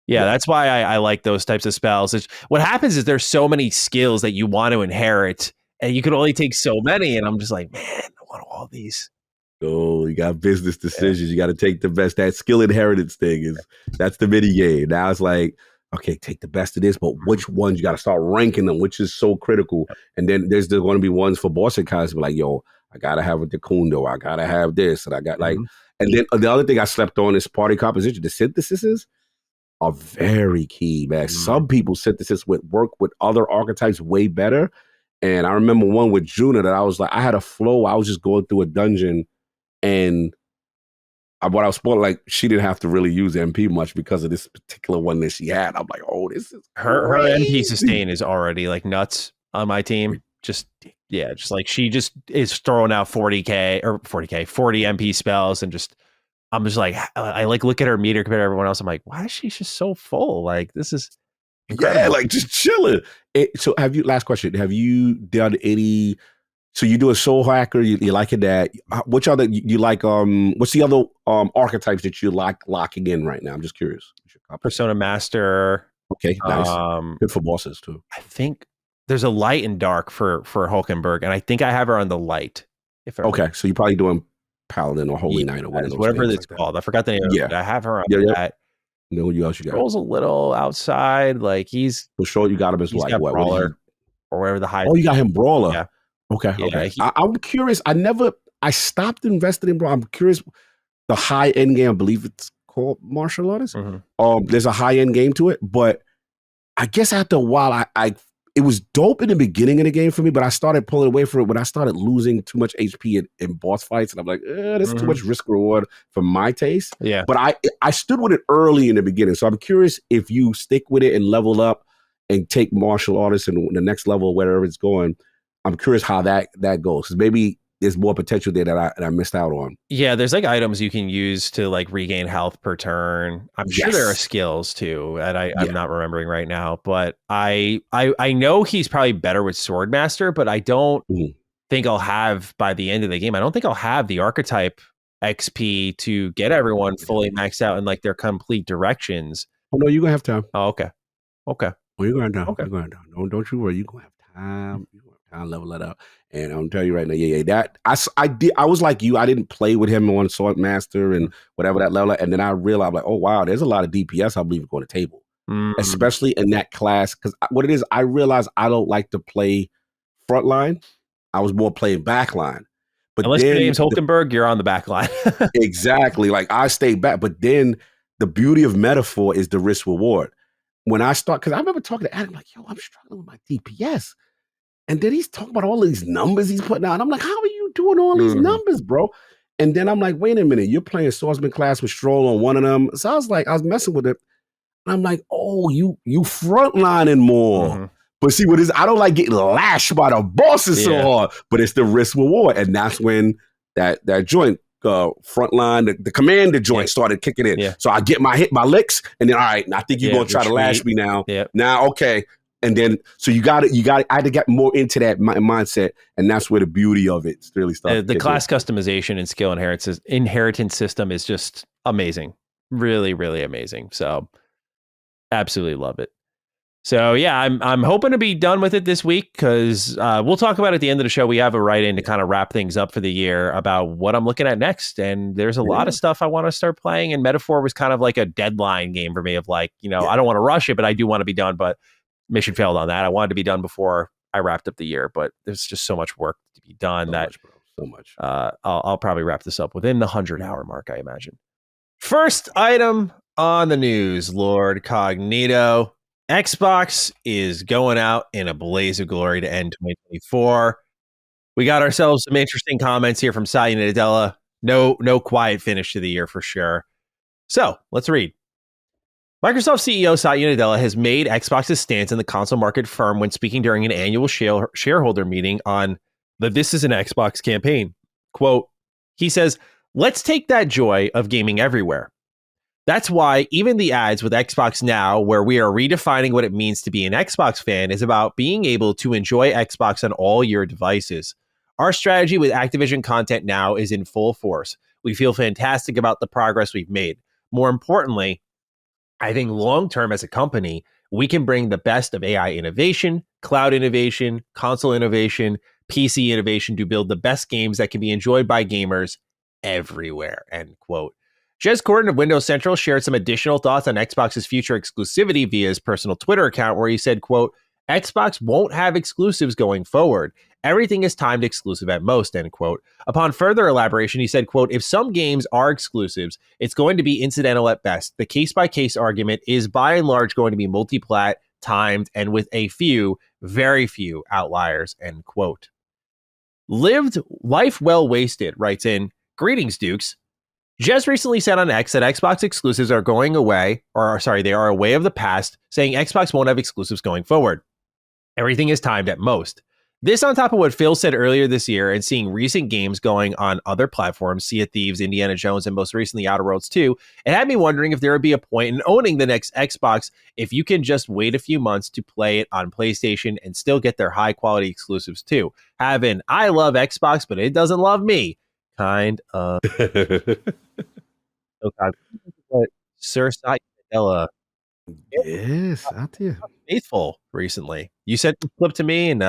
Speaker 1: That's why I like those types of spells. What happens is there's so many skills that you want to inherit, and you can only take so many. And I'm just like, man, I want all these.
Speaker 2: Oh, you got business decisions. You got to take the best. That skill inheritance thing that's the mini game. Now it's like, okay, take the best of this, but which ones you got to start ranking them, which is so critical. And then there's going to be ones for boss encounters, like, yo, I got to have a Decundo. I got to have this. And I got like, and then the other thing I slept on is party composition. The syntheses are very key, man. Some people synthesis work with other archetypes way better. And I remember one with Juna that I was like, I had a flow. I was just going through a dungeon, and what I was spoiled, like she didn't have to really use MP much because of this particular one that she had. I'm like, oh, this is
Speaker 1: her MP sustain is already like nuts on my team. Just like she just is throwing out 40 MP spells, and I'm just like, I like look at her meter compared to everyone else. I'm like, why is she just so full? Like this is incredible.
Speaker 2: Yeah, like just chilling. So last question, have you done any, so you do a soul hacker, you liking that? Which other, you like, what's the other archetypes that you like locking in right now? I'm just curious.
Speaker 1: Persona Master.
Speaker 2: Okay, nice. Good for bosses too.
Speaker 1: I think there's a light and dark for Hulkenberg, and I think I have her on the light.
Speaker 2: Okay, so you're probably doing Paladin or Holy Knight or
Speaker 1: whatever it's called. I forgot the name of it. I have her on that.
Speaker 2: No, who else you got?
Speaker 1: Rolls a little outside, like he's.
Speaker 2: For sure, you got him as like what?
Speaker 1: Brawler, or whatever the high.
Speaker 2: Oh, you got him Brawler.
Speaker 1: Yeah.
Speaker 2: Okay. I'm curious. I stopped investing in Brawler. I'm curious. The high end game, I believe it's called martial artist. There's a high end game to it, but I guess after a while, it was dope in the beginning of the game for me, but I started pulling away from it when I started losing too much HP in boss fights, and I'm like, that's too much risk reward for my taste.
Speaker 1: Yeah.
Speaker 2: But I stood with it early in the beginning, so I'm curious if you stick with it and level up and take martial artists and the next level, wherever it's going. I'm curious how that goes, because maybe there's more potential there that I missed out on.
Speaker 1: Yeah, there's like items you can use to like regain health per turn. I'm sure there are skills too, and I'm not remembering right now. But I know he's probably better with Swordmaster, but I don't think I'll have by the end of the game. I don't think I'll have the archetype XP to get everyone fully maxed out in like their complete directions.
Speaker 2: Oh no, you're gonna have time.
Speaker 1: Oh, okay.
Speaker 2: Well, you're going down. Okay. You're going down. Don't you worry. You're gonna have time. kind of level that up. And I'm telling you right now, that I was like you. I didn't play with him on Sword Master and whatever that level. And then I realized, like, oh wow, there's a lot of DPS I believe going to table, especially in that class. Because what it is, I realized I don't like to play frontline. I was more playing backline. But
Speaker 1: unless your name's Hulkenberg, you're on the back line.
Speaker 2: Exactly. Like I stay back. But then the beauty of metaphor is the risk reward. When I start, because I remember talking to Adam, like, yo, I'm struggling with my DPS. And then he's talking about all these numbers he's putting out. I'm like, how are you doing all these numbers, bro? And then I'm like, wait a minute, you're playing swordsman class with Stroll on one of them. So I was messing with it. And I'm like, oh, you frontlining more. But see what is, I don't like getting lashed by the bosses so hard, but it's the risk reward. And that's when that joint, frontline, the commander joint started kicking in. So I get my licks, and then, all right, I think you're going to try to lash me now. Now, okay. And then, so I had to get more into that mindset, and that's where the beauty of it really started.
Speaker 1: The class customization and skill inheritance system is just amazing. Really, really amazing. So absolutely love it. So yeah, I'm hoping to be done with it this week, because we'll talk about it at the end of the show. We have a write-in to kind of wrap things up for the year about what I'm looking at next. And there's a lot of stuff I want to start playing. And Metaphor was kind of like a deadline game for me of like, I don't want to rush it, but I do want to be done. But mission failed on that. I wanted to be done before I wrapped up the year, but there's just so much work to be done
Speaker 2: so much.
Speaker 1: I'll probably wrap this up within the 100-hour mark, I imagine. First item on the news, Lord Cognito. Xbox is going out in a blaze of glory to end 2024. We got ourselves some interesting comments here from Satya Nadella. No quiet finish to the year for sure. So let's read. Microsoft CEO Satya Nadella has made Xbox's stance in the console market firm when speaking during an annual shareholder meeting on the This Is an Xbox campaign. Quote, he says, "Let's take that joy of gaming everywhere. That's why even the ads with Xbox Now, where we are redefining what it means to be an Xbox fan, is about being able to enjoy Xbox on all your devices. Our strategy with Activision content now is in full force. We feel fantastic about the progress we've made. More importantly, I think long-term as a company, we can bring the best of AI innovation, cloud innovation, console innovation, PC innovation to build the best games that can be enjoyed by gamers everywhere," end quote. Jez Corden of Windows Central shared some additional thoughts on Xbox's future exclusivity via his personal Twitter account, where he said, quote, "Xbox won't have exclusives going forward. Everything is timed exclusive at most," end quote. Upon further elaboration, he said, quote, "If some games are exclusives, it's going to be incidental at best. The case-by-case argument is by and large going to be multi-plat, timed, and with a few, very few outliers," end quote. Lived Life Well Wasted writes in, "Greetings, Dukes. Jez recently said on X that Xbox exclusives are going away, they are a way of the past, saying Xbox won't have exclusives going forward. Everything is timed at most. This on top of what Phil said earlier this year and seeing recent games going on other platforms, Sea of Thieves, Indiana Jones, and most recently Outer Worlds 2, it had me wondering if there would be a point in owning the next Xbox if you can just wait a few months to play it on PlayStation and still get their high-quality exclusives too. Having, I love Xbox, but it doesn't love me. Kind of." What Sir Satya Nadella faithful recently. You sent the clip to me, and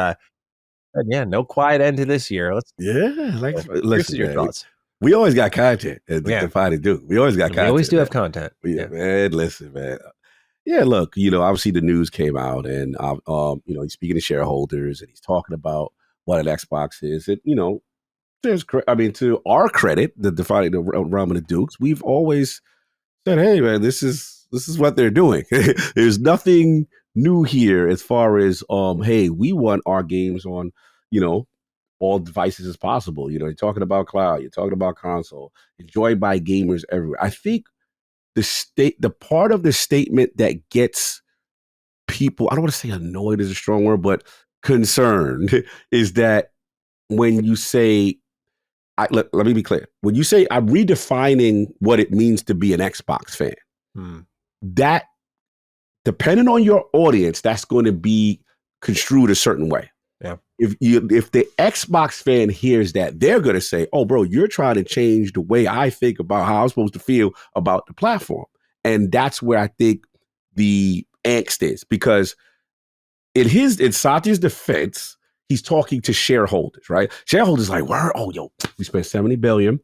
Speaker 1: yeah, no quiet end to this year.
Speaker 2: Listen,
Speaker 1: your thoughts.
Speaker 2: We always got content as the Defining Duke. We always got content.
Speaker 1: We always do have content.
Speaker 2: Man, listen, man. Yeah, look, obviously the news came out, and he's speaking to shareholders, and he's talking about what an Xbox is, and to our credit, the Defining the realm of the Dukes, we've always said, hey, man, this is what they're doing. There's nothing new here as far as, hey, we want our games on, all devices as possible. You're talking about cloud, you're talking about console, enjoyed by gamers everywhere. I think the part of the statement that gets people, I don't want to say annoyed is a strong word, but concerned is that when you say, let me be clear. When you say I'm redefining what it means to be an Xbox fan, that, depending on your audience, that's going to be construed a certain way.
Speaker 1: Yeah.
Speaker 2: If the Xbox fan hears that, they're going to say, "Oh, bro, you're trying to change the way I think about how I'm supposed to feel about the platform," and that's where I think the angst is, because in Satya's defense, he's talking to shareholders, right? Shareholders like, where? Oh, yo, we spent $70 billion.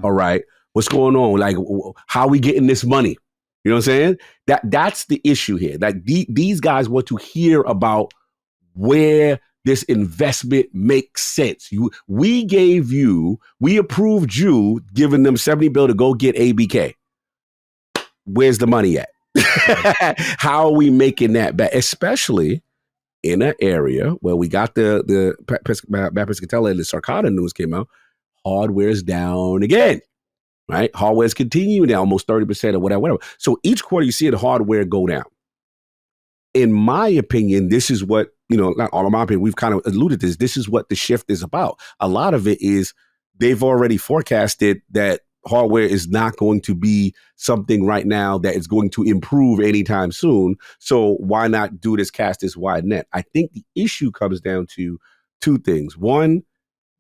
Speaker 2: All right. What's going on? Like, how are we getting this money? You know what I'm saying? That's the issue here. Like these guys want to hear about where this investment makes sense. We approved you giving them $70 billion to go get ABK. Where's the money at? How are we making that back? Especially in an area where we got the Pescatella and the Sarkana news came out, hardware's down again, right? Hardware's continuing down almost 30% or whatever. So each quarter you see the hardware go down. In my opinion, this is what, not all of my opinion, we've kind of alluded to this. This is what the shift is about. A lot of it is they've already forecasted that hardware is not going to be something right now that is going to improve anytime soon. So why not do this, cast this wide net? I think the issue comes down to two things. One,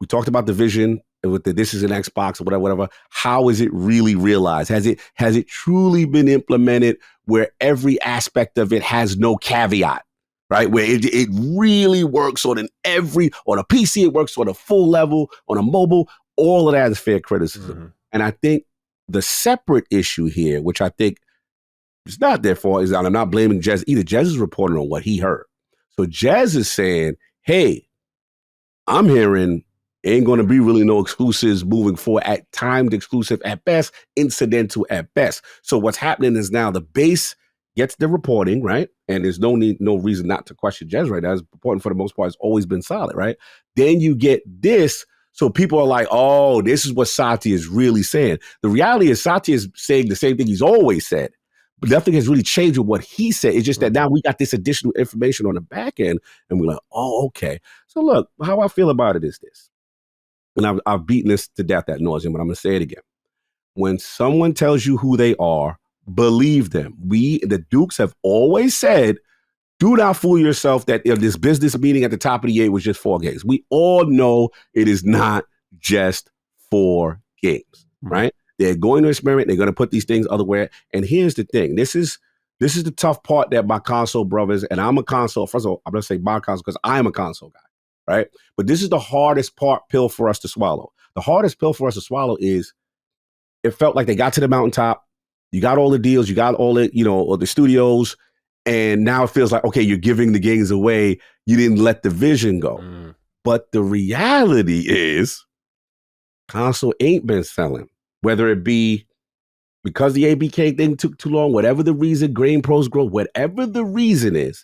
Speaker 2: we talked about the vision with this is an Xbox or whatever. How is it really realized? Has it truly been implemented where every aspect of it has no caveat, right? Where it really works on a PC, it works on a full level, on a mobile, all of that is fair criticism. Mm-hmm. And I think the separate issue here, which I think is not their fault, is that I'm not blaming Jez either. Jez is reporting on what he heard. So Jez is saying, hey, I'm hearing ain't going to be really no exclusives moving forward, at timed exclusive at best, incidental at best. So what's happening is now the base gets the reporting, right? And there's no reason not to question Jez right now. His reporting for the most part has always been solid, right? Then you get this. So people are like, oh, this is what Satya is really saying. The reality is Satya is saying the same thing he's always said, but nothing has really changed with what he said. It's just that now we got this additional information on the back end and we're like, oh, okay. So look, how I feel about it is this. And I've beaten this to death ad nauseum, but I'm going to say it again. When someone tells you who they are, believe them. The Dukes have always said, do not fool yourself that if this business meeting at the top of the year was just 4 games. We all know it is not just 4 games, right? They're going to experiment. They're going to put these things otherwhere. And here's the thing. This is the tough part that my console brothers, and I'm a console, first of all, I'm going to say my console because I'm a console guy, right? But this is the hardest pill for us to swallow. The hardest pill for us to swallow is it felt like they got to the mountaintop. You got all the deals. You got all the studios. And now it feels like, okay, you're giving the games away. You didn't let the vision go. But the reality is console ain't been selling, whether it be because the ABK thing took too long, whatever the reason, Grain Pros grow, whatever the reason is,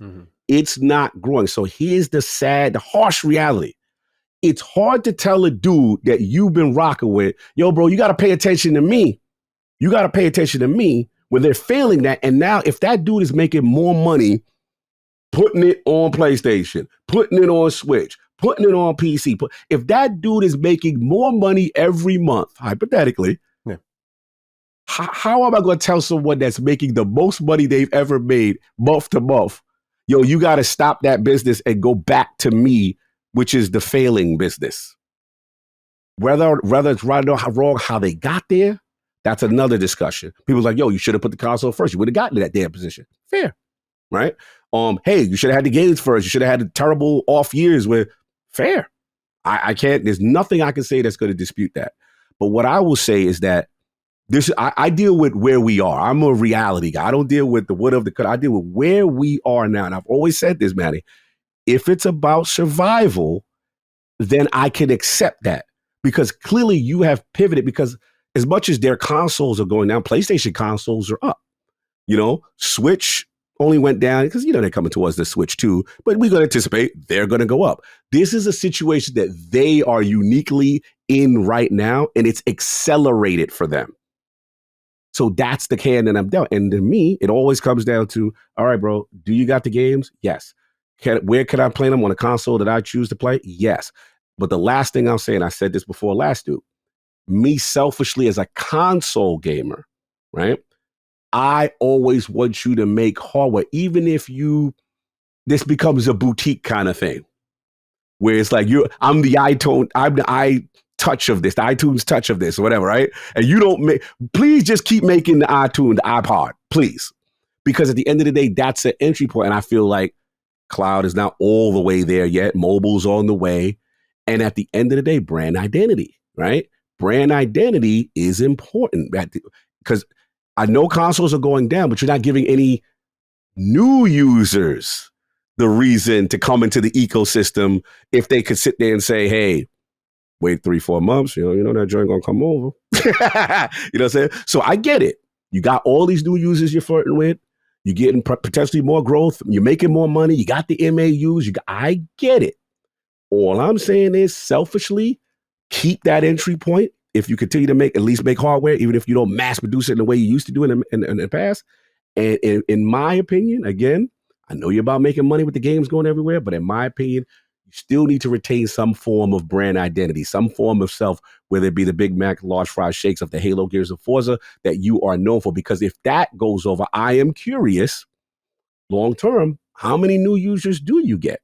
Speaker 2: it's not growing. So here's the harsh reality. It's hard to tell a dude that you've been rocking with, yo, bro, you got to pay attention to me. You got to pay attention to me when they're failing that. And now if that dude is making more money, putting it on PlayStation, putting it on Switch, putting it on PC, if that dude is making more money every month, hypothetically, how am I going to tell someone that's making the most money they've ever made month to month, yo, you got to stop that business and go back to me, which is the failing business? Whether it's right or wrong how they got there, that's another discussion. People's like, yo, you should have put the console first. You would have gotten to that damn position. Fair, right? Hey, you should have had the games first. You should have had the terrible off years where, fair. I can't, there's nothing I can say that's going to dispute that. But what I will say is that I deal with where we are. I'm a reality guy. I don't deal with the what of the cut. I deal with where we are now. And I've always said this, Manny. If it's about survival, then I can accept that. Because clearly you have pivoted, because as much as their consoles are going down, PlayStation consoles are up. Switch only went down because, they're coming towards the Switch too, but we're going to anticipate they're going to go up. This is a situation that they are uniquely in right now, and it's accelerated for them. So that's the can that I'm dealt. And to me, it always comes down to, all right, bro, do you got the games? Yes. Where can I play them? On a console that I choose to play? Yes. But the last thing I'll say, and I said this before last, dude, me selfishly as a console gamer, right? I always want you to make hardware, even if this becomes a boutique kind of thing, where it's like I'm the touch of this, the iTunes touch of this, or whatever, right? And you don't please just keep making the iPod, please. Because at the end of the day, that's an entry point. And I feel like Cloud is not all the way there yet. Mobile's on the way. And at the end of the day, brand identity, right? Brand identity is important because I know consoles are going down, but you're not giving any new users the reason to come into the ecosystem if they could sit there and say, hey, wait 3-4 months, you know that joint gonna come over. You know what I'm saying? So I get it. You got all these new users you're flirting with. You're getting potentially more growth. You're making more money. You got the MAUs. I get it. All I'm saying is selfishly, keep that entry point. If you continue to at least make hardware, even if you don't mass produce it in the way you used to do it in the past. And in my opinion, again, I know you're about making money with the games going everywhere, but in my opinion, you still need to retain some form of brand identity, some form of self, whether it be the Big Mac, large fries, shakes of the Halo, Gears of Forza that you are known for. Because if that goes over, I am curious, long term, how many new users do you get?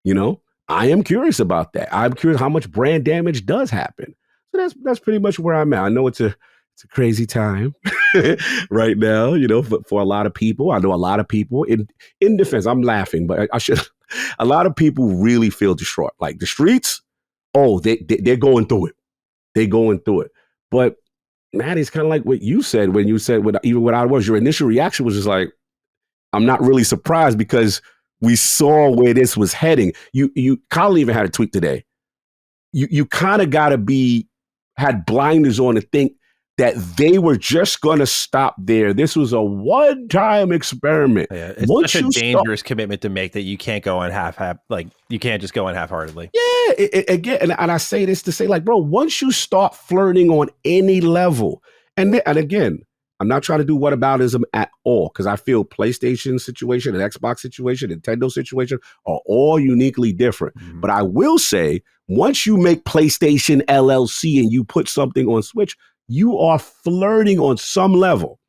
Speaker 2: You know, I am curious about that. I'm curious how much brand damage does happen. So that's pretty much where I'm at. I know it's a crazy time right now, you know, for a lot of people. I know a lot of people in defense. I'm laughing, but I should. A lot of people really feel distraught. Like the streets, they're going through it. They're going through it. But Matt, it's kind of like what you said when you said even what I was. Your initial reaction was just like, I'm not really surprised because we saw where this was heading. Kyle even had a tweet today. You kind of got to had blinders on to think that they were just going to stop there. This was a one-time experiment.
Speaker 1: Yeah, it's such a dangerous commitment to make that you can't go on you can't just go on half-heartedly.
Speaker 2: Yeah, again, and I say this to say, like, bro, once you start flirting on any level, and again, I'm not trying to do whataboutism at all, because I feel PlayStation situation and Xbox situation, Nintendo situation are all uniquely different. Mm-hmm. But I will say, once you make PlayStation LLC and you put something on Switch, you are flirting on some level.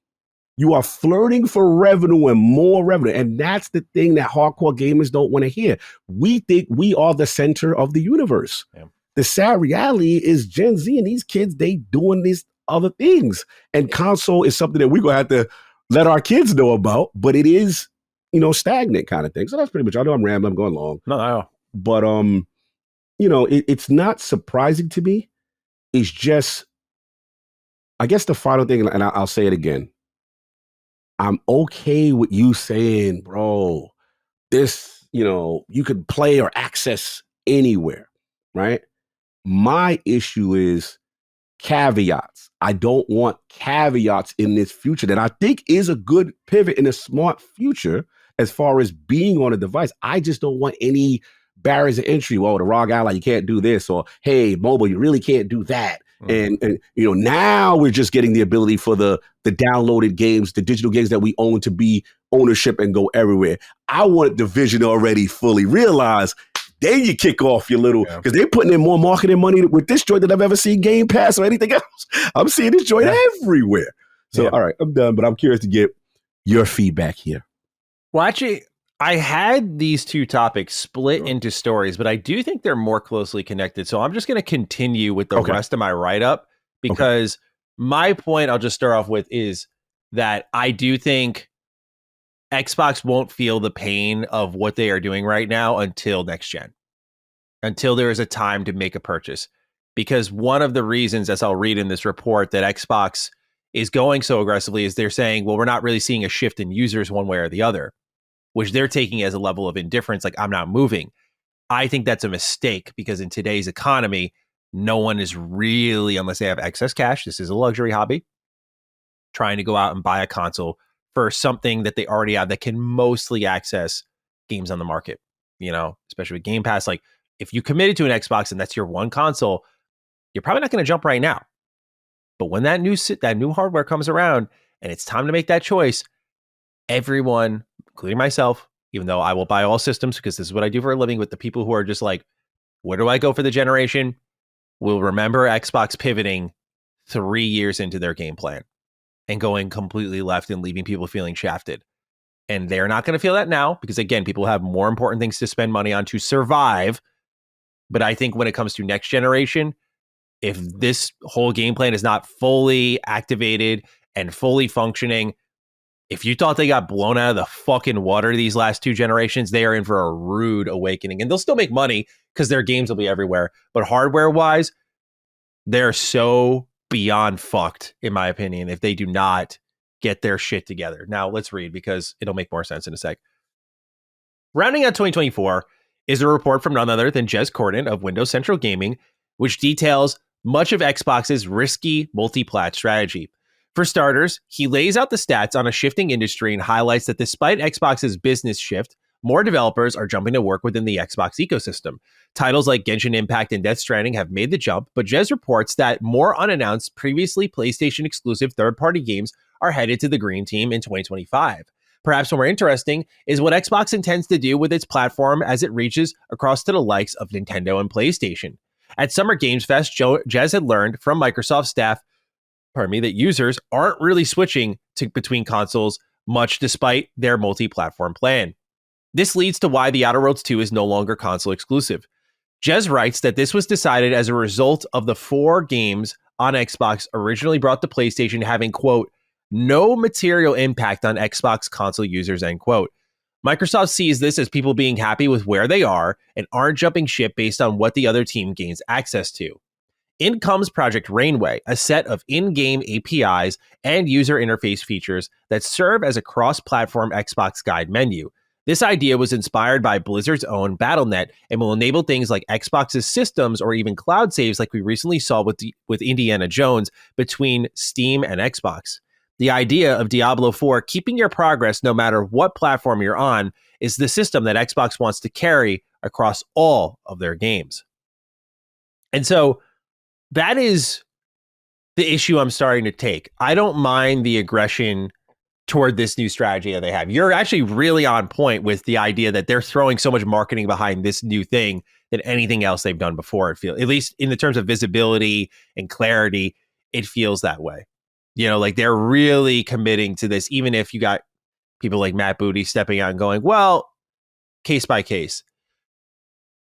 Speaker 2: You are flirting for revenue and more revenue. And that's the thing that hardcore gamers don't want to hear. We think we are the center of the universe. Yeah. The sad reality is Gen Z and these kids, they doing these other things. And console is something that we're going to have to let our kids know about, but it is, stagnant kind of thing. So that's pretty much, I know I'm rambling, I'm going long.
Speaker 1: No.
Speaker 2: But, it's not surprising to me. It's just, I guess the final thing, and I'll say it again, I'm okay with you saying, bro, this, you could play or access anywhere, right? My issue is caveats. I don't want caveats in this future that I think is a good pivot in a smart future as far as being on a device. I just don't want any barriers of entry. Well, the ROG Ally, you can't do this, or hey, mobile, you really can't do that. Mm-hmm. And now we're just getting the ability for the downloaded games, the digital games that we own to be ownership and go everywhere. I want Division already fully realized. Then you kick off your little, because they're putting in more marketing money with this joint than I've ever seen Game Pass or anything else. I'm seeing this joint everywhere. So, all right, I'm done, but I'm curious to get your feedback here.
Speaker 1: Well, actually, I had these two topics split into stories, but I do think they're more closely connected. So I'm just going to continue with the rest of my write-up, because my point I'll just start off with is that I do think Xbox won't feel the pain of what they are doing right now until next gen, until there is a time to make a purchase. Because one of the reasons, as I'll read in this report, that Xbox is going so aggressively is they're saying, well, we're not really seeing a shift in users one way or the other, which they're taking as a level of indifference, like I'm not moving. I think that's a mistake, because in today's economy, no one is really, unless they have excess cash, this is a luxury hobby, trying to go out and buy a console for something that they already have that can mostly access games on the market, especially with Game Pass. Like, if you committed to an Xbox and that's your one console, you're probably not going to jump right now. But when that new hardware comes around and it's time to make that choice, everyone, including myself, even though I will buy all systems because this is what I do for a living, with the people who are just like, where do I go for the generation, will remember Xbox pivoting 3 years into their game plan and going completely left and leaving people feeling shafted. And they're not going to feel that now because, again, people have more important things to spend money on to survive. But I think when it comes to next generation, if this whole game plan is not fully activated and fully functioning, if you thought they got blown out of the fucking water these last 2 generations, they are in for a rude awakening. And they'll still make money because their games will be everywhere. But hardware-wise, they're so beyond fucked, in my opinion, if they do not get their shit together. Now, let's read because it'll make more sense in a sec. Rounding out 2024 is a report from none other than Jez Corden of Windows Central Gaming, which details much of Xbox's risky multi-plat strategy. For starters, he lays out the stats on a shifting industry and highlights that despite Xbox's business shift, more developers are jumping to work within the Xbox ecosystem. Titles like Genshin Impact and Death Stranding have made the jump, but Jez reports that more unannounced, previously PlayStation-exclusive third-party games are headed to the Green Team in 2025. Perhaps more interesting is what Xbox intends to do with its platform as it reaches across to the likes of Nintendo and PlayStation. At Summer Games Fest, Jez had learned from Microsoft staff that users aren't really switching between consoles much despite their multi-platform plan. This leads to why The Outer Worlds 2 is no longer console exclusive. Jez writes that this was decided as a result of the 4 games on Xbox originally brought to PlayStation having, quote, no material impact on Xbox console users, end quote. Microsoft sees this as people being happy with where they are and aren't jumping ship based on what the other team gains access to. In comes Project Rainway, a set of in-game APIs and user interface features that serve as a cross-platform Xbox guide menu. This idea was inspired by Blizzard's own Battle.net and will enable things like Xbox's systems or even cloud saves like we recently saw with Indiana Jones between Steam and Xbox. The idea of Diablo 4 keeping your progress no matter what platform you're on is the system that Xbox wants to carry across all of their games. And so that is the issue I'm starting to take. I don't mind the aggression toward this new strategy that they have. You're actually really on point with the idea that they're throwing so much marketing behind this new thing than anything else they've done before. It feels, at least in the terms of visibility and clarity, it feels that way. You know, like they're really committing to this, even if you got people like Matt Booty stepping out and going, well, case by case.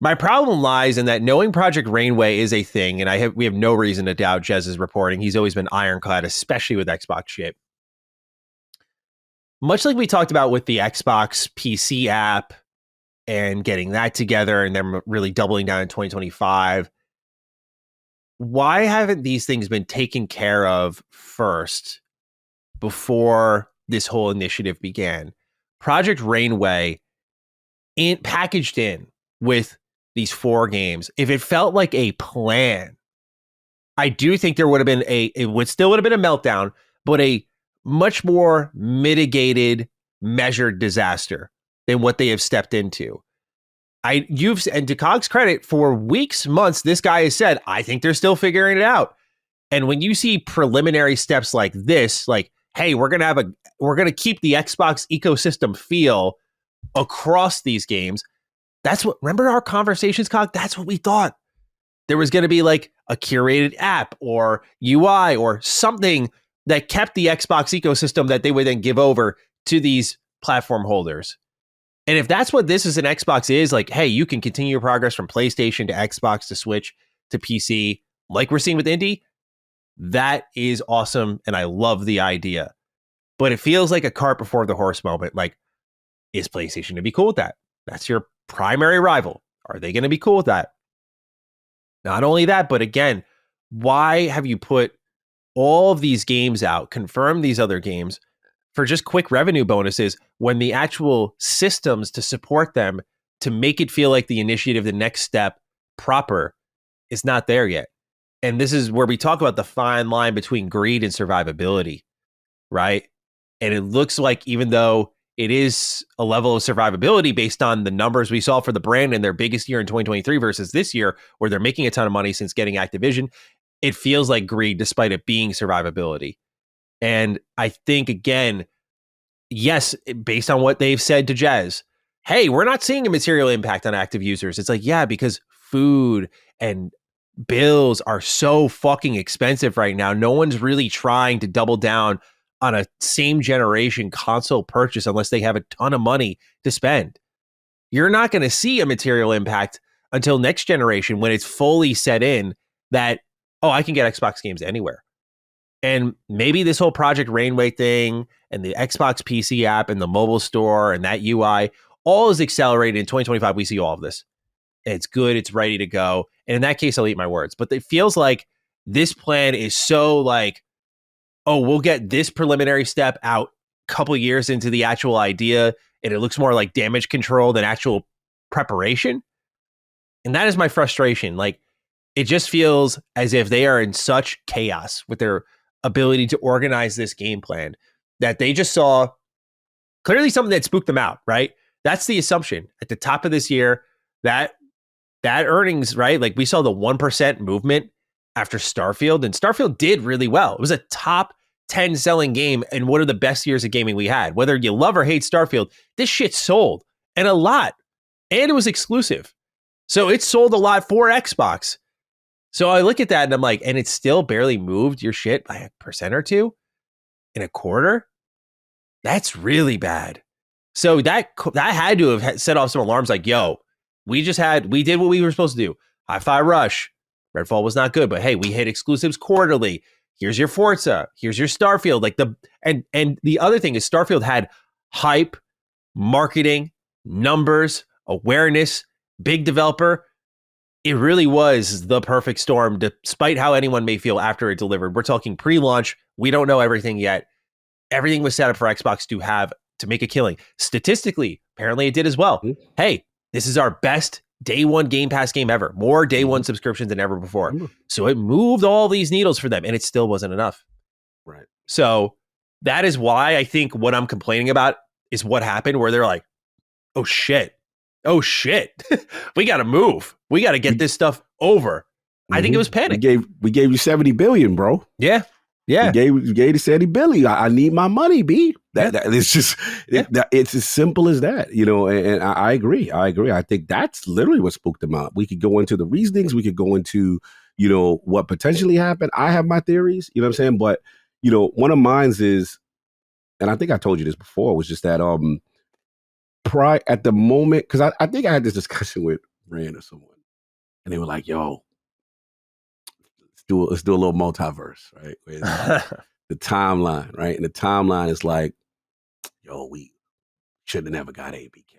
Speaker 1: My problem lies in that knowing Project Rainway is a thing, and we have no reason to doubt Jez's reporting. He's always been ironclad, especially with Xbox shit. Much like we talked about with the Xbox PC app and getting that together and then really doubling down in 2025, why haven't these things been taken care of first before this whole initiative began? Project Rainway, packaged in with these 4 games, if it felt like a plan, I do think there would have been it would still have been a meltdown, but a much more mitigated, measured disaster than what they have stepped into. And to Cog's credit, for weeks, months, this guy has said, I think they're still figuring it out. And when you see preliminary steps like this, like, hey, we're gonna keep the Xbox ecosystem feel across these games. Remember our conversations, Cog? That's what we thought. There was going to be like a curated app or UI or something that kept the Xbox ecosystem that they would then give over to these platform holders. And if that's what this is an Xbox is, like, hey, you can continue your progress from PlayStation to Xbox to Switch to PC, like we're seeing with Indie, that is awesome. And I love the idea. But it feels like a cart before the horse moment. Like, is PlayStation to be cool with that? That's your primary rival. Are they going to be cool with that? Not only that, but again, why have you put all of these games out, confirmed these other games for just quick revenue bonuses when the actual systems to support them, to make it feel like the initiative, the next step proper, is not there yet? And this is where we talk about the fine line between greed and survivability, right? And it looks like even though it is a level of survivability based on the numbers we saw for the brand in their biggest year in 2023 versus this year, where they're making a ton of money since getting Activision, it feels like greed despite it being survivability. And I think, again, yes, based on what they've said to Jez, hey, we're not seeing a material impact on active users. It's like, yeah, because food and bills are so fucking expensive right now. No one's really trying to double down on a same generation console purchase unless they have a ton of money to spend. You're not going to see a material impact until next generation when it's fully set in that, oh, I can get Xbox games anywhere. And maybe this whole Project Rainway thing and the Xbox PC app and the mobile store and that UI all is accelerated in 2025. We see all of this. It's good. It's ready to go. And in that case, I'll eat my words. But it feels like this plan is so like, oh, we'll get this preliminary step out a couple years into the actual idea. And it looks more like damage control than actual preparation. And that is my frustration. Like, it just feels as if they are in such chaos with their ability to organize this game plan that they just saw clearly something that spooked them out, right? That's the assumption at the top of this year, that earnings, right? Like, we saw the 1% movement after Starfield, and Starfield did really well. It was a top 10 selling game in one of the best years of gaming we had. Whether you love or hate Starfield, this shit sold, and a lot. And it was exclusive. So it sold a lot for Xbox. So I look at that and I'm like, and it's still barely moved your shit by 1% or 2 in a quarter? That's really bad. So that had to have set off some alarms like, yo, we did what we were supposed to do. Hi-Fi Rush. Redfall was not good, but hey, we hit exclusives quarterly. Here's your Forza. Here's your Starfield. Like and the other thing is Starfield had hype, marketing, numbers, awareness, big developer. It really was the perfect storm, despite how anyone may feel after it delivered. We're talking pre-launch. We don't know everything yet. Everything was set up for Xbox to make a killing. Statistically, apparently it did as well. Mm-hmm. Hey, this is our best day one Game Pass game ever. More day one subscriptions than ever before. Mm-hmm. So it moved all these needles for them, and it still wasn't enough.
Speaker 2: Right.
Speaker 1: So that is why I think what I'm complaining about is what happened, where they're like, oh shit, we got to move. We got to get this stuff over. Mm-hmm. I think it was panic.
Speaker 2: We gave you $70 billion, bro.
Speaker 1: Yeah. Yeah.
Speaker 2: We gave you $70 billion. I need my money, B. That it's just, it's as simple as that, you know, and I agree. I think that's literally what spooked them out. We could go into the reasonings. We could go into, you know, what potentially happened. I have my theories, you know what I'm saying? But, you know, one of mine is, and I think I told you this before, was just that, at the moment, because I think I had this discussion with Rand or someone, and they were like, yo, let's do a little multiverse, right? The timeline, right? And the timeline is like, yo, we should have never got ABK.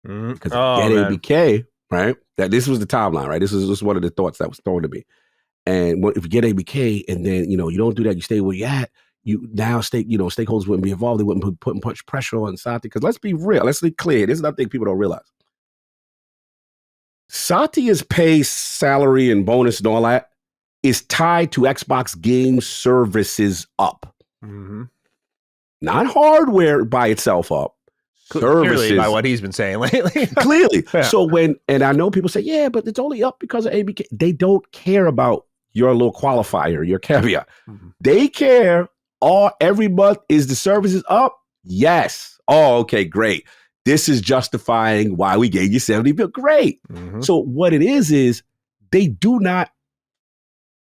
Speaker 2: Because ABK, right? That this was the timeline, right? This was one of the thoughts that was thrown to me. And if you get ABK and then, you know, you don't do that, you stay where you're at, you now stakeholders wouldn't be involved. They wouldn't put much pressure on Satya. Because let's be real, let's be clear. This is another thing people don't realize. Satya's pay, salary, and bonus and all that is tied to Xbox Game Services up. Mm-hmm. Not hardware by itself up. Services.
Speaker 1: Clearly by what he's been saying lately.
Speaker 2: Clearly. Yeah. So and I know people say, yeah, but it's only up because of ABK. They don't care about your little qualifier, your caveat. Mm-hmm. They care every month, is the services up? Yes. Oh, okay, great. This is justifying why we gave you $70 billion. Great. Mm-hmm. So what it is they do not,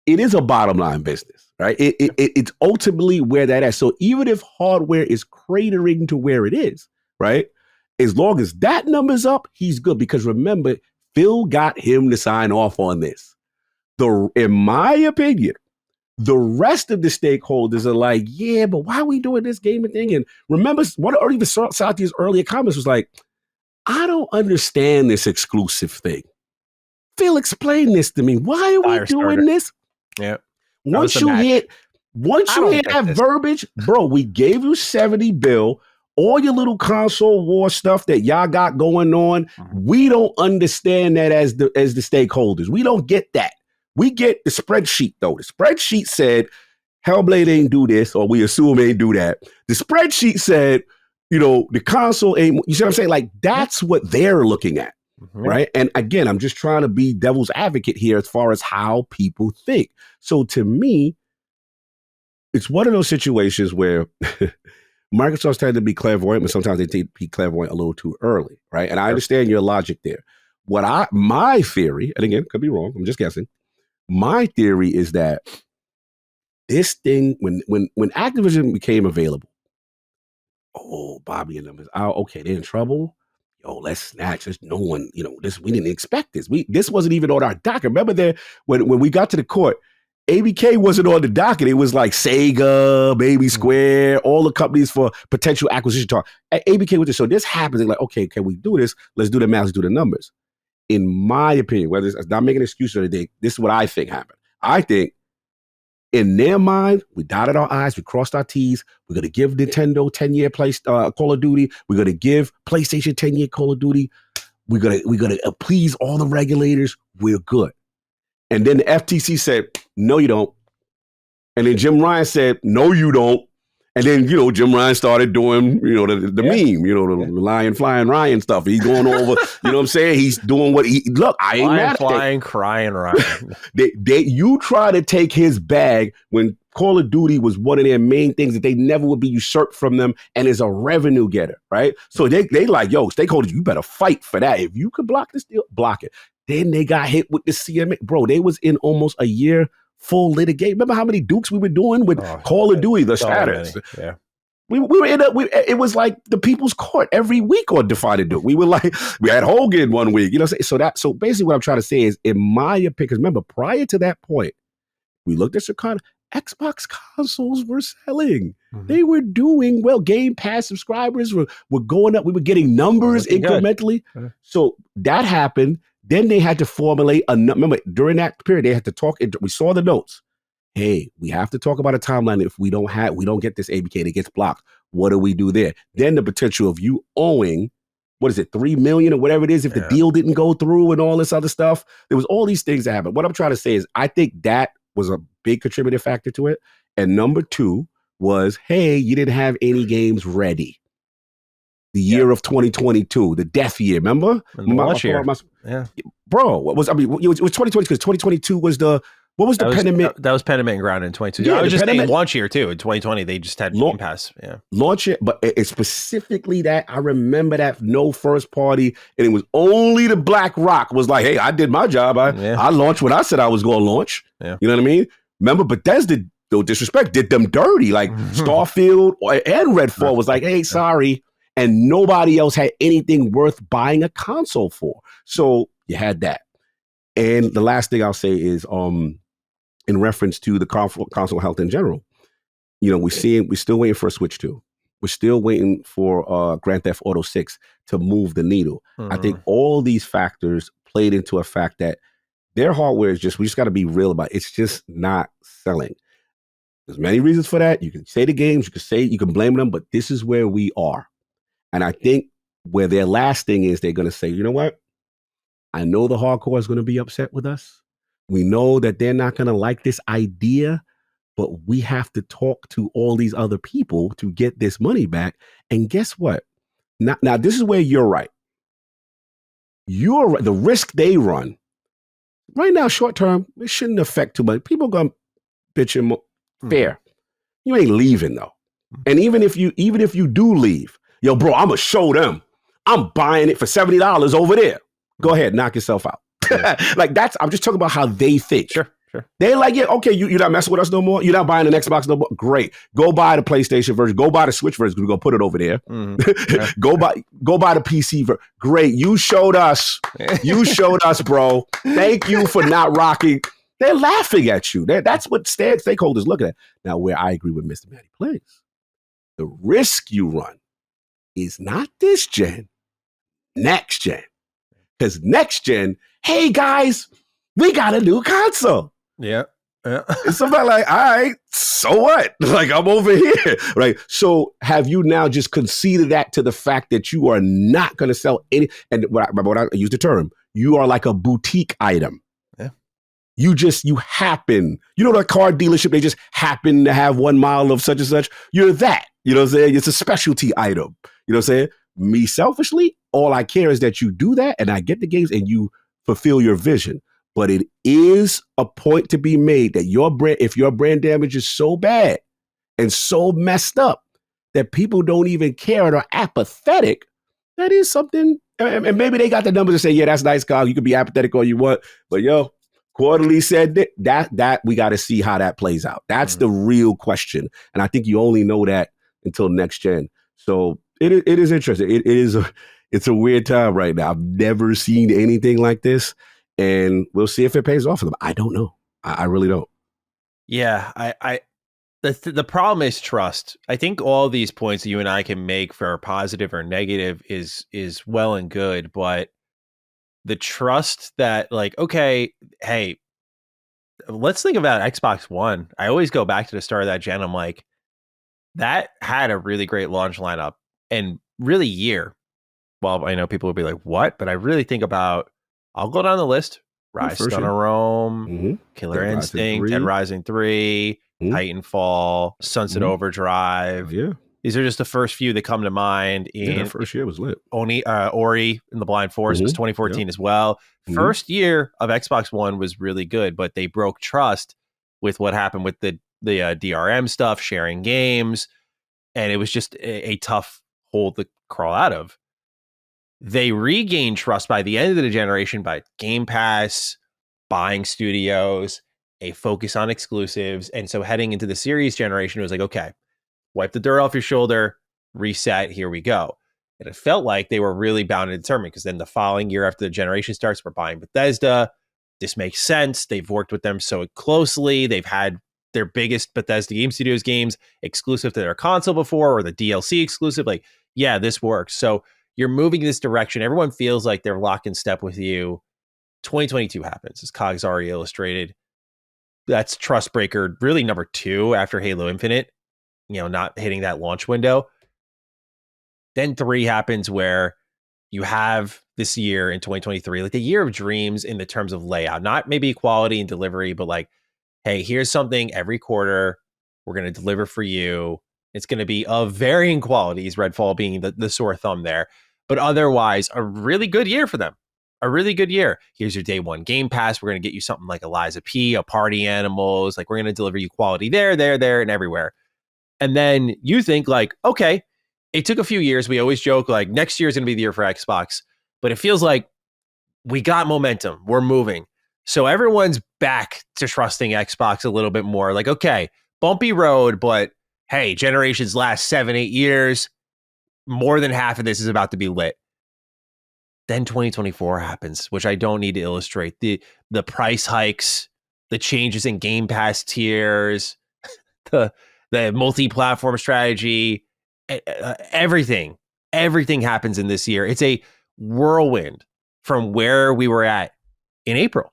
Speaker 2: it is a bottom line business, right? It's ultimately where that is. So even if hardware is cratering to where it is, right? As long as that number's up, he's good. Because remember, Phil got him to sign off on this. In my opinion, the rest of the stakeholders are like, yeah, but why are we doing this gaming thing? And remember, even Satya's earlier comments was like, I don't understand this exclusive thing. Phil, explain this to me. Why are we doing this?
Speaker 1: Yeah.
Speaker 2: Once you hear that verbiage, bro, we gave you $70 billion. All your little console war stuff that y'all got going on, we don't understand that as the stakeholders. We don't get that. We get the spreadsheet, though. The spreadsheet said Hellblade ain't do this, or we assume ain't do that. The spreadsheet said, you know, the console ain't, you see what I'm saying? Like, that's what they're looking at, right? And again, I'm just trying to be devil's advocate here as far as how people think. So to me, it's one of those situations where Microsoft's tend to be clairvoyant, but sometimes they be clairvoyant a little too early, right? And I understand your logic there. My theory, and again, could be wrong, I'm just guessing. My theory is that this thing, when Activision became available, oh, Bobby and them is out. Okay, they're in trouble. Yo, let's snatch this. No one, you know, we didn't expect this. This wasn't even on our docket. Remember when we got to the court ABK wasn't on the docket. It was like Sega, maybe Square, all the companies for potential acquisition talk. ABK was just, so this happens. They're like, okay, can we do this? Let's do the math, let's do the numbers. In my opinion, whether it's not making an excuse or anything, this is what I think happened. I think in their mind, we dotted our I's, we crossed our T's. We're going to give Nintendo 10-year Call of Duty. We're going to give PlayStation 10-year Call of Duty. We're gonna please all the regulators. We're good. And then the FTC said, no, you don't. And then Jim Ryan said, no, you don't. And then, Jim Ryan started doing, the meme, the lion flying Ryan stuff. He's going over, you know what I'm saying? He's doing what look, I ain't mad at
Speaker 1: flying, crying Ryan.
Speaker 2: You try to take his bag when Call of Duty was one of their main things that they never would be usurped from them and is a revenue getter, right? So they like, yo, stakeholders, you better fight for that. If you could block this deal, block it. Then they got hit with the CMA. Bro, they was in almost a year full litigation. Remember how many dukes we were doing with Call of Duty, the status?
Speaker 1: Yeah.
Speaker 2: We were it was like the people's court every week on Define and Duke. We were like, we had Hogan one week, So basically what I'm trying to say is, in my opinion, because remember, prior to that point, we looked at Chicago, Xbox consoles were selling. Mm-hmm. They were doing well. Game Pass subscribers were going up. We were getting numbers incrementally. So that happened. Then they had to formulate remember, during that period, they had to talk. We saw the notes. Hey, we have to talk about a timeline. If we don't get this ABK, it gets blocked. What do we do there? Then the potential of you owing, what is it, $3 million or whatever it is, if the deal didn't go through and all this other stuff. There was all these things that happened. What I'm trying to say is, I think that was a big contributing factor to it. And number two was, hey, you didn't have any games ready. The year of 2022, the death year, remember?
Speaker 1: Launch year.
Speaker 2: Bro, it was 2020 because 2022 was what was the pandemic?
Speaker 1: That was pandemic and ground in 2022. I was just saying launch year too. In 2020, they just had Game Pass. Yeah.
Speaker 2: Launch year, but it's specifically that. I remember that no first party, and it was only the Black Rock was like, hey, I did my job. I launched what I said I was going to launch. Yeah. You know what I mean? Remember, Bethesda, no disrespect, did them dirty. Like Starfield and Redfall was like, hey, sorry. And nobody else had anything worth buying a console for. So you had that. And the last thing I'll say is in reference to the console health in general. We're still waiting for a Switch 2. We're still waiting for Grand Theft Auto 6 to move the needle. I think all these factors played into a fact that their hardware is we just got to be real about it. It's just not selling. There's many reasons for that. You can say the games, you can blame them, but this is where we are. And I think where their last thing is, they're going to say, you know what? I know the hardcore is going to be upset with us. We know that they're not going to like this idea, but we have to talk to all these other people to get this money back. And guess what? Now this is where you're right. The risk they run right now, short term, it shouldn't affect too much. People going to bitch and fair. You ain't leaving though. And even if you do leave, yo, bro, I'm going to show them. I'm buying it for $70 over there. Go ahead, knock yourself out. I'm just talking about how they think.
Speaker 1: Sure.
Speaker 2: They're like, yeah, okay, you're not messing with us no more. You're not buying an Xbox no more. Great. Go buy the PlayStation version. Go buy the Switch version. We're going to put it over there. Go buy the PC version. Great. You showed us. You showed us, bro. Thank you for not rocking. They're laughing at you. That's what stakeholders look at. Now, where I agree with Mr. Matty Plays, the risk you run is not this gen, next gen. Because next gen, hey guys, we got a new console.
Speaker 1: Yeah.
Speaker 2: And somebody like, all right, so what? Like, I'm over here, right? So have you now just conceded that to the fact that you are not going to sell any, and when I use the term, you are like a boutique item.
Speaker 1: Yeah.
Speaker 2: You happen, the car dealership, they just happen to have 1 mile of such and such. You're that, you know what I'm saying? It's a specialty item, you know what I'm saying? Me selfishly, all I care is that you do that and I get the games and you fulfill your vision. But it is a point to be made that if your brand damage is so bad and so messed up that people don't even care and are apathetic, that is something. And maybe they got the numbers to say, yeah, that's nice, Kyle. You can be apathetic all you want. But Quarterly said that we got to see how that plays out. That's the real question. And I think you only know that until next gen. So it is interesting. It's a weird time right now. I've never seen anything like this. And we'll see if it pays off for them. I don't know. I really don't.
Speaker 1: Yeah, the problem is trust. I think all these points that you and I can make for positive or negative is well and good, but the trust that like, okay, hey, let's think about Xbox One. I always go back to the start of that gen. I'm like, that had a really great launch lineup and really year. Well, I know people will be like, what? But I really think about, I'll go down the list. Rise, Son of Rome, Killer
Speaker 2: Dead
Speaker 1: Instinct,
Speaker 2: Rising
Speaker 1: Dead Rising 3, Titanfall, Sunset Overdrive.
Speaker 2: Yeah.
Speaker 1: These are just the first few that come to mind.
Speaker 2: That first year was lit.
Speaker 1: Ori and the Blind Forest was 2014 as well. First year of Xbox One was really good, but they broke trust with what happened with the DRM stuff, sharing games, and it was just a tough hole to crawl out of. They regained trust by the end of the generation by Game Pass, buying studios, a focus on exclusives. And so heading into the series generation, it was like, okay, wipe the dirt off your shoulder, reset, here we go. And it felt like they were really bound and determined because then the following year after the generation starts, we're buying Bethesda. This makes sense. They've worked with them so closely. They've had their biggest Bethesda Game Studios games exclusive to their console before, or the DLC exclusive. Like, yeah, this works. So you're moving this direction. Everyone feels like they're locked in step with you. 2022 happens, as Cog's already illustrated. That's trust breaker, really number 2 after Halo Infinite, not hitting that launch window. Then 3 happens where you have this year in 2023, like the year of dreams in the terms of layout, not maybe quality and delivery, but like, hey, here's something every quarter we're going to deliver for you. It's going to be of varying qualities, Redfall being the sore thumb there, but otherwise a really good year for them. A really good year. Here's your day one Game Pass. We're going to get you something like Eliza P, a Party Animals. Like, we're going to deliver you quality there, and everywhere. And then you think like, okay, it took a few years. We always joke like next year is going to be the year for Xbox, but it feels like we got momentum. We're moving. So everyone's back to trusting Xbox a little bit more. Like, okay, bumpy road, but hey, generations last 7-8 years. More than half of this is about to be lit. Then 2024 happens, which I don't need to illustrate. The price hikes, the changes in Game Pass tiers, the multi-platform strategy, everything happens in this year. It's a whirlwind from where we were at in April.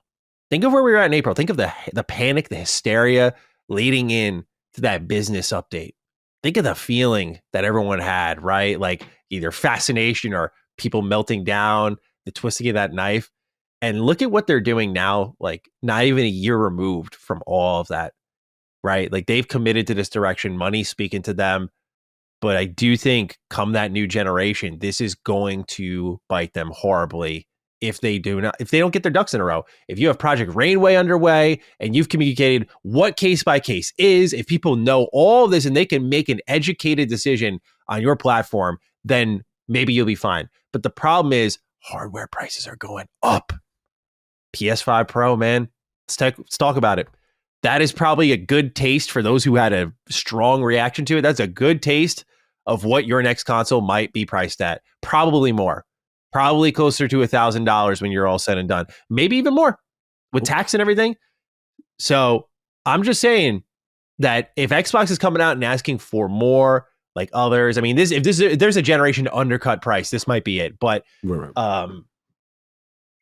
Speaker 1: Think of where we were at in April. Think of the panic, the hysteria leading in to that business update. Think of the feeling that everyone had, right? Like either fascination or people melting down, the twisting of that knife. And look at what they're doing now, like not even a year removed from all of that, right? Like they've committed to this direction, money speaking to them. But I do think come that new generation, this is going to bite them horribly if they don't get their ducks in a row. If you have Project Rainway underway and you've communicated what case by case is, if people know all this and they can make an educated decision on your platform, then maybe you'll be fine. But the problem is hardware prices are going up. PS5 Pro, man, let's talk about it. That is probably a good taste for those who had a strong reaction to it. That's a good taste of what your next console might be priced at. Probably more. Probably closer to $1,000 when you're all said and done. Maybe even more with tax and everything. So I'm just saying that if Xbox is coming out and asking for more like others, I mean, if there's a generation to undercut price, this might be it. But when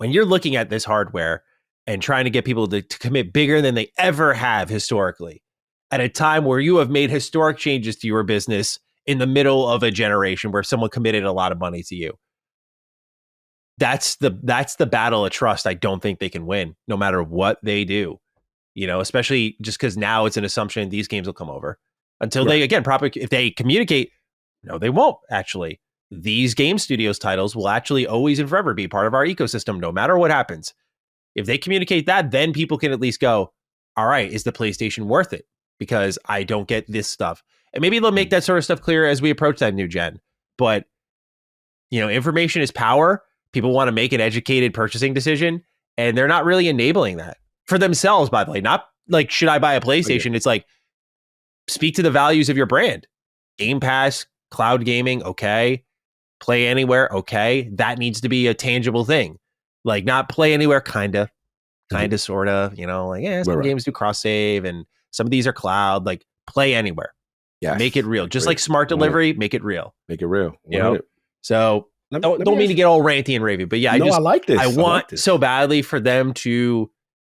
Speaker 1: you're looking at this hardware and trying to get people to commit bigger than they ever have historically, at a time where you have made historic changes to your business in the middle of a generation where someone committed a lot of money to you, that's the battle of trust. I don't think they can win no matter what they do, especially just because now it's an assumption these games will come over until they, again, probably if they communicate, no, they won't actually. These game studios titles will actually always and forever be part of our ecosystem, no matter what happens. If they communicate that, then people can at least go, all right, is the PlayStation worth it? Because I don't get this stuff. And maybe they'll make that sort of stuff clear as we approach that new gen. But, information is power. People want to make an educated purchasing decision, and they're not really enabling that for themselves, by the way. Not like, should I buy a PlayStation? Okay. It's like, speak to the values of your brand. Game Pass, cloud gaming, okay. Play anywhere, okay. That needs to be a tangible thing. Like, not play anywhere, kind of, sort of, some games do cross save and Some of these are cloud, like play anywhere.
Speaker 2: Yes.
Speaker 1: Make it real. Just like smart delivery, make it real.
Speaker 2: Make it real.
Speaker 1: You know? So don't mean to get all ranty and ravey, but yeah,
Speaker 2: I like this.
Speaker 1: I want so badly for them to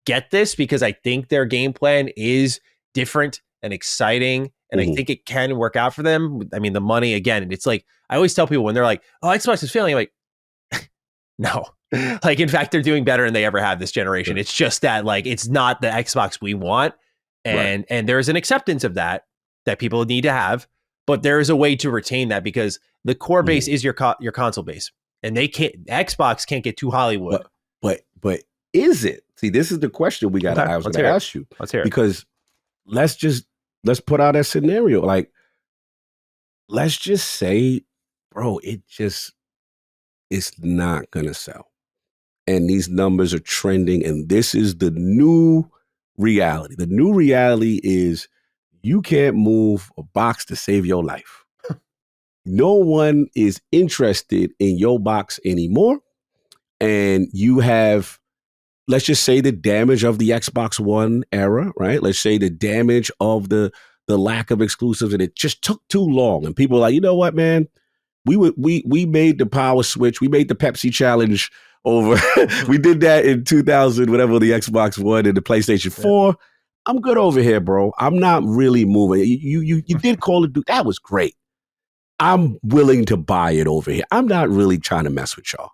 Speaker 1: get this because I think their game plan is different and exciting. And I think it can work out for them. I mean, the money, again, it's like, I always tell people when they're like, oh, Xbox is failing, I'm like, no. Like, in fact, they're doing better than they ever have this generation. It's just that, like, it's not the Xbox we want. And there's an acceptance of that people need to have. But there is a way to retain that because the core base is your console base. And Xbox can't get too Hollywood.
Speaker 2: But is it? See, this is the question I was going to ask you.
Speaker 1: Let's hear it.
Speaker 2: Because let's put out a scenario. Like, let's just say, bro, it's not going to sell. And these numbers are trending. And this is the new reality. The new reality is you can't move a box to save your life. No one is interested in your box anymore. And you have, let's just say, the damage of the Xbox One era, right? Let's say the damage of the lack of exclusives, and it just took too long. And people are like, you know what, man? We made the power switch. We made the Pepsi challenge over. We did that in 2000, whatever, the Xbox One and the PlayStation 4. I'm good over here, bro. I'm not really moving. You did Call of Duty. That was great. I'm willing to buy it over here. I'm not really trying to mess with y'all.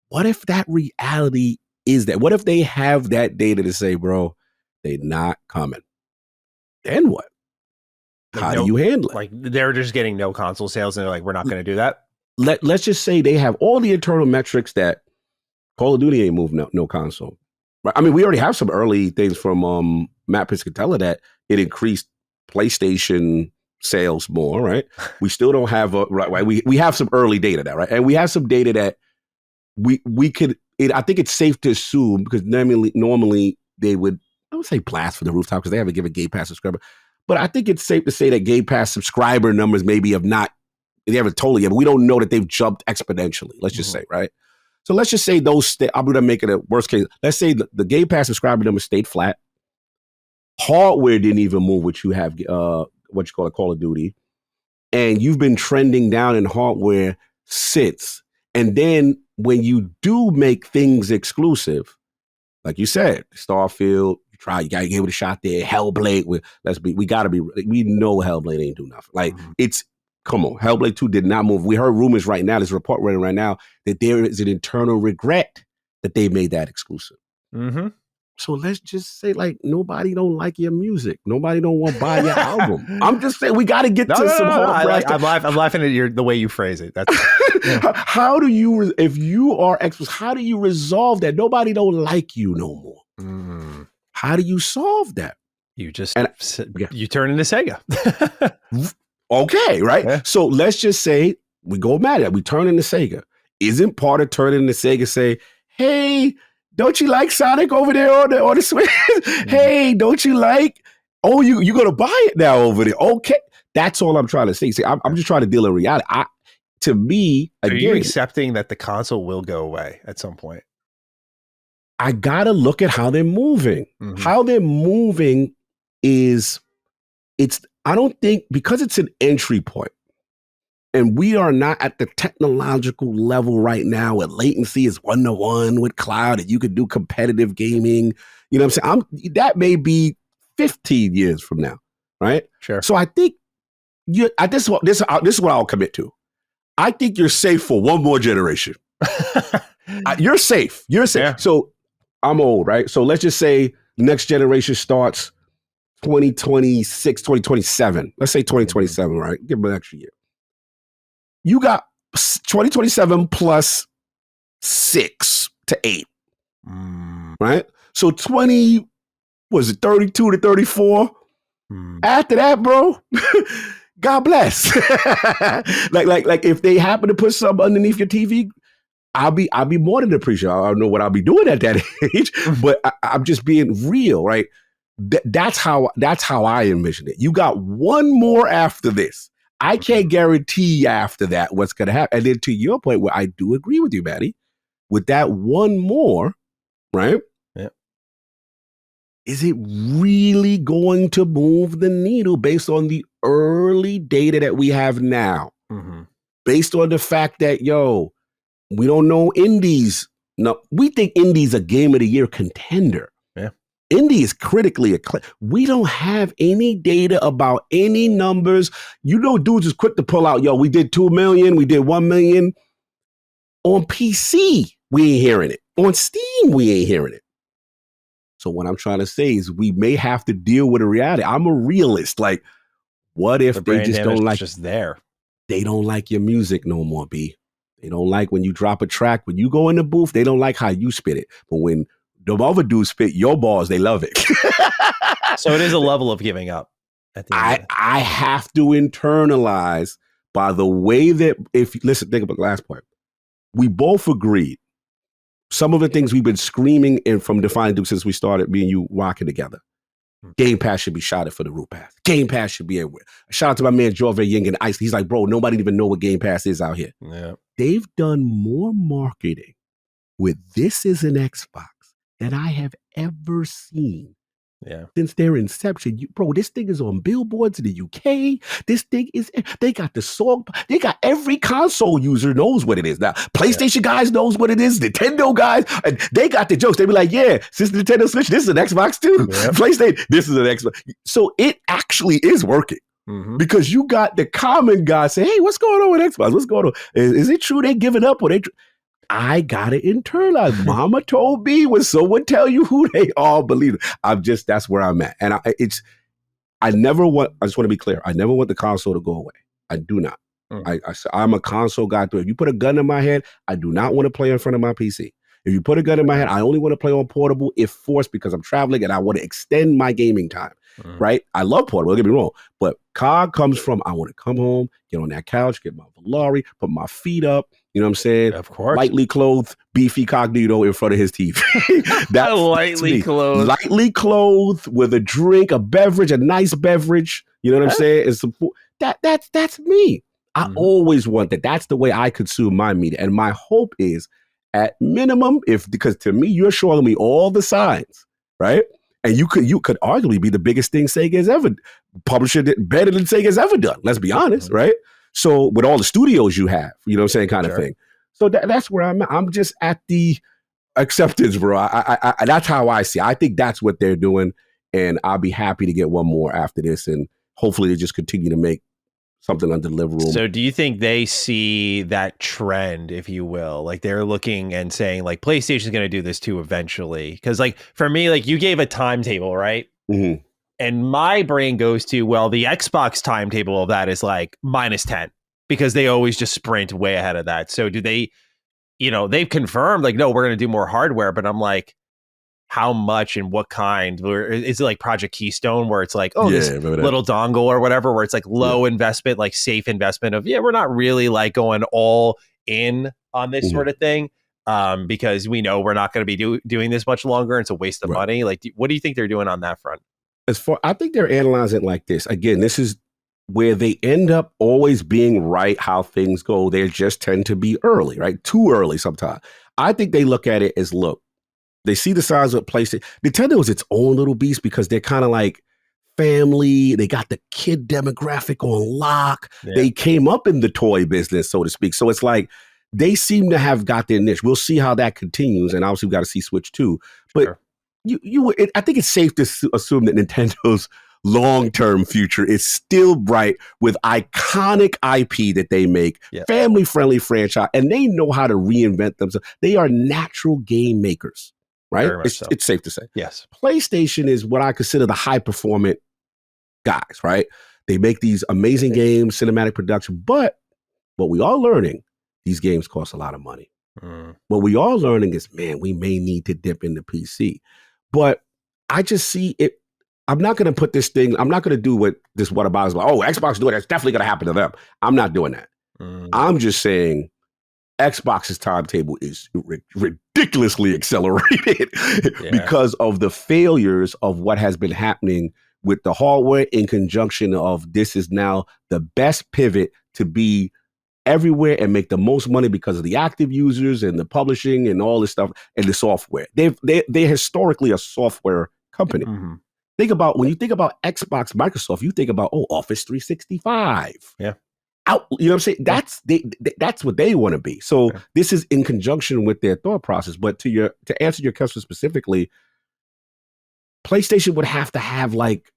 Speaker 2: What if that reality is that? What if they have that data to say, bro, they're not coming? Then what? How do you handle it?
Speaker 1: Like, they're just getting no console sales and they're like, we're not going to do that.
Speaker 2: Let's just say they have all the internal metrics that Call of Duty ain't moving no console. Right? I mean, we already have some early things from Matt Piscatella that it increased PlayStation sales more, right? We still don't have right. We have some early data now, right? And we have some data that we could. I think it's safe to assume because normally they would, I would say, blast for the rooftop because they haven't given Game Pass subscriber. But I think it's safe to say that Game Pass subscriber numbers maybe have not, they haven't totally yet, but we don't know that they've jumped exponentially. Let's just say, right? So let's just say those, I'm going to make it a worst case. Let's say the Game Pass subscriber numbers stayed flat. Hardware didn't even move, which you have, what you call a Call of Duty. And you've been trending down in hardware since. And then when you do make things exclusive, like you said, Starfield, you gotta give it a shot there. Hellblade, we know Hellblade ain't do nothing. Like come on, Hellblade 2 did not move. We heard rumors right now, there's a report running right now that there is an internal regret that they made that exclusive. So let's just say, like, nobody don't like your music. Nobody don't want to buy your album. I'm just saying we got to get to some.
Speaker 1: I'm laughing at the way you phrase it. That's
Speaker 2: how do you, if you are Xbox, how do you resolve that? Nobody don't like you no more. How do you solve that?
Speaker 1: You just you turn into Sega.
Speaker 2: Okay, right? Yeah. So let's just say we go mad at it. We turn into Sega. Isn't part of turning into Sega say, hey, don't you like Sonic over there on the Switch? Hey, don't you like? Oh, you're gonna buy it now over there? Okay, that's all I'm trying to say. See, I'm just trying to deal in reality. To me, again,
Speaker 1: are you accepting that the console will go away at some point?
Speaker 2: I gotta look at how they're moving. How they're moving is I don't think, because it's an entry point, and we are not at the technological level right now where latency is 1-to-1 with cloud and you could do competitive gaming. You know what I'm saying? That may be 15 years from now, right?
Speaker 1: Sure.
Speaker 2: So I think this is what I'll commit to. I think you're safe for one more generation. You're safe. You're safe. Yeah. So I'm old, right? So let's just say next generation starts 2026, 2027. Let's say 2027, right? Give them an extra year. You got 2027 plus 6 to 8, right? So 32 to 34? After that, bro, God bless. like if they happen to put something underneath your TV, I'll be more than appreciative. I don't know what I'll be doing at that age, but I'm just being real, right? That's how I envision it. You got one more after this. I can't guarantee after that what's going to happen. And then to your point, where I do agree with you, Matty, with that one more, right?
Speaker 1: Yeah.
Speaker 2: is it really going to move the needle based on the early data that we have now?
Speaker 1: Mm-hmm.
Speaker 2: Based on the fact that, we don't know indies. No, we think indie's a game of the year contender.
Speaker 1: Yeah.
Speaker 2: Indie is critically acclaimed. We don't have any data about any numbers. Dudes is quick to pull out, we did 2 million, we did 1 million. On PC, we ain't hearing it. On Steam, we ain't hearing it. So what I'm trying to say is we may have to deal with a reality. I'm a realist. Like, what if they just don't like
Speaker 1: just there?
Speaker 2: They don't like your music no more, B. They don't like when you drop a track. When you go in the booth, they don't like how you spit it. But when the other dudes spit your balls, they love it.
Speaker 1: So it is a level of giving up.
Speaker 2: I have to internalize by the way that think about the last part. We both agreed. Some of the things we've been screaming from Define Duke since we started, me and you rocking together. Game Pass should be shouted for the root path. Game Pass should be everywhere. Shout out to my man, Jorve Ying and Ice. He's like, bro, nobody even know what Game Pass is out here.
Speaker 1: Yeah.
Speaker 2: They've done more marketing with This Is an Xbox than I have ever seen.
Speaker 1: Yeah.
Speaker 2: Since their inception. Bro, this thing is on billboards in the UK. They got the song. They got every console user knows what it is now. PlayStation guys knows what it is. Nintendo guys, and they got the jokes. They be like, yeah, since the Nintendo Switch, this is an Xbox too. Yep. PlayStation, this is an Xbox. So it actually is working. Mm-hmm. Because you got the common guy say, hey, what's going on with Xbox? What's going on? Is it true they giving up? Or I got it internalized. Mama told me when someone tell you who they are, believe it. That's where I'm at. And I just want to be clear. I never want the console to go away. I do not. I'm a console guy too. If you put a gun in my head, I do not want to play in front of my PC. If you put a gun in my head, I only want to play on portable if forced because I'm traveling and I want to extend my gaming time. Right? I love portable, don't get me wrong. But COG comes from, I want to come home, get on that couch, get my Valari, put my feet up, you know what I'm saying?
Speaker 1: Of course.
Speaker 2: Lightly clothed, beefy cognito in front of his TV.
Speaker 1: That's lightly clothed.
Speaker 2: Lightly clothed with a drink, a beverage, a nice beverage. You know what I'm saying? It's that's me. I always want that. That's the way I consume my media. And my hope is, at minimum, because to me, you're showing me all the signs, right? And you could arguably be the biggest thing Sega has ever published it better than Sega's ever done. Let's be honest, right? So with all the studios you have, you know what I'm saying, kind of thing. So that's where I'm at. I'm just at the acceptance, bro. I that's how I see it. I think that's what they're doing. And I'll be happy to get one more after this. And hopefully they just continue to make something undeliverable.
Speaker 1: So do you think they see that trend, if you will? Like they're looking and saying like PlayStation's going to do this too eventually? Because like for me, like you gave a timetable, right?
Speaker 2: Mm-hmm.
Speaker 1: And my brain goes to, well, the Xbox timetable of that is like -10 because they always just sprint way ahead of that. So do they, they've confirmed like, no, we're going to do more hardware, but I'm like, how much and what kind? Is it like Project Keystone where it's like, this little dongle or whatever, where it's like low investment, like safe investment of, we're not really like going all in on this sort of thing because we know we're not going to be doing this much longer. And it's a waste of money. Like, what do you think they're doing on that front?
Speaker 2: I think they're analyzing it like this. Again, this is where they end up always being right how things go. They just tend to be early, right? Too early sometimes. I think they look at it as, look, they see the size of PlayStation. Nintendo is its own little beast because they're kind of like family. They got the kid demographic on lock. Yeah. They came up in the toy business, so to speak. So it's like they seem to have got their niche. We'll see how that continues. And obviously we've got to see Switch 2. But I think it's safe to assume that Nintendo's long-term future is still bright with iconic IP that they make, family-friendly franchise, and they know how to reinvent themselves. They are natural game makers, right? It's safe to say.
Speaker 1: Yes.
Speaker 2: PlayStation is what I consider the high-performant guys, right? They make these amazing games, cinematic production, but what we are learning, these games cost a lot of money. What we are learning is, man, we may need to dip into PC. But I just see it. I'm not going to put this thing. I'm not going to do what about is like, Xbox do it. That's definitely going to happen to them. I'm not doing that. I'm just saying Xbox's timetable is ridiculously accelerated because of the failures of what has been happening with the hardware in conjunction of this is now the best pivot to be everywhere and make the most money because of the active users and the publishing and all this stuff and the software. They're historically a software company.
Speaker 1: Mm-hmm.
Speaker 2: When you think about Xbox, Microsoft, you think about Office 365.
Speaker 1: Yeah.
Speaker 2: Out, you know what I'm saying? That's what they want to be. So this is in conjunction with their thought process. But to answer your question specifically, PlayStation would have to have like,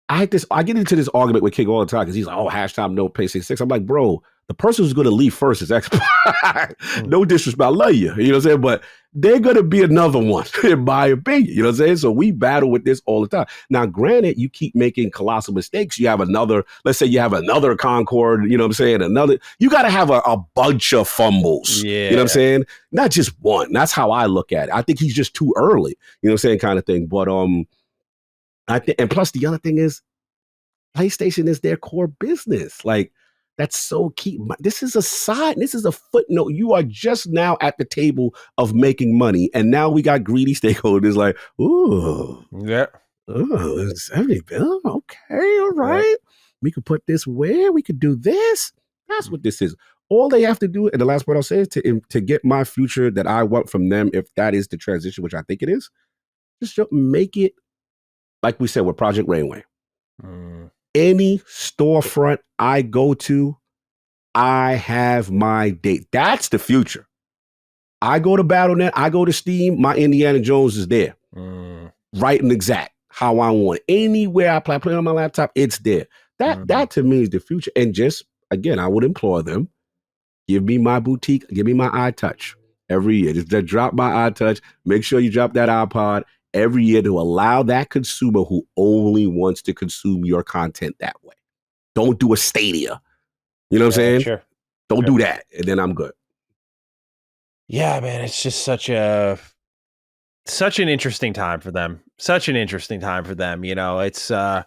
Speaker 2: I get into this argument with King all the time because he's like, hashtag no PlayStation 6. I'm like, bro, the person who's going to leave first is Xbox. No disrespect, I love you. You know what I'm saying? But they're going to be another one, in my opinion. You know what I'm saying? So we battle with this all the time. Now, granted, you keep making colossal mistakes. You have let's say you have another Concord, you know what I'm saying? You got to have a bunch of fumbles.
Speaker 1: Yeah.
Speaker 2: You know what I'm saying? Not just one. That's how I look at it. I think he's just too early, you know what I'm saying? Kind of thing. But, I think, and plus the other thing is, PlayStation is their core business. Like, that's so key. This is a footnote. You are just now at the table of making money, and now we got greedy stakeholders like, ooh,
Speaker 1: yeah,
Speaker 2: oh, 70 bill. Okay, all right. Yeah. We could put this where we could do this. That's what this is. All they have to do, and the last part I'll say is to get my future that I want from them, if that is the transition, which I think it is, just make it like we said with Project Rainway. Any storefront I go to, I have my date. That's the future. I go to Battle.net, I go to Steam, my Indiana Jones is there. Right and exact how I want. Anywhere I play it on my laptop, it's there. That to me is the future. And just, again, I would implore them, give me my boutique, give me my iTouch every year. Just drop my iTouch. Make sure you drop that iPod every year to allow that consumer who only wants to consume your content that way. Don't do a Stadia. You know what I'm saying?
Speaker 1: Sure.
Speaker 2: Don't do that. And then I'm good.
Speaker 1: Yeah, man. It's just such an interesting time for them. Such an interesting time for them. You know, it's like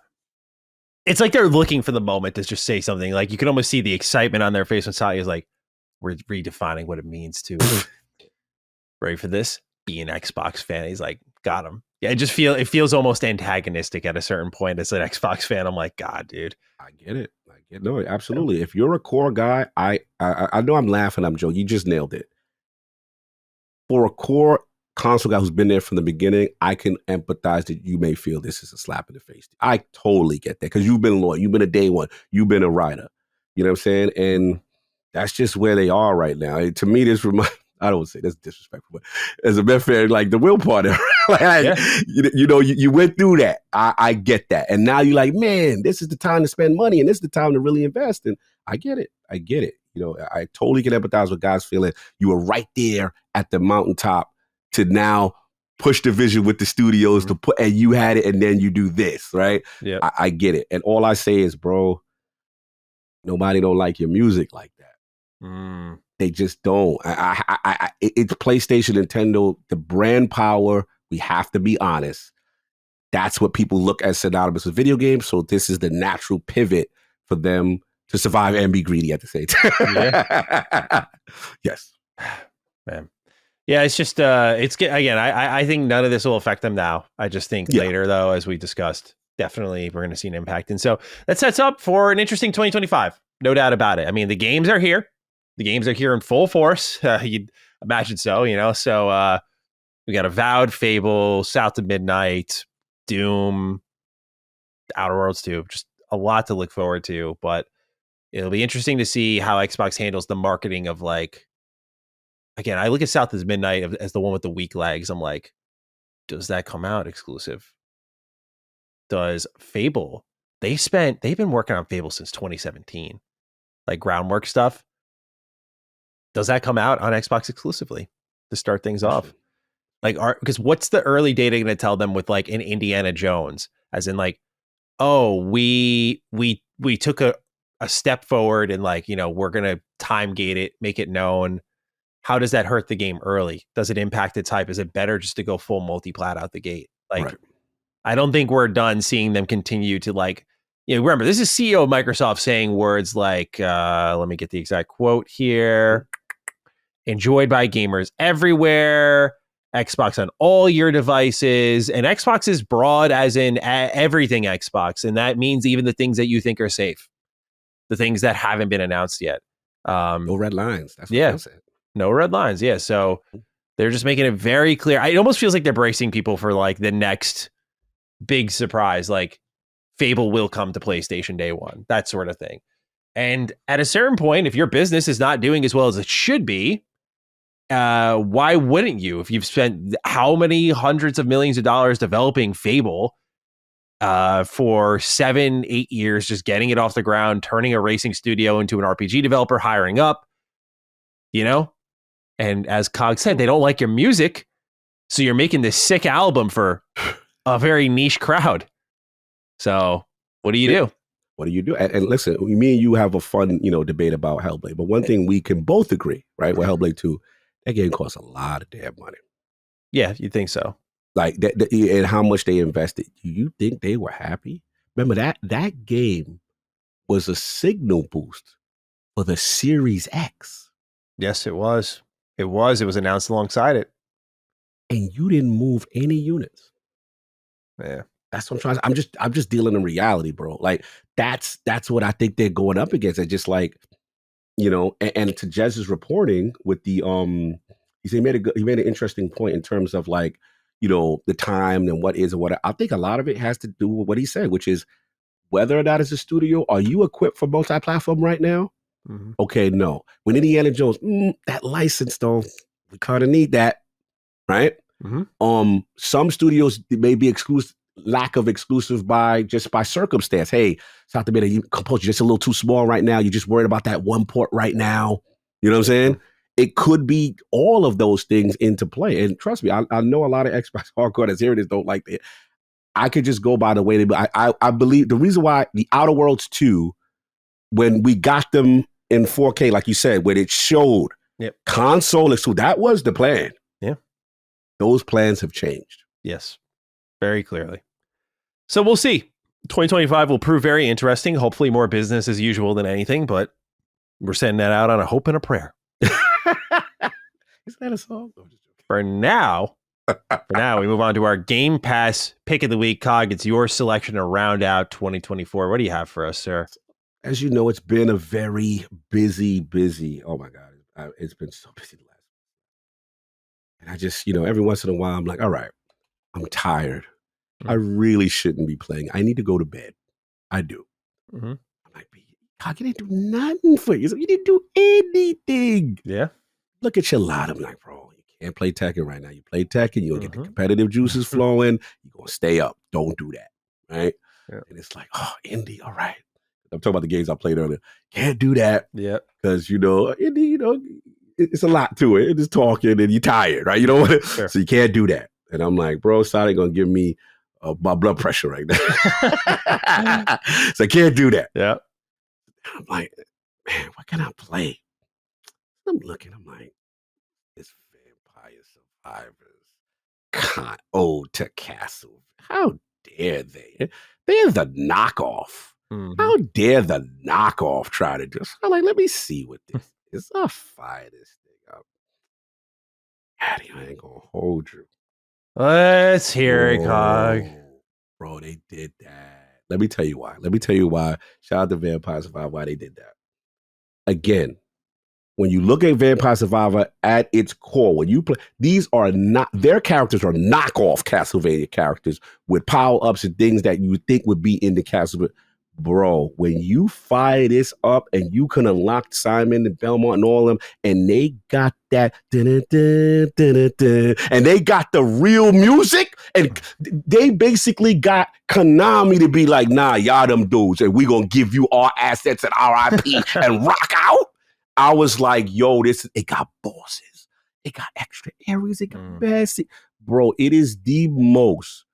Speaker 1: they're looking for the moment to just say something. Like, you can almost see the excitement on their face when Satya's like, we're redefining what it means to, ready for this? Be an Xbox fan. He's like, got him. Yeah, it feels almost antagonistic at a certain point as an Xbox fan. I'm like, God, dude.
Speaker 2: I get it. No, absolutely. Yeah. If you're a core guy, I know I'm laughing, I'm joking. You just nailed it. For a core console guy who's been there from the beginning, I can empathize that you may feel this is a slap in the face. I totally get that because you've been loyal. You've been a day one. You've been a rider. You know what I'm saying? And that's just where they are right now. To me, this reminds, I don't say that's disrespectful, but as a Met fan, like the Will Party, like, you went through that. I get that. And now you're like, man, this is the time to spend money and this is the time to really invest. And I get it. You know, I totally can empathize with guys feeling you were right there at the mountaintop to now push the vision with the studios to put, and you had it, and then you do this, right?
Speaker 1: Yeah,
Speaker 2: I get it. And all I say is, bro, nobody don't like your music like that. They just don't. It's PlayStation, Nintendo, the brand power. We have to be honest. That's what people look at synonymous with video games. So this is the natural pivot for them to survive and be greedy at the same time. Yeah. Yes.
Speaker 1: Man. Yeah, it's just again, I think none of this will affect them now. I just think later, though, as we discussed, definitely we're going to see an impact. And so that sets up for an interesting 2025. No doubt about it. I mean, the games are here. The games are here in full force. You'd imagine so, you know. So we got Avowed, Fable, South of Midnight, Doom, Outer Worlds 2. Just a lot to look forward to. But it'll be interesting to see how Xbox handles the marketing of, like, again, I look at South of Midnight as the one with the weak legs. I'm like, does that come out exclusive? Does Fable? They've been working on Fable since 2017, like groundwork stuff. Does that come out on Xbox exclusively to start things off? Like, because what's the early data going to tell them with, like, an Indiana Jones, as in, like, oh, we took a step forward and, like, you know, we're going to time gate it, make it known. How does that hurt the game early? Does it impact its hype? Is it better just to go full multi-plat out the gate? Like, right. I don't think we're done seeing them continue to, like, you know, remember, this is CEO of Microsoft saying words like, let me get the exact quote here. Enjoyed by gamers everywhere. Xbox on all your devices. And Xbox is broad as in everything Xbox. And that means even the things that you think are safe. The things that haven't been announced yet.
Speaker 2: No red lines. That's what I'm saying.
Speaker 1: No red lines. Yeah. So They're just making it very clear. It almost feels like they're bracing people for like the next big surprise, like Fable will come to PlayStation day one, that sort of thing. And at a certain point, if your business is not doing as well as it should be, why wouldn't you? If you've spent how many hundreds of millions of dollars developing Fable for 7-8 years, just getting it off the ground, turning a racing studio into an RPG developer, hiring up, and as Cog said, they don't like your music, so you're making this sick album for a very niche crowd. So what do you do?
Speaker 2: What do you do? And listen, me and you have a fun, debate about Hellblade. But one thing we can both agree, right? With Hellblade 2, that game costs a lot of damn money.
Speaker 1: Yeah, you think so?
Speaker 2: Like and how much they invested. Do you think they were happy? Remember that game was a signal boost for the Series X.
Speaker 1: Yes, it was. It was announced alongside it.
Speaker 2: And you didn't move any units.
Speaker 1: Yeah.
Speaker 2: That's what I'm trying. I'm just dealing in reality, bro. Like that's what I think they're going up against. It's just like, and to Jez's reporting with the he made an interesting point in terms of like, the time and what is and what. I think a lot of it has to do with what he said, which is whether or not as a studio, are you equipped for multi-platform right now? Mm-hmm. Okay, no. When Indiana Jones, that license though, we kind of need that, right? Mm-hmm. Some studios may be lack of exclusive by circumstance. Hey, Satya Nadella, you compose just a little too small right now. You're just worried about that one port right now. You know what I'm saying? Mm-hmm. It could be all of those things into play. And trust me, I know a lot of Xbox hardcore that's hearing this don't like it. I could just go by the way I believe the reason why the Outer Worlds 2, when we got them in 4K, like you said, when it showed console, so that was the plan.
Speaker 1: Yeah.
Speaker 2: Those plans have changed.
Speaker 1: Yes, very clearly. So we'll see. 2025 will prove very interesting. Hopefully more business as usual than anything, but we're sending that out on a hope and a prayer.
Speaker 2: Is that a song?
Speaker 1: For now, we move on to our Game Pass pick of the week. Cog, it's your selection to round out 2024. What do you have for us, sir?
Speaker 2: As you know, it's been a very busy. Oh my God, it's been so busy the last. And I just, every once in a while, I'm like, all right, I'm tired. Mm-hmm. I really shouldn't be playing. I need to go to bed. I do. Mm-hmm. I'm like, Cog, you didn't do nothing for you. You didn't do anything.
Speaker 1: Yeah.
Speaker 2: Look at your lot. I'm like, bro, you can't play Tekken right now. You play Tekken, you'll get the competitive juices flowing. You're going to stay up. Don't do that. Right? Yeah. And it's like, oh, Indie, all right. I'm talking about the games I played earlier. Can't do that.
Speaker 1: Yeah.
Speaker 2: Because, Indie, it's a lot to it. It's talking and you're tired, right? Sure. So you can't do that. And I'm like, bro, Sonic going to give me my blood pressure right now. So I can't do that.
Speaker 1: Yeah.
Speaker 2: I'm like, man, what can I play? I'm looking, I'm like, this Vampire Survivors ode to Castle. How dare they? They're the knockoff. Mm-hmm. How dare the knockoff try to do? So I'm like, let me see what this is. I'll fire this thing up. Daddy, I ain't gonna hold you.
Speaker 1: Let's hear it, Cog.
Speaker 2: Bro, they did that. Let me tell you why. Shout out to Vampire Survivor, why they did that. Again, when you look at Vampire Survivor at its core, when you play, their characters are knockoff Castlevania characters with power-ups and things that you think would be in the Castlevania. Bro, when you fire this up and you can unlock Simon and Belmont and all of them, and they got that, and they got the real music, and they basically got Konami to be like, nah, y'all them dudes, and we gonna give you our assets and RIP and rock out. I was like, yo, it got bosses. It got extra areas. It got messy. Bro, it is the most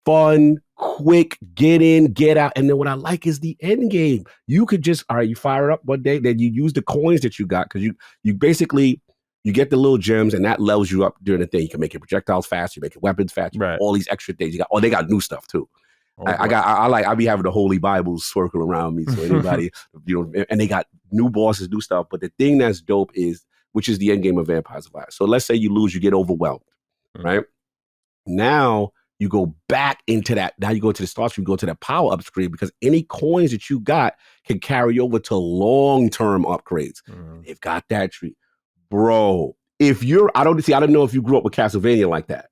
Speaker 2: fun, quick, get in, get out. And then what I like is the end game. You could just, all right, you fire up one day, then you use the coins that you got, because you basically, you get the little gems and that levels you up during the thing. You can make your projectiles faster, you make your weapons faster, right. All these extra things. They got new stuff too. I be having the Holy Bibles circle around me. So anybody, and they got new bosses, new stuff. But the thing that's dope is, which is the end game of Vampire Survivor. So let's say you lose, you get overwhelmed, right? Now you go back into that. Now you go to the start screen, go to the power up screen, because any coins that you got can carry over to long-term upgrades. They've got that tree. Bro, if you're, I don't know if you grew up with Castlevania like that.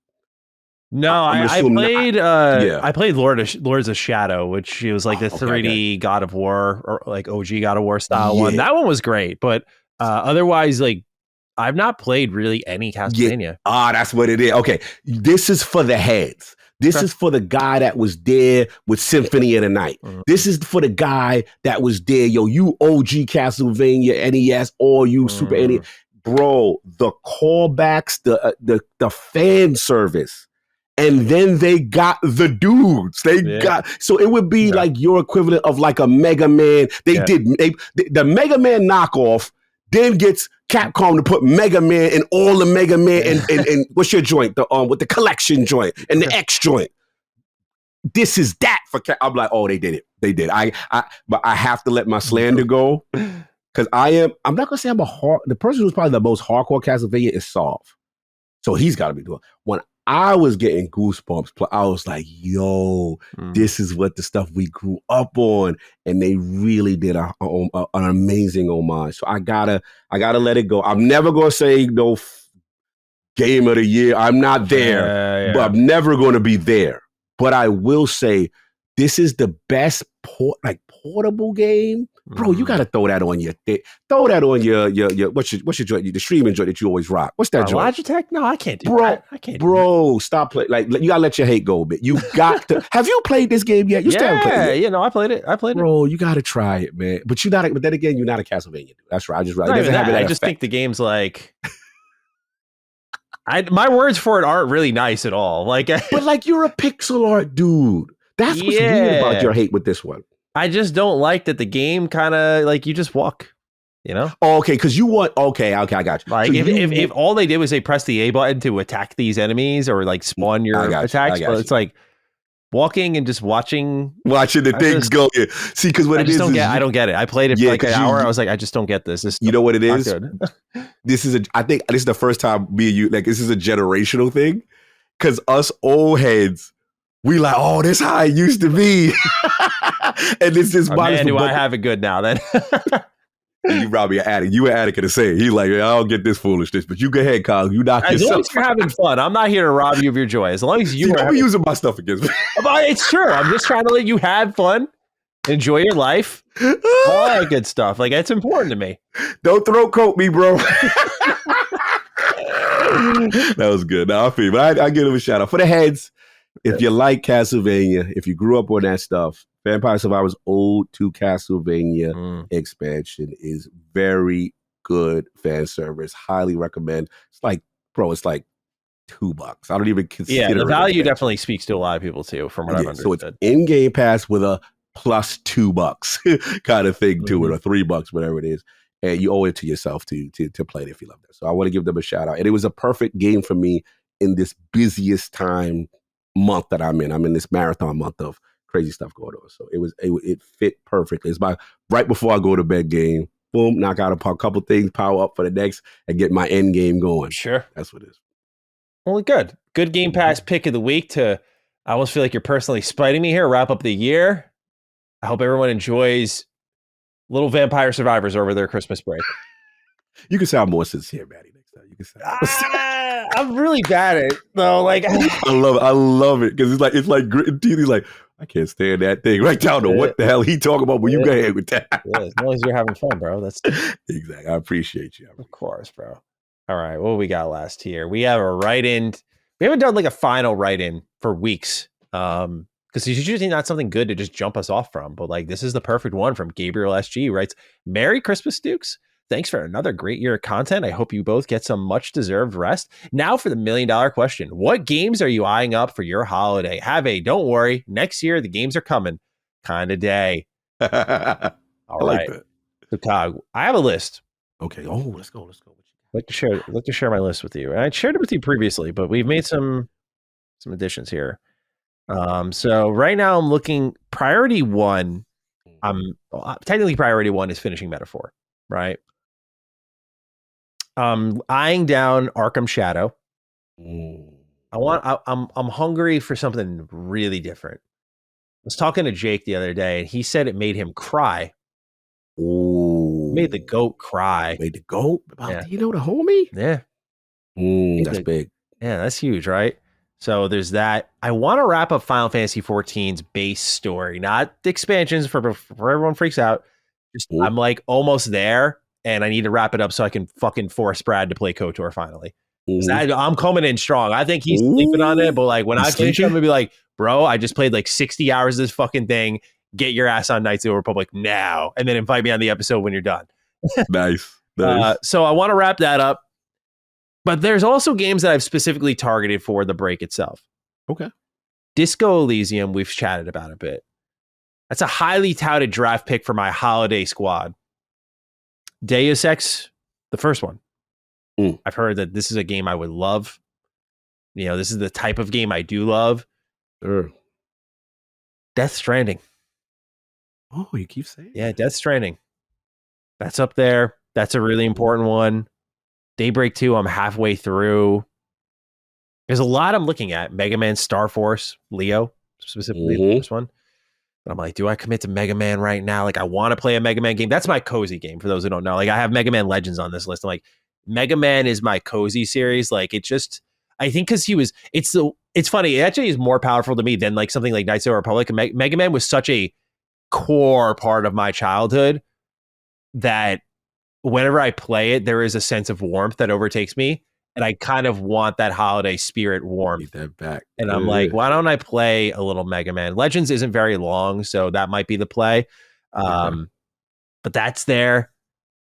Speaker 1: No, I played. I played Lords of Shadow, which was like the 3D God of War or like OG God of War style one. That one was great, but otherwise, like I've not played really any Castlevania.
Speaker 2: That's what it is. Okay, this is for the heads. This is for the guy that was there with Symphony of the Night. This is for the guy that was there. Yo, you OG Castlevania NES or you Super NES. Bro, the callbacks, the fan service. And then they got the dudes. So it would be like your equivalent of like a Mega Man. The Mega Man knockoff then gets Capcom to put Mega Man in all the Mega Man and what's your joint? With the collection joint and the X joint. This is that for I'm like, oh, they did it. They did. But I have to let my slander go because I'm not gonna say the person who's probably the most hardcore Castlevania is Solve. So he's got to be doing. When I was getting goosebumps, I was like, yo, this is what the stuff we grew up on. And they really did an amazing homage. So I gotta let it go. I'm never going to say no game of the year. I'm not there, but I'm never going to be there. But I will say this is the best portable game. Bro, you gotta throw that on your what's your joint, the streaming joint that you always rock. What's that joint?
Speaker 1: Logitech? No, I can't do that. I can't.
Speaker 2: Bro, stop playing. Like you gotta let your hate go a bit. You got to. Have you played this game yet? You still haven't played it.
Speaker 1: I played it.
Speaker 2: Bro, you gotta try it, man. But then again, you're not a Castlevania dude. That's right.
Speaker 1: I just think the game's like. My words for it aren't really nice at all. Like,
Speaker 2: but like you're a pixel art dude. That's what's weird about your hate with this one.
Speaker 1: I just don't like that the game kind of like you just walk, you know?
Speaker 2: Oh, okay, because you want okay, I got you.
Speaker 1: Like so if all they did was they press the A button to attack these enemies or like spawn your attacks, but it's like walking and just watching
Speaker 2: the things go. Yeah. See, because what it is,
Speaker 1: I don't get it. I played it for like an hour. I was like, I just don't get this.
Speaker 2: You know what it is? I think this is the first time me and you this is a generational thing. Because us old heads. We like, oh, this how it used to be. And this is
Speaker 1: I have it good now then?
Speaker 2: You probably an addict. You an addict to say. He's like, I don't get this foolishness. But you go ahead, Kyle. You knock yourself.
Speaker 1: As long as you're having fun. I'm not here to rob you of your joy. As long as you
Speaker 2: don't be using my stuff against me.
Speaker 1: It's true. I'm just trying to let you have fun. Enjoy your life. All that good stuff. Like, it's important to me.
Speaker 2: Don't throat coat me, bro. That was good. No, I feel, but I give him a shout out for the heads. If you like Castlevania, if you grew up on that stuff, Vampire Survivors Ode to Castlevania expansion is very good fan service. Highly recommend. It's like, bro, it's like $2. I don't even consider it.
Speaker 1: Yeah, the value definitely speaks to a lot of people too, from what I've understood.
Speaker 2: So it's in Game Pass with a plus $2 kind of thing to it, or $3, whatever it is. And you owe it to yourself to play it if you love that. So I want to give them a shout out. And it was a perfect game for me in this busiest month that I'm in. I'm in this marathon month of crazy stuff going on. So it fit perfectly. It's my right before I go to bed game. Boom, knock out a couple things, power up for the next, and get my end game going.
Speaker 1: Sure.
Speaker 2: That's what it is.
Speaker 1: Well, good. Good Game Pass pick of the week I almost feel like you're personally spiting me here. Wrap up the year. I hope everyone enjoys little Vampire Survivors over their Christmas break.
Speaker 2: You can sound more sincere, Maddie, next time. You can sound
Speaker 1: I'm really bad at it, though. Like
Speaker 2: I love it. Because it's like gritting teeth. He's like, I can't stand that thing. Right down to what the hell he talking about, but you go ahead with that.
Speaker 1: As long as you're having fun, bro. That's
Speaker 2: exactly. I appreciate you.
Speaker 1: Of course, bro. All right. What we got last here? We have a write-in. We haven't done like a final write-in for weeks. Because it's usually not something good to just jump us off from. But like this is the perfect one from Gabriel SG, writes, Merry Christmas, Dukes. Thanks for another great year of content. I hope you both get some much deserved rest. Now for the $1 million question. What games are you eyeing up for your holiday? Don't worry. Next year, the games are coming. Kind of day. All right.
Speaker 2: Like that.
Speaker 1: So, Cog, I have a list.
Speaker 2: Okay. Oh, let's go.
Speaker 1: I'd like to share my list with you. And I shared it with you previously, but we've made some additions here. So right now I'm looking priority one. Technically priority one is finishing Metaphor, right? Eyeing down Arkham Shadow. I'm hungry for something really different. I was talking to Jake the other day, and he said it made him cry.
Speaker 2: Ooh.
Speaker 1: Made the goat cry.
Speaker 2: Made the goat? Yeah. You know the homie?
Speaker 1: Yeah.
Speaker 2: That's big.
Speaker 1: Yeah, that's huge, right? So there's that. I want to wrap up Final Fantasy XIV's base story, not the expansions for everyone freaks out. Just I'm like almost there, and I need to wrap it up so I can fucking force Brad to play KOTOR finally. I'm coming in strong. I think he's sleeping on it, but like when I finish, I'm gonna be like, bro, I just played like 60 hours of this fucking thing. Get your ass on Knights of the Republic now, and then invite me on the episode when you're done.
Speaker 2: Nice.
Speaker 1: So I want to wrap that up. But there's also games that I've specifically targeted for the break itself.
Speaker 2: Okay.
Speaker 1: Disco Elysium, we've chatted about a bit. That's a highly touted draft pick for my holiday squad. Deus Ex, the first one. I've heard that this is a game I would love. You know, this is the type of game I do love.
Speaker 2: Sure.
Speaker 1: Death Stranding.
Speaker 2: Oh, you keep saying
Speaker 1: Yeah, Death Stranding. That's up there. That's a really important one. Daybreak 2, I'm halfway through. There's a lot I'm looking at. Mega Man Star Force, Leo, specifically the first one. But I'm like, do I commit to Mega Man right now? Like, I want to play a Mega Man game. That's my cozy game, for those who don't know. Like, I have Mega Man Legends on this list. I'm like, Mega Man is my cozy series. Like, it just, I think because it's funny. It actually is more powerful to me than like something like Knights of the Republic. Mega Man was such a core part of my childhood that whenever I play it, there is a sense of warmth that overtakes me. And I kind of want that holiday spirit warmth.
Speaker 2: Get that back.
Speaker 1: And I'm like, why don't I play a little Mega Man? Legends isn't very long, so that might be the play. But that's there.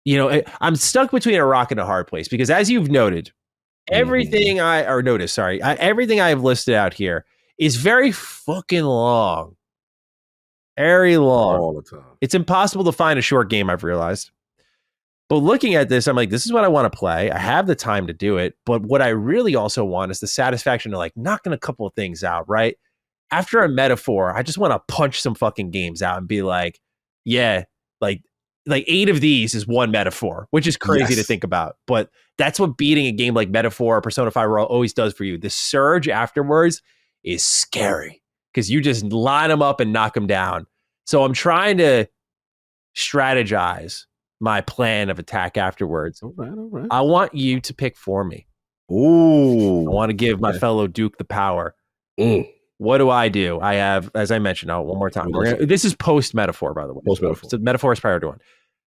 Speaker 1: You know, I'm stuck between a rock and a hard place because as you've noted, everything everything I've listed out here is very fucking long. Very long.
Speaker 2: All the time.
Speaker 1: It's impossible to find a short game, I've realized. But looking at this, I'm like, this is what I want to play. I have the time to do it. But what I really also want is the satisfaction of like knocking a couple of things out, right? After a metaphor, I just want to punch some fucking games out and be like, yeah, like 8 of these is one metaphor, which is crazy to think about. But that's what beating a game like Metaphor or Persona 5 Royal always does for you. The surge afterwards is scary because you just line them up and knock them down. So I'm trying to strategize my plan of attack afterwards.
Speaker 2: All right.
Speaker 1: I want you to pick for me.
Speaker 2: Ooh.
Speaker 1: I want to give my fellow Duke the power. What do? I have, as I mentioned, one more time. This is post Metaphor, by the way.
Speaker 2: Post Metaphor.
Speaker 1: So Metaphor is prior to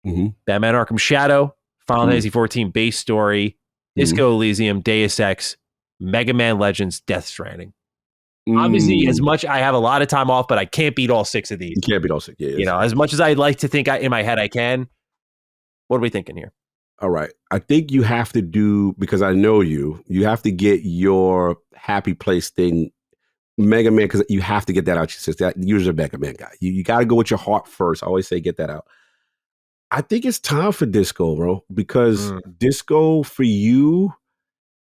Speaker 1: one. Batman Arkham Shadow, Final Fantasy XIV base story, Disco Elysium, Deus Ex, Mega Man Legends, Death Stranding. Obviously, as much I have a lot of time off, but I can't beat all 6 of these.
Speaker 2: You can't beat all 6. Yeah,
Speaker 1: you know, as much as I'd like to think in my head I can. What are we thinking here?
Speaker 2: All right. I think you have to do, because I know you have to get your happy place thing, Mega Man, because you have to get that out your system. You're a Mega Man guy. You got to go with your heart first. I always say get that out. I think it's time for Disco, bro, because Disco, for you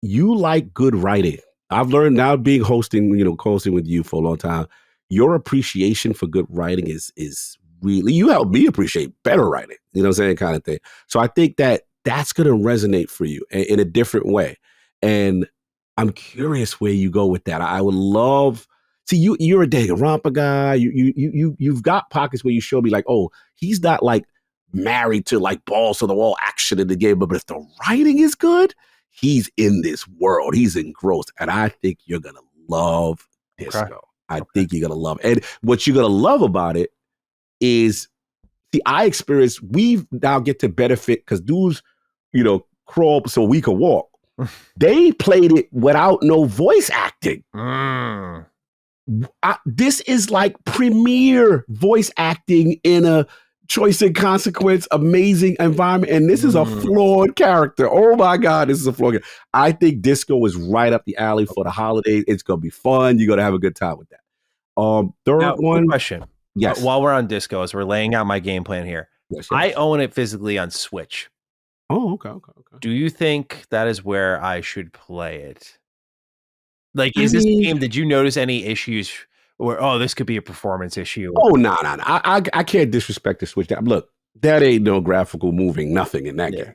Speaker 2: like good writing. I've learned now being hosting with you for a long time, your appreciation for good writing is really, you help me appreciate better writing, you know what I'm saying, kind of thing. So I think that's going to resonate for you in a different way. And I'm curious where you go with that. I would love, see, you're a Danganronpa guy. You've got pockets where you show me like, oh, he's not like married to like balls to the wall action in the game, but if the writing is good, he's in this world. He's engrossed. And I think you're going to love Disco. Okay. I think you're going to love it. And what you're going to love about it is, see, we now get to benefit because dudes, crawl so we can walk. They played it without no voice acting. This is like premier voice acting in a choice and consequence, amazing environment. And this is a flawed character. Oh my God, this is a flawed character. I think Disco is right up the alley for the holidays. It's going to be fun. You're going to have a good time with that. Third one.
Speaker 1: Question.
Speaker 2: Yes.
Speaker 1: While we're on Disco, as we're laying out my game plan here, yes. I own it physically on Switch.
Speaker 2: Oh, okay.
Speaker 1: Do you think that is where I should play it? Like, this game, did you notice any issues where, this could be a performance issue?
Speaker 2: Oh, no. I can't disrespect the Switch. Look, that ain't no graphical moving nothing in that game.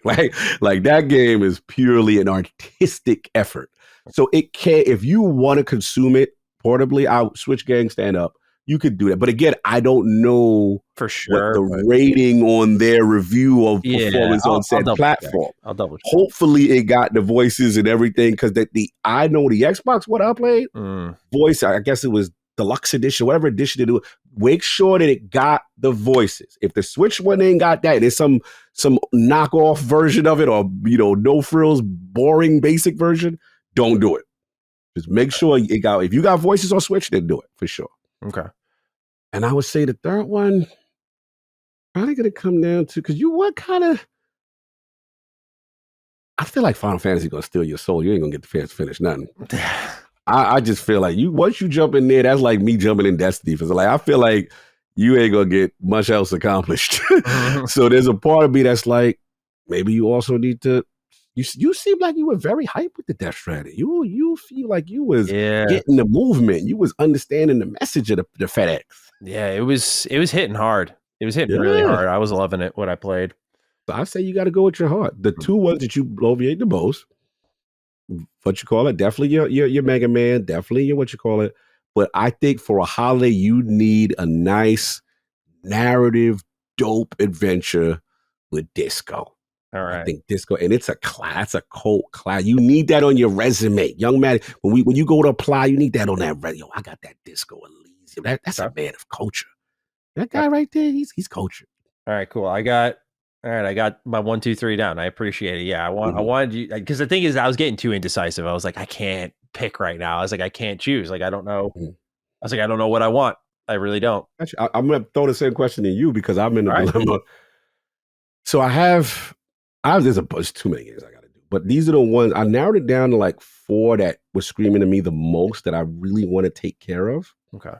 Speaker 2: Like that game is purely an artistic effort. So it can't, if you want to consume it portably, Switch gang, stand up. you could do that. But again, I don't know
Speaker 1: for
Speaker 2: what
Speaker 1: sure.
Speaker 2: the rating on their review of performance on said platform.
Speaker 1: I'll double check.
Speaker 2: Hopefully it got the voices and everything, because I know the Xbox what I played voice. I guess it was deluxe edition, whatever edition to do. Make sure that it got the voices. If the Switch one ain't got that, there's some knockoff version of it, or no frills, boring basic version. Don't do it. Just make sure it got. If you got voices on Switch, then do it for sure.
Speaker 1: Okay.
Speaker 2: And I would say the third one probably going to come down to, because I feel like Final Fantasy going to steal your soul. You ain't going to get the chance to finish nothing. I just feel like once you jump in there, that's like me jumping in Destiny. It's like, I feel like you ain't going to get much else accomplished. So there's a part of me that's like, maybe you also need to, you seem like you were very hyped with the Death Stranding. You feel like you was getting the movement. You was understanding the message of the FedEx.
Speaker 1: Yeah, it was hitting hard. It was hitting really hard. I was loving it when I played.
Speaker 2: So I say you got to go with your heart. The two ones that you bloviate the most, what you call it, definitely your Mega Man, definitely your what you call it. But I think for a holiday, you need a nice narrative, dope adventure with Disco.
Speaker 1: All right.
Speaker 2: I think Disco, and it's a cult class. You need that on your resume, young man. When you go to apply, you need that on that resume. I got that Disco Elysium. That's a man of culture. That guy right there, he's cultured.
Speaker 1: All right, cool. I got my 1, 2, 3 down. I appreciate it. Yeah, I wanted you, because the thing is, I was getting too indecisive. I was like, I can't pick right now. I was like, I can't choose. Like, I don't know. I was like, I don't know what I want. I really don't.
Speaker 2: Actually, I'm gonna throw the same question to you, because I'm in a dilemma. So there's too many games I got to do, but these are the ones I narrowed it down to like 4 that were screaming to me the most that I really want to take care of.
Speaker 1: Okay.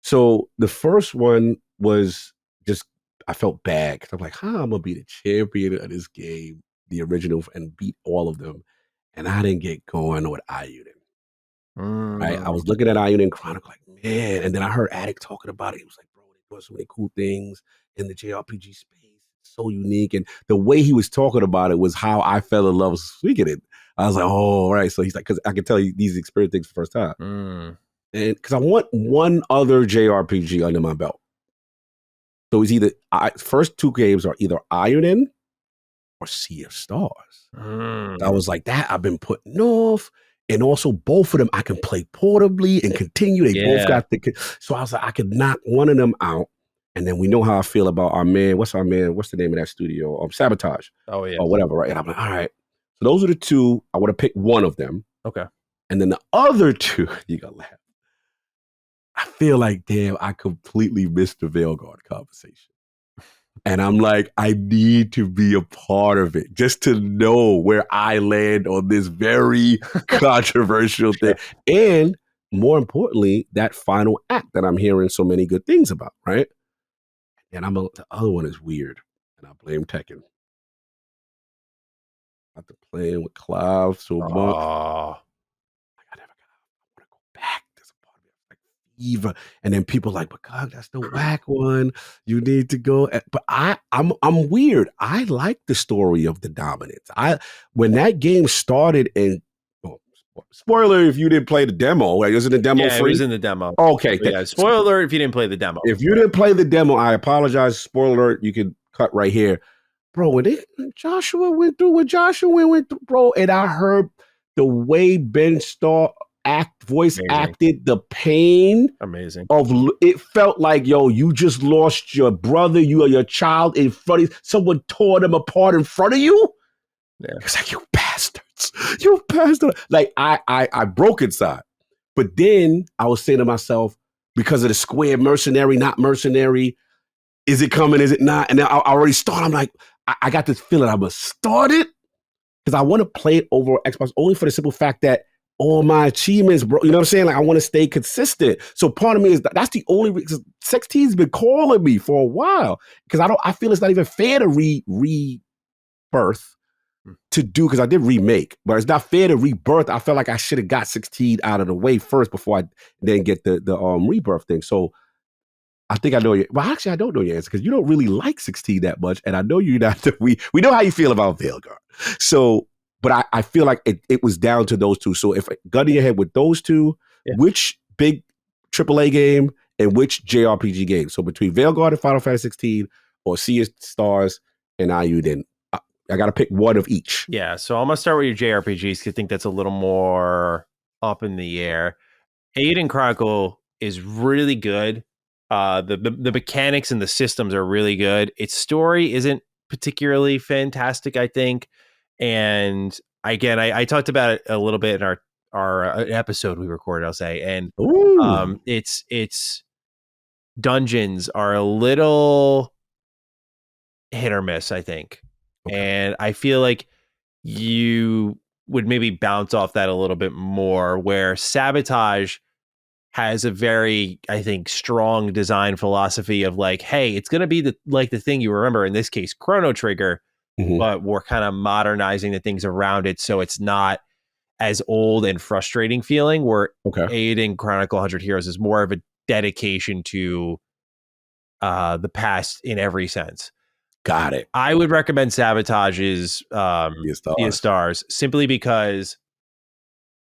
Speaker 2: So the first one was just, I felt bad because I'm like, I'm gonna be the champion of this game, the original, and beat all of them, and I didn't get going with Ayuden. Right? I was looking at Ayuden Chronicle, like, man, and then I heard Addict talking about it. He was like, bro, they're doing so many cool things in the JRPG space. So unique, and the way he was talking about it was how I fell in love speaking it. I was like, oh, all right. So he's like, because I can tell you these experience things for the first time, and because I want one other JRPG under my belt. So it's either first 2 games are either Ayuden or Sea of Stars. I was like, that I've been putting off, and also both of them I can play portably and continue. They both got so I was like, I could knock one of them out. And then we know how I feel about our man. What's the name of that studio? Sabotage.
Speaker 1: Oh, yeah.
Speaker 2: Or whatever, right? And I'm like, all right. So those are the 2. I want to pick one of them.
Speaker 1: Okay.
Speaker 2: And then the other 2, you got to laugh. I feel like, damn, I completely missed the Veilguard conversation. And I'm like, I need to be a part of it just to know where I land on this very controversial thing. And more importantly, that final act that I'm hearing so many good things about, right? And the other one is weird, and I blame Tekken. After playing with Clive so much, I never want to go back. There's a part of me like Eva, and then people like, but God, that's the whack one. You need to go. But I'm weird. I like the story of the dominance. When that game started, and spoiler if you didn't play the demo. Right? Was it the demo free?
Speaker 1: It was in the demo.
Speaker 2: Okay.
Speaker 1: Yeah, spoiler alert if you didn't play the demo.
Speaker 2: If you didn't play the demo, I apologize. Spoiler alert, you can cut right here. Bro, when Joshua went through what Joshua went through, bro, and I heard the way Ben Starr acted, the pain.
Speaker 1: Amazing.
Speaker 2: It felt like, yo, you just lost your brother, you or your child in front of you. Someone tore them apart in front of you. Yeah. It's like, you bastards. You bastards. Like, I broke inside. But then I was saying to myself, because of the square mercenary, not mercenary, is it coming? Is it not? And then I already started. I'm like, I got this feeling I'm going to start it because I want to play it over Xbox only for the simple fact that all my achievements, bro, you know what I'm saying? Like, I want to stay consistent. So part of me is that's the only reason. 16's been calling me for a while because I feel it's not even fair to rebirth to do, because I did remake, but it's not fair to rebirth. I felt like I should have got 16 out of the way first before I then get the rebirth thing. So I think I know you. Well, actually, I don't know your answer because you don't really like 16 that much, and I know you're not. We know how you feel about Veilguard. So, but I feel like it was down to those 2. So if gun to your head with those 2, which big AAA game and which JRPG game. So between Veilguard and Final Fantasy 16, or Sea of Stars and Ayuden, I got to pick one of each.
Speaker 1: Yeah, so I'm gonna start with your JRPGs because I think that's a little more up in the air. Ayuden Chronicle is really good. The mechanics and the systems are really good. Its story isn't particularly fantastic, I think. And again, I talked about it a little bit in our episode we recorded, I'll say, and its dungeons are a little hit or miss, I think. Okay. And I feel like you would maybe bounce off that a little bit more, where Sabotage has a very, I think, strong design philosophy of like, hey, it's going to be the thing you remember, in this case, Chrono Trigger, but we're kind of modernizing the things around it so it's not as old and frustrating feeling, where Ayuden Chronicle 100 Heroes is more of a dedication to the past in every sense.
Speaker 2: Got it.
Speaker 1: I would recommend Sabotage's Sea of Stars simply because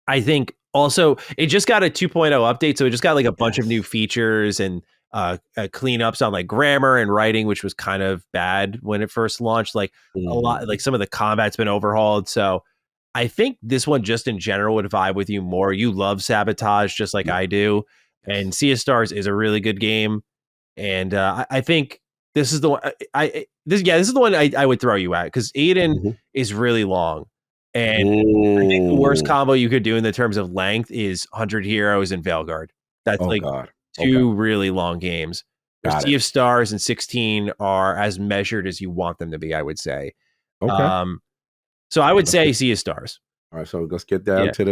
Speaker 1: I think also it just got a 2.0 update, so it just got like a bunch of new features and cleanups on like grammar and writing, which was kind of bad when it first launched. Like a lot, like some of the combat's been overhauled. So I think this one just in general would vibe with you more. You love Sabotage just like I do, and Sea of Stars is a really good game. And I think this is the one. This is the one I would throw you at, because Ayuden is really long, and I think the worst combo you could do in the terms of length is 100 Heroes and Veilguard. That's two really long games. Sea of Stars and 16 are as measured as you want them to be, I would say. So I would say Sea of Stars.
Speaker 2: All right, so let's get down to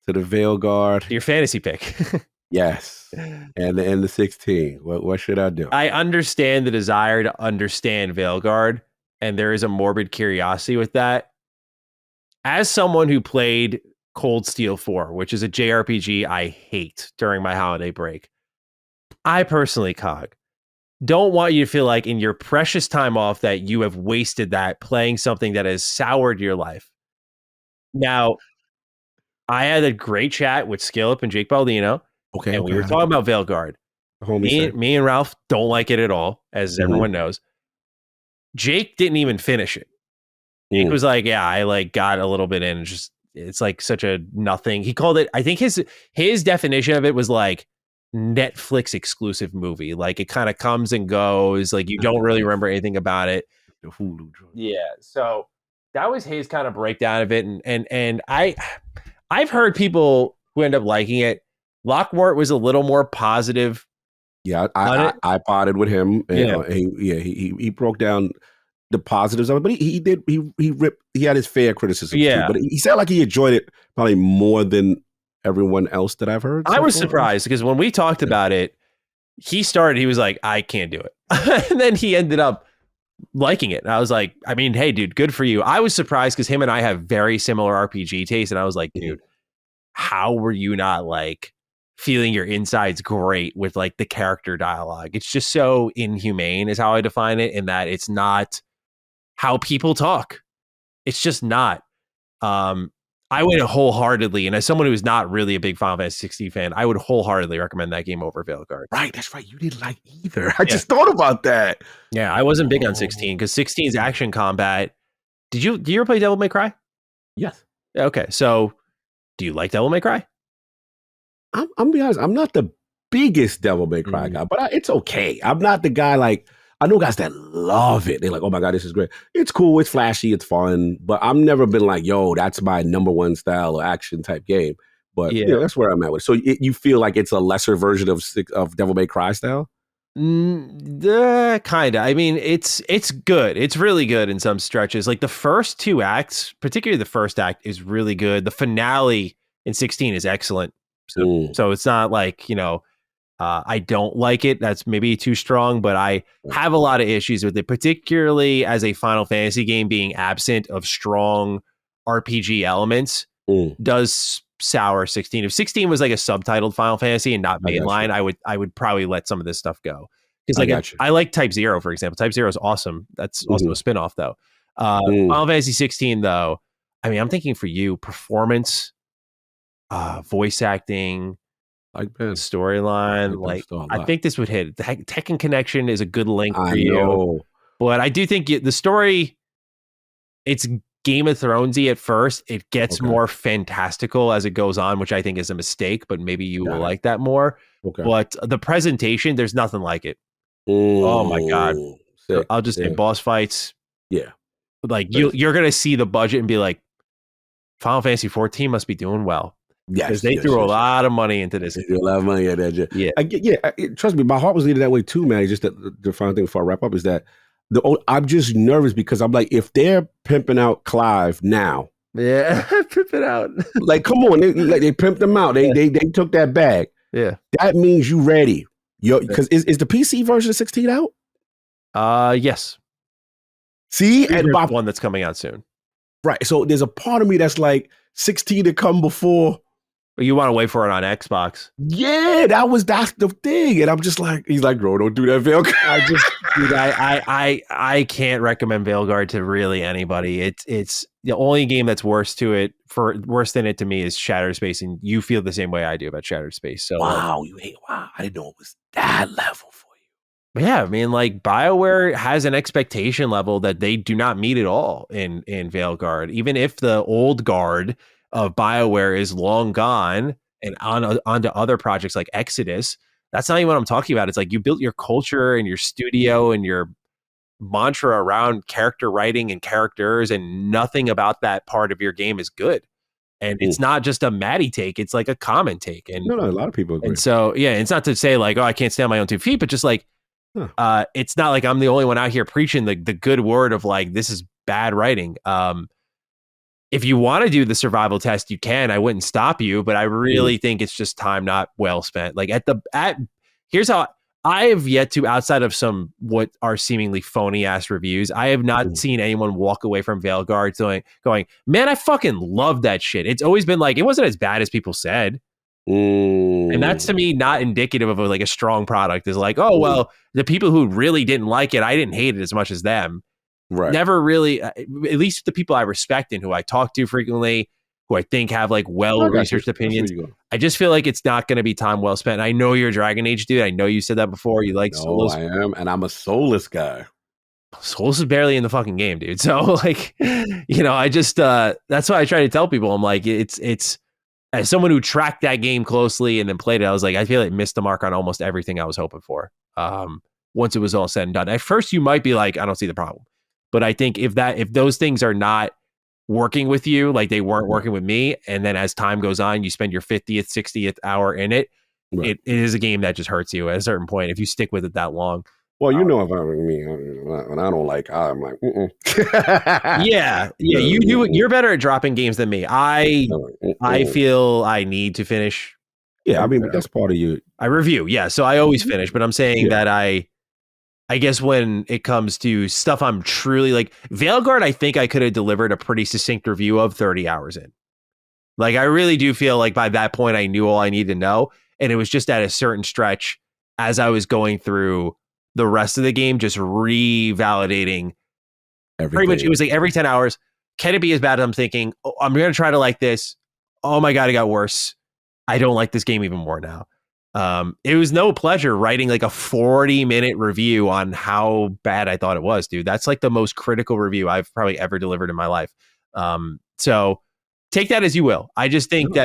Speaker 2: the Veilguard.
Speaker 1: Your fantasy pick.
Speaker 2: Yes. And the 16. What should I do?
Speaker 1: I understand the desire to understand Veilguard, and there is a morbid curiosity with that. As someone who played Cold Steel 4, which is a JRPG I hate during my holiday break, I personally, Cog, don't want you to feel like in your precious time off that you have wasted that playing something that has soured your life. Now, I had a great chat with Skillip and Jake Baldino. And we were talking about Veilguard. Me and Ralph don't like it at all, as everyone knows. Jake didn't even finish it. Jake was like, yeah, I like got a little bit in. It's like such a nothing. He called it, I think his definition of it was like Netflix exclusive movie. Like it kind of comes and goes. Like you don't really remember anything about it.
Speaker 2: The Hulu.
Speaker 1: Yeah. So that was his kind of breakdown of it. And I've heard people who end up liking it. Lockmort was a little more positive.
Speaker 2: Yeah, I potted with him. And, he broke down the positives of it, but he had his fair criticism too. But he sounded like he enjoyed it probably more than everyone else that I've heard.
Speaker 1: I was surprised because when we talked about it, he was like, I can't do it. And then he ended up liking it. And I was like, I mean, hey, dude, good for you. I was surprised because him and I have very similar RPG tastes. And I was like, dude, how were you not like feeling your insides great with like the character dialogue? It's just so inhumane is how I define it, in that it's not how people talk. It's just not. I would wholeheartedly, and as someone who's not really a big Final Fantasy 16 fan, I would wholeheartedly recommend that game over Veilguard.
Speaker 2: Right, that's right. You didn't like either. I just thought about that.
Speaker 1: Yeah, I wasn't big on 16 because 16's action combat. Do you ever play Devil May Cry?
Speaker 2: Yes.
Speaker 1: Okay, so do you like Devil May Cry?
Speaker 2: I'm be honest, I'm not the biggest Devil May Cry guy, but it's okay. I'm not the guy like, I know guys that love it. They're like, oh my God, this is great. It's cool, it's flashy, it's fun, but I've never been like, yo, that's my number one style or action type game. But that's where I'm at with it. So you feel like it's a lesser version of Devil May Cry style?
Speaker 1: Kinda. I mean, it's good. It's really good in some stretches. Like the first two acts, particularly the first act, is really good. The finale in 16 is excellent. So it's not like, I don't like it. That's maybe too strong, but I have a lot of issues with it, particularly as a Final Fantasy game being absent of strong RPG elements does sour 16. If 16 was like a subtitled Final Fantasy and not mainline, I would probably let some of this stuff go. Because like I like Type 0, for example. Type 0 is awesome. That's also a spinoff though. Final Fantasy 16 though, I mean, I'm thinking for you, performance, voice acting,
Speaker 2: like Ben.
Speaker 1: Storyline, like I think this would hit. Tekken Connection is a good link for you, but I do think the story, it's Game of Thronesy at first. It gets more fantastical as it goes on, which I think is a mistake, but maybe you will like that more. But the presentation, there's nothing like it. Oh my God. I'll just say boss fights.
Speaker 2: Yeah.
Speaker 1: Like you're going to see the budget and be like, Final Fantasy 14 must be doing well.
Speaker 2: Yes.
Speaker 1: Because they threw a lot of money into this.
Speaker 2: They threw a lot of money at that. Yeah. Trust me, my heart was leaning that way too, man. Just the final thing before I wrap up is that I'm just nervous because I'm like, if they're pimping out Clive now.
Speaker 1: Yeah, pimp it out.
Speaker 2: Like, come on. They pimped them out. They took that bag.
Speaker 1: Yeah.
Speaker 2: That means you ready. Because is the PC version of 16 out?
Speaker 1: Yes.
Speaker 2: See?
Speaker 1: And one that's coming out soon.
Speaker 2: Right. So there's a part of me that's like 16 to come before.
Speaker 1: You want to wait for it on Xbox?
Speaker 2: Yeah, that's the thing. And I'm just like, he's like, bro, don't do that, Veilguard.
Speaker 1: I can't recommend Veilguard to really anybody. It's the only game that's worse than it to me is Shattered Space, and you feel the same way I do about Shattered Space. So
Speaker 2: wow, I didn't know it was that level for you.
Speaker 1: Yeah, I mean, like BioWare has an expectation level that they do not meet at all in Veilguard. Even if the old guard of BioWare is long gone and onto other projects like Exodus, that's not even what I'm talking about. It's like you built your culture and your studio and your mantra around character writing and characters, and nothing about that part of your game is good. And it's not just a Maddie take; it's like a common take. And
Speaker 2: no, a lot of people agree.
Speaker 1: And so, yeah, it's not to say like, oh, I can't stand on my own 2 feet, but just like, it's not like I'm the only one out here preaching the good word of like, this is bad writing. If you want to do the survival test, you can. I wouldn't stop you, but I really think it's just time not well spent. Like here's how I have yet to, outside of some what are seemingly phony ass reviews, I have not seen anyone walk away from Veilguard going, man, I fucking love that shit. It's always been like, it wasn't as bad as people said. And that's to me not indicative of like a strong product. Is like, oh, well, the people who really didn't like it, I didn't hate it as much as them.
Speaker 2: Right.
Speaker 1: Never really, at least the people I respect and who I talk to frequently, who I think have like well-researched opinions. I just feel like it's not going to be time well spent. I know you're a Dragon Age dude. I know you said that before. You like Soulless.
Speaker 2: I am, and I'm a Soulless guy.
Speaker 1: Soulless is barely in the fucking game, dude. So like, I just, that's why I try to tell people. I'm like, it's, as someone who tracked that game closely and then played it, I was like, I feel like it missed the mark on almost everything I was hoping for. Once it was all said and done. At first you might be like, I don't see the problem. But I think if those things are not working with you, like they weren't working with me, and then as time goes on, you spend your 50th, 60th hour in it, it is a game that just hurts you at a certain point if you stick with it that long.
Speaker 2: Well, when I don't like, I'm like,
Speaker 1: yeah. You're better at dropping games than me. I feel I need to finish.
Speaker 2: Yeah, I mean, but that's part of you.
Speaker 1: I review, yeah. So I always finish, but I'm saying that I guess when it comes to stuff I'm truly like, Veilguard, I think I could have delivered a pretty succinct review of 30 hours in. Like, I really do feel like by that point, I knew all I needed to know. And it was just at a certain stretch as I was going through the rest of the game, just revalidating everything. Pretty much, it was like every 10 hours, can it be as bad as I'm thinking? Oh, I'm going to try to like this. Oh my God, it got worse. I don't like this game even more now. It was no pleasure writing like a 40-minute review on how bad I thought it was, dude. That's like the most critical review I've probably ever delivered in my life. So take that as you will. I just think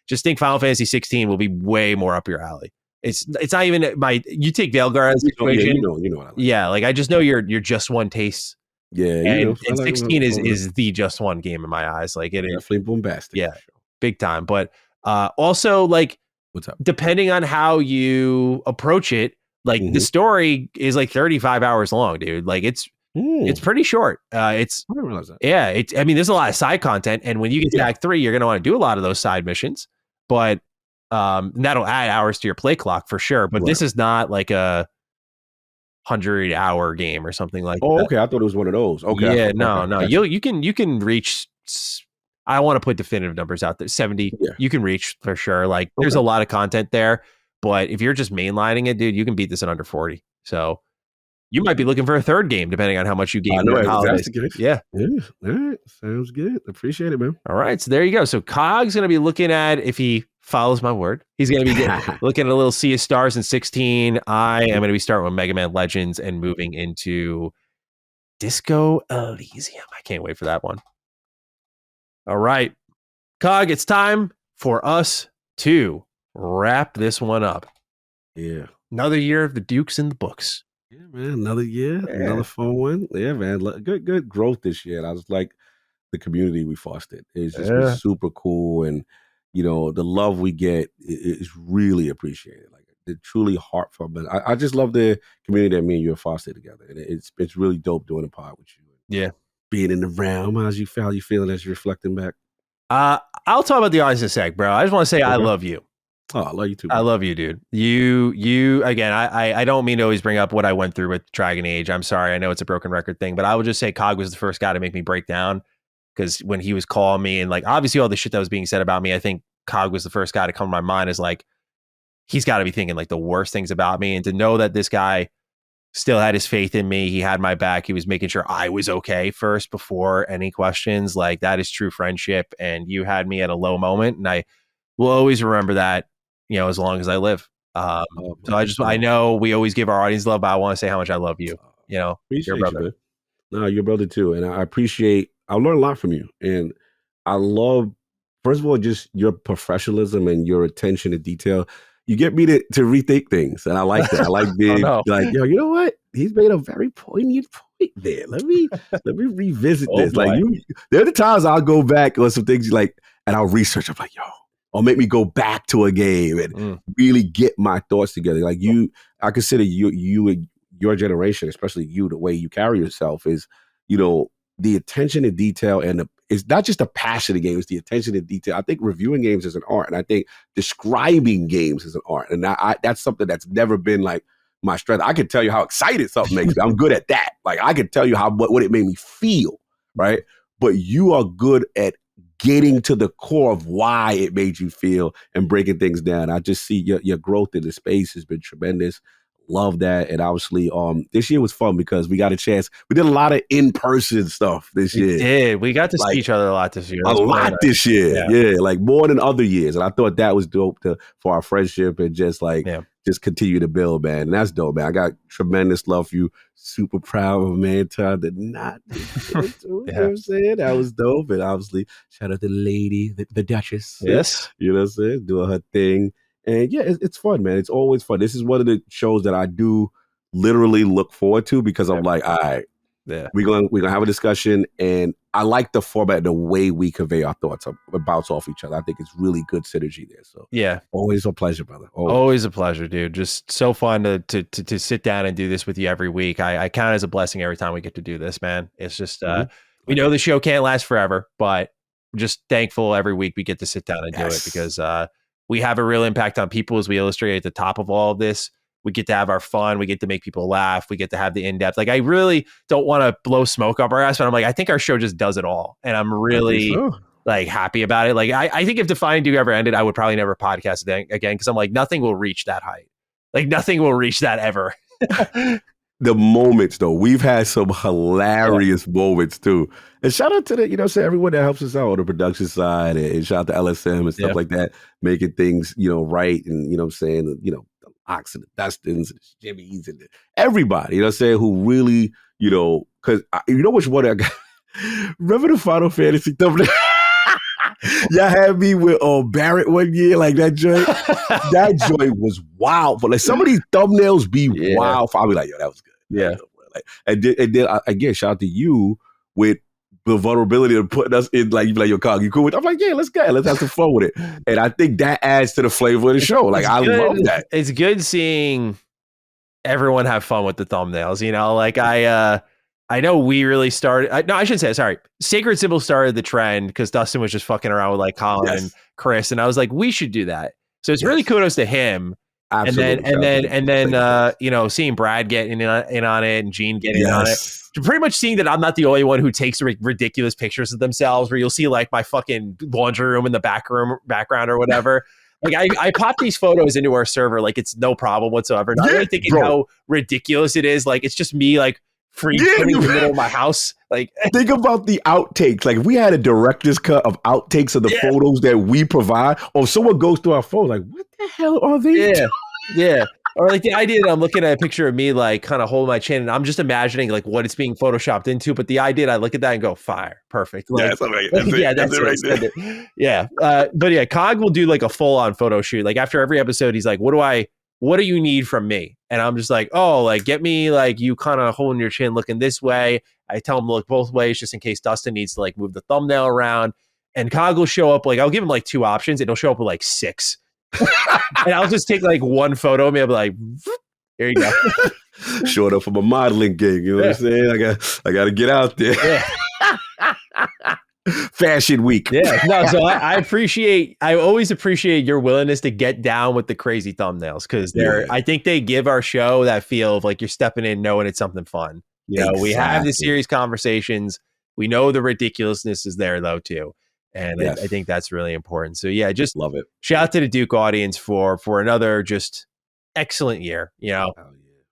Speaker 1: just think Final Fantasy 16 will be way more up your alley. It's not even you take Veilguard as a situation.
Speaker 2: You know what I like.
Speaker 1: Yeah, like I just know you're just one taste.
Speaker 2: Yeah,
Speaker 1: and 16 is the just one game in my eyes. Like it is
Speaker 2: definitely bombastic.
Speaker 1: Yeah, big time. But also like,
Speaker 2: what's up? Depending
Speaker 1: on how you approach it, like the story is like 35 hours long, dude. Like it's pretty short. I didn't realize that. Yeah, I mean, there's a lot of side content, and when you get to Act 3, you're gonna want to do a lot of those side missions. But that'll add hours to your play clock for sure. But this is not like a 100-hour game or something like that.
Speaker 2: Okay. I thought it was one of those. Okay.
Speaker 1: Yeah, no. Gotcha. You can reach. I want to put definitive numbers out there. 70. Yeah. You can reach for sure. Like there's a lot of content there, but if you're just mainlining it, dude, you can beat this in under 40. So you might be looking for a third game, depending on how much you game.
Speaker 2: I know, that's the case.
Speaker 1: Yeah.
Speaker 2: All right. Sounds good. Appreciate it, man.
Speaker 1: All right. So there you go. So Cog's going to be looking at, if he follows my word, he's going to be looking at a little Sea of Stars in 16. I am going to be starting with Mega Man Legends and moving into Disco Elysium. I can't wait for that one. All right. Cog, it's time for us to wrap this one up.
Speaker 2: Yeah.
Speaker 1: Another year of the Dukes in the books.
Speaker 2: Yeah, man. Another year, another fun one. Yeah, man. Good growth this year. And I was like, the community we fostered. It's just been super cool. And, the love we get is really appreciated. Like, it's truly heartfelt. But I just love the community that me and you have fostered together. And it's really dope doing a pod with you.
Speaker 1: Yeah. Being
Speaker 2: in the realm. How you feeling as you're reflecting back?
Speaker 1: I'll talk about the audience in a sec, bro. I just want to say I love you.
Speaker 2: Oh, I love you too, bro.
Speaker 1: I love you, dude. You again, I don't mean to always bring up what I went through with Dragon Age. I'm sorry. I know it's a broken record thing, but I would just say Cog was the first guy to make me break down, because when he was calling me and like, obviously all the shit that was being said about me, I think Cog was the first guy to come to my mind as like, he's got to be thinking like the worst things about me. And to know that this guy still had his faith in me, he had my back, he was making sure I was okay first before any questions, like that is true friendship. And you had me at a low moment, and I will always remember that, as long as I live. So I know we always give our audience love, but I want to say how much I love you.
Speaker 2: Appreciate
Speaker 1: your brother.
Speaker 2: You, man. No, your brother too. And I learned a lot from you. And I love, first of all, just your professionalism and your attention to detail. You get me to rethink things. And I like that. I like being like, yo, you know what? He's made a very poignant point there. Let me revisit this. Boy. Like there are the times I'll go back on some things and I'll research. I'm like, yo, or make me go back to a game and really get my thoughts together. Like I consider you and your generation, especially you, the way you carry yourself is, the attention to detail, and it's not just the passion of the game, it's the attention to detail. I think reviewing games is an art, and I think describing games is an art. And that's something that's never been like my strength. I can tell you how excited something makes me. I'm good at that. Like I can tell you what it made me feel, right? But you are good at getting to the core of why it made you feel and breaking things down. I just see your growth in the space has been tremendous. Love that. And obviously, this year was fun because we got a chance. We did a lot of in-person stuff this year.
Speaker 1: We did. We got to see each other a lot this year.
Speaker 2: This year. Yeah, like more than other years. And I thought that was dope for our friendship and just just continue to build, man. And that's dope, man. I got tremendous love for you. Super proud of man. Time did not do it. You know what I'm saying? That was dope. And obviously, shout out to the lady, the Duchess.
Speaker 1: Yes.
Speaker 2: You know what I'm saying? Doing her thing. And yeah, it's fun, man. It's always fun. This is one of the shows that I do literally look forward to because I'm like, all right, we're gonna have a discussion, and I like the format, the way we convey our thoughts, bounce off each other. I think it's really good synergy there. So always a pleasure, brother.
Speaker 1: Always a pleasure, dude. Just so fun to sit down and do this with you every week. I count it as a blessing every time we get to do this, man. It's just we know the show can't last forever, but I'm just thankful every week we get to sit down and do it because we have a real impact on people, as we illustrate at the top of all of this. We get to have our fun. We get to make people laugh. We get to have the in-depth. Like, I really don't want to blow smoke up our ass, but I'm like, I think our show just does it all. And I'm really like happy about it. Like, I think if Define Do ever ended, I would probably never podcast it again. Cause I'm like, nothing will reach that height. Like nothing will reach that ever.
Speaker 2: The moments though, we've had some hilarious moments too. And shout out to everyone that helps us out on the production side, and shout out to LSM and stuff like that, making things, right. And the Ox and the Dustins and the Jimmys and everybody, who really, because which one I got? Remember the Final Fantasy thumbnail? Y'all had me with Barrett one year, like that joint. That joint was wild. But like some of these thumbnails be wild. I'll be like, yo, that was good.
Speaker 1: Yeah.
Speaker 2: And then again, shout out to you with the vulnerability of putting us in, like, you be like, yo, Cog, you cool with it? I'm like, yeah, let's go. Let's have some fun with it. And I think that adds to the flavor of the show. Like, I love that.
Speaker 1: It's good seeing everyone have fun with the thumbnails. Like I know we really started. No, I shouldn't say it. Sorry. Sacred Symbol started the trend because Dustin was just fucking around with like Colin and Chris. And I was like, we should do that. So it's really kudos to him. Absolutely. And then seeing Brad get in on it and Gene get in on it. Pretty much seeing that I'm not the only one who takes ridiculous pictures of themselves, where you'll see like my fucking laundry room in the background or whatever. Like I pop these photos into our server like it's no problem whatsoever. Not really thinking how ridiculous it is. Like it's just me like free in the middle of my house. Like
Speaker 2: think about the outtakes. Like if we had a director's cut of outtakes of the photos that we provide, or if someone goes through our phones, like what the hell are they doing?
Speaker 1: Yeah. Or like the idea that I'm looking at a picture of me like kind of holding my chin and I'm just imagining like what it's being photoshopped into. But the idea, I look at that and go, fire, perfect. Like,
Speaker 2: that's it.
Speaker 1: Yeah. But yeah, Cog will do like a full on photo shoot. Like after every episode, he's like, what do you need from me? And I'm just like, oh, like get me like you kind of holding your chin looking this way. I tell him to look both ways just in case Dustin needs to like move the thumbnail around. And Cog will show up, like I'll give him like 2 options and he'll show up with like 6. And I'll just take like one photo of me. I'll be like, here you go.
Speaker 2: Showing up from a modeling gig. You know what I'm saying? I got to get out there.
Speaker 1: Yeah.
Speaker 2: Fashion week.
Speaker 1: Yeah. No, so I always appreciate your willingness to get down with the crazy thumbnails because I think they give our show that feel of like you're stepping in knowing it's something fun. You know, we have the serious conversations. We know the ridiculousness is there though too. And I think that's really important. So yeah, just
Speaker 2: love it.
Speaker 1: Shout out to the Duke audience for another just excellent year. You know,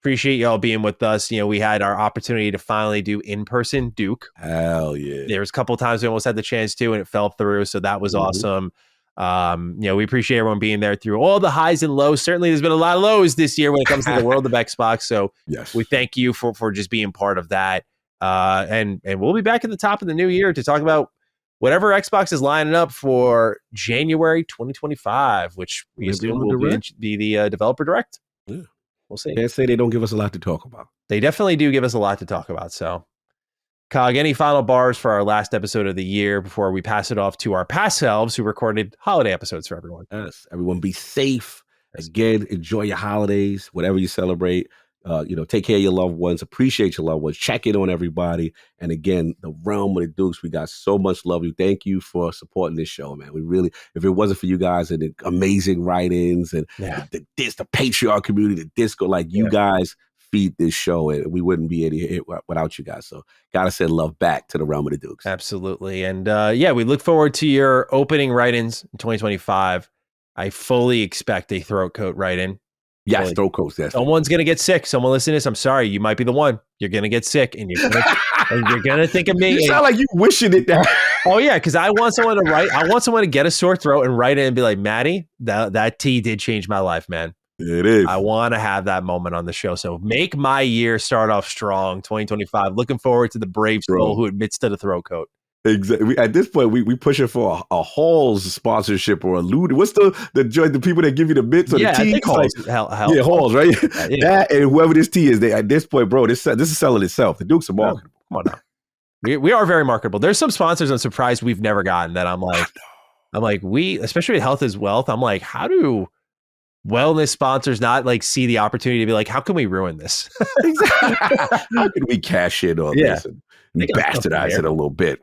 Speaker 1: appreciate y'all being with us. You know, we had our opportunity to finally do in-person Duke.
Speaker 2: Hell yeah.
Speaker 1: There was a couple of times we almost had the chance to, and it fell through. So that was awesome. You know, we appreciate everyone being there through all the highs and lows. Certainly there's been a lot of lows this year when it comes to the world of Xbox. So we thank you for just being part of that. And we'll be back at the top of the new year to talk about whatever Xbox is lining up for January 2025, which we assume will be the developer direct.
Speaker 2: Yeah.
Speaker 1: We'll see.
Speaker 2: Can't say they don't give us a lot to talk about.
Speaker 1: They definitely do give us a lot to talk about. So, Cog, any final bars for our last episode of the year before we pass it off to our past selves who recorded holiday episodes for everyone?
Speaker 2: Yes. Everyone be safe. Again, enjoy your holidays, whatever you celebrate. You know, take care of your loved ones, appreciate your loved ones, check in on everybody. And again, the realm of the Dukes, we got so much love. You. Thank you for supporting this show, man. We really, if it wasn't for you guys and the amazing write-ins and the Patreon community, the Disco, like you guys feed this show and we wouldn't be here without you guys. So gotta send love back to the realm of the Dukes.
Speaker 1: Absolutely. And we look forward to your opening write-ins in 2025. I fully expect a throat coat write-in.
Speaker 2: Yes, throat coats. Yes.
Speaker 1: Someone's gonna get sick. Someone listening to this, I'm sorry, you might be the one. You're gonna get sick, and you're gonna think of me.
Speaker 2: You sound like you wishing it down.
Speaker 1: Oh yeah, because I want someone to write. I want someone to get a sore throat and write it and be like, Maddie, that tea did change my life, man.
Speaker 2: It is.
Speaker 1: I want to have that moment on the show. So make my year start off strong. 2025. Looking forward to the brave soul who admits to the throat coat.
Speaker 2: Exactly. At this point, we pushing for a Halls sponsorship or a Lude. What's the people that give you the bits or the tea?
Speaker 1: Halls.
Speaker 2: Yeah, Halls, right? That and whoever this tea is, at this point, bro, this is selling itself. The Dukes are marketable.
Speaker 1: Come on now. We are very marketable. There's some sponsors I'm surprised we've never gotten that I'm like, we, especially with Health is Wealth, I'm like, how do wellness sponsors not like see the opportunity to be like, how can we ruin this?
Speaker 2: Exactly. How can we cash in on this and bastardize it a little bit?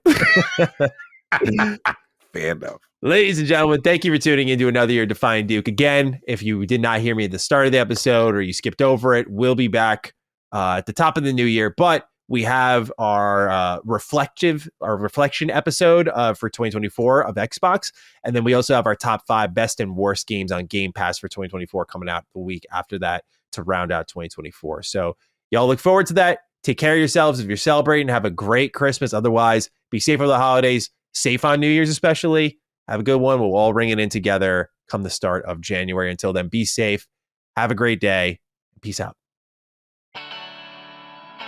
Speaker 2: Fair enough.
Speaker 1: Ladies and gentlemen, thank you for tuning into another year of Define Duke. Again, if you did not hear me at the start of the episode or you skipped over it, we'll be back at the top of the new year. But we have our reflection episode for 2024 of Xbox. And then we also have our top 5 best and worst games on Game Pass for 2024 coming out the week after that to round out 2024. So y'all look forward to that. Take care of yourselves if you're celebrating. Have a great Christmas. Otherwise, be safe for the holidays. Safe on New Year's especially. Have a good one. We'll all ring it in together come the start of January. Until then, be safe. Have a great day. Peace out.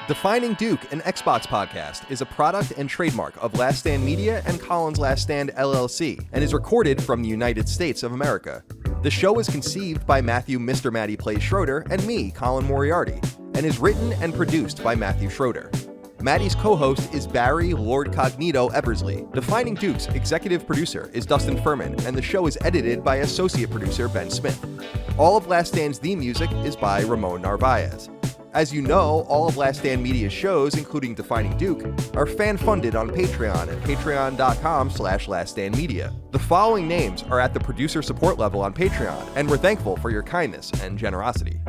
Speaker 3: Defining Duke, an Xbox podcast, is a product and trademark of Last Stand Media and Collins Last Stand LLC and is recorded from the United States of America. The show is conceived by Matthew Mr. Matty Plays Schroeder and me, Colin Moriarty, and is written and produced by Matthew Schroeder. Matty's co-host is Barry Lord Cognito Eversley. Defining Duke's executive producer is Dustin Furman, and the show is edited by associate producer Ben Smith. All of Last Stand's theme music is by Ramon Narvaez. As you know, all of Last Stand Media's shows, including Defining Duke, are fan-funded on Patreon at patreon.com/laststandmedia. The following names are at the producer support level on Patreon, and we're thankful for your kindness and generosity.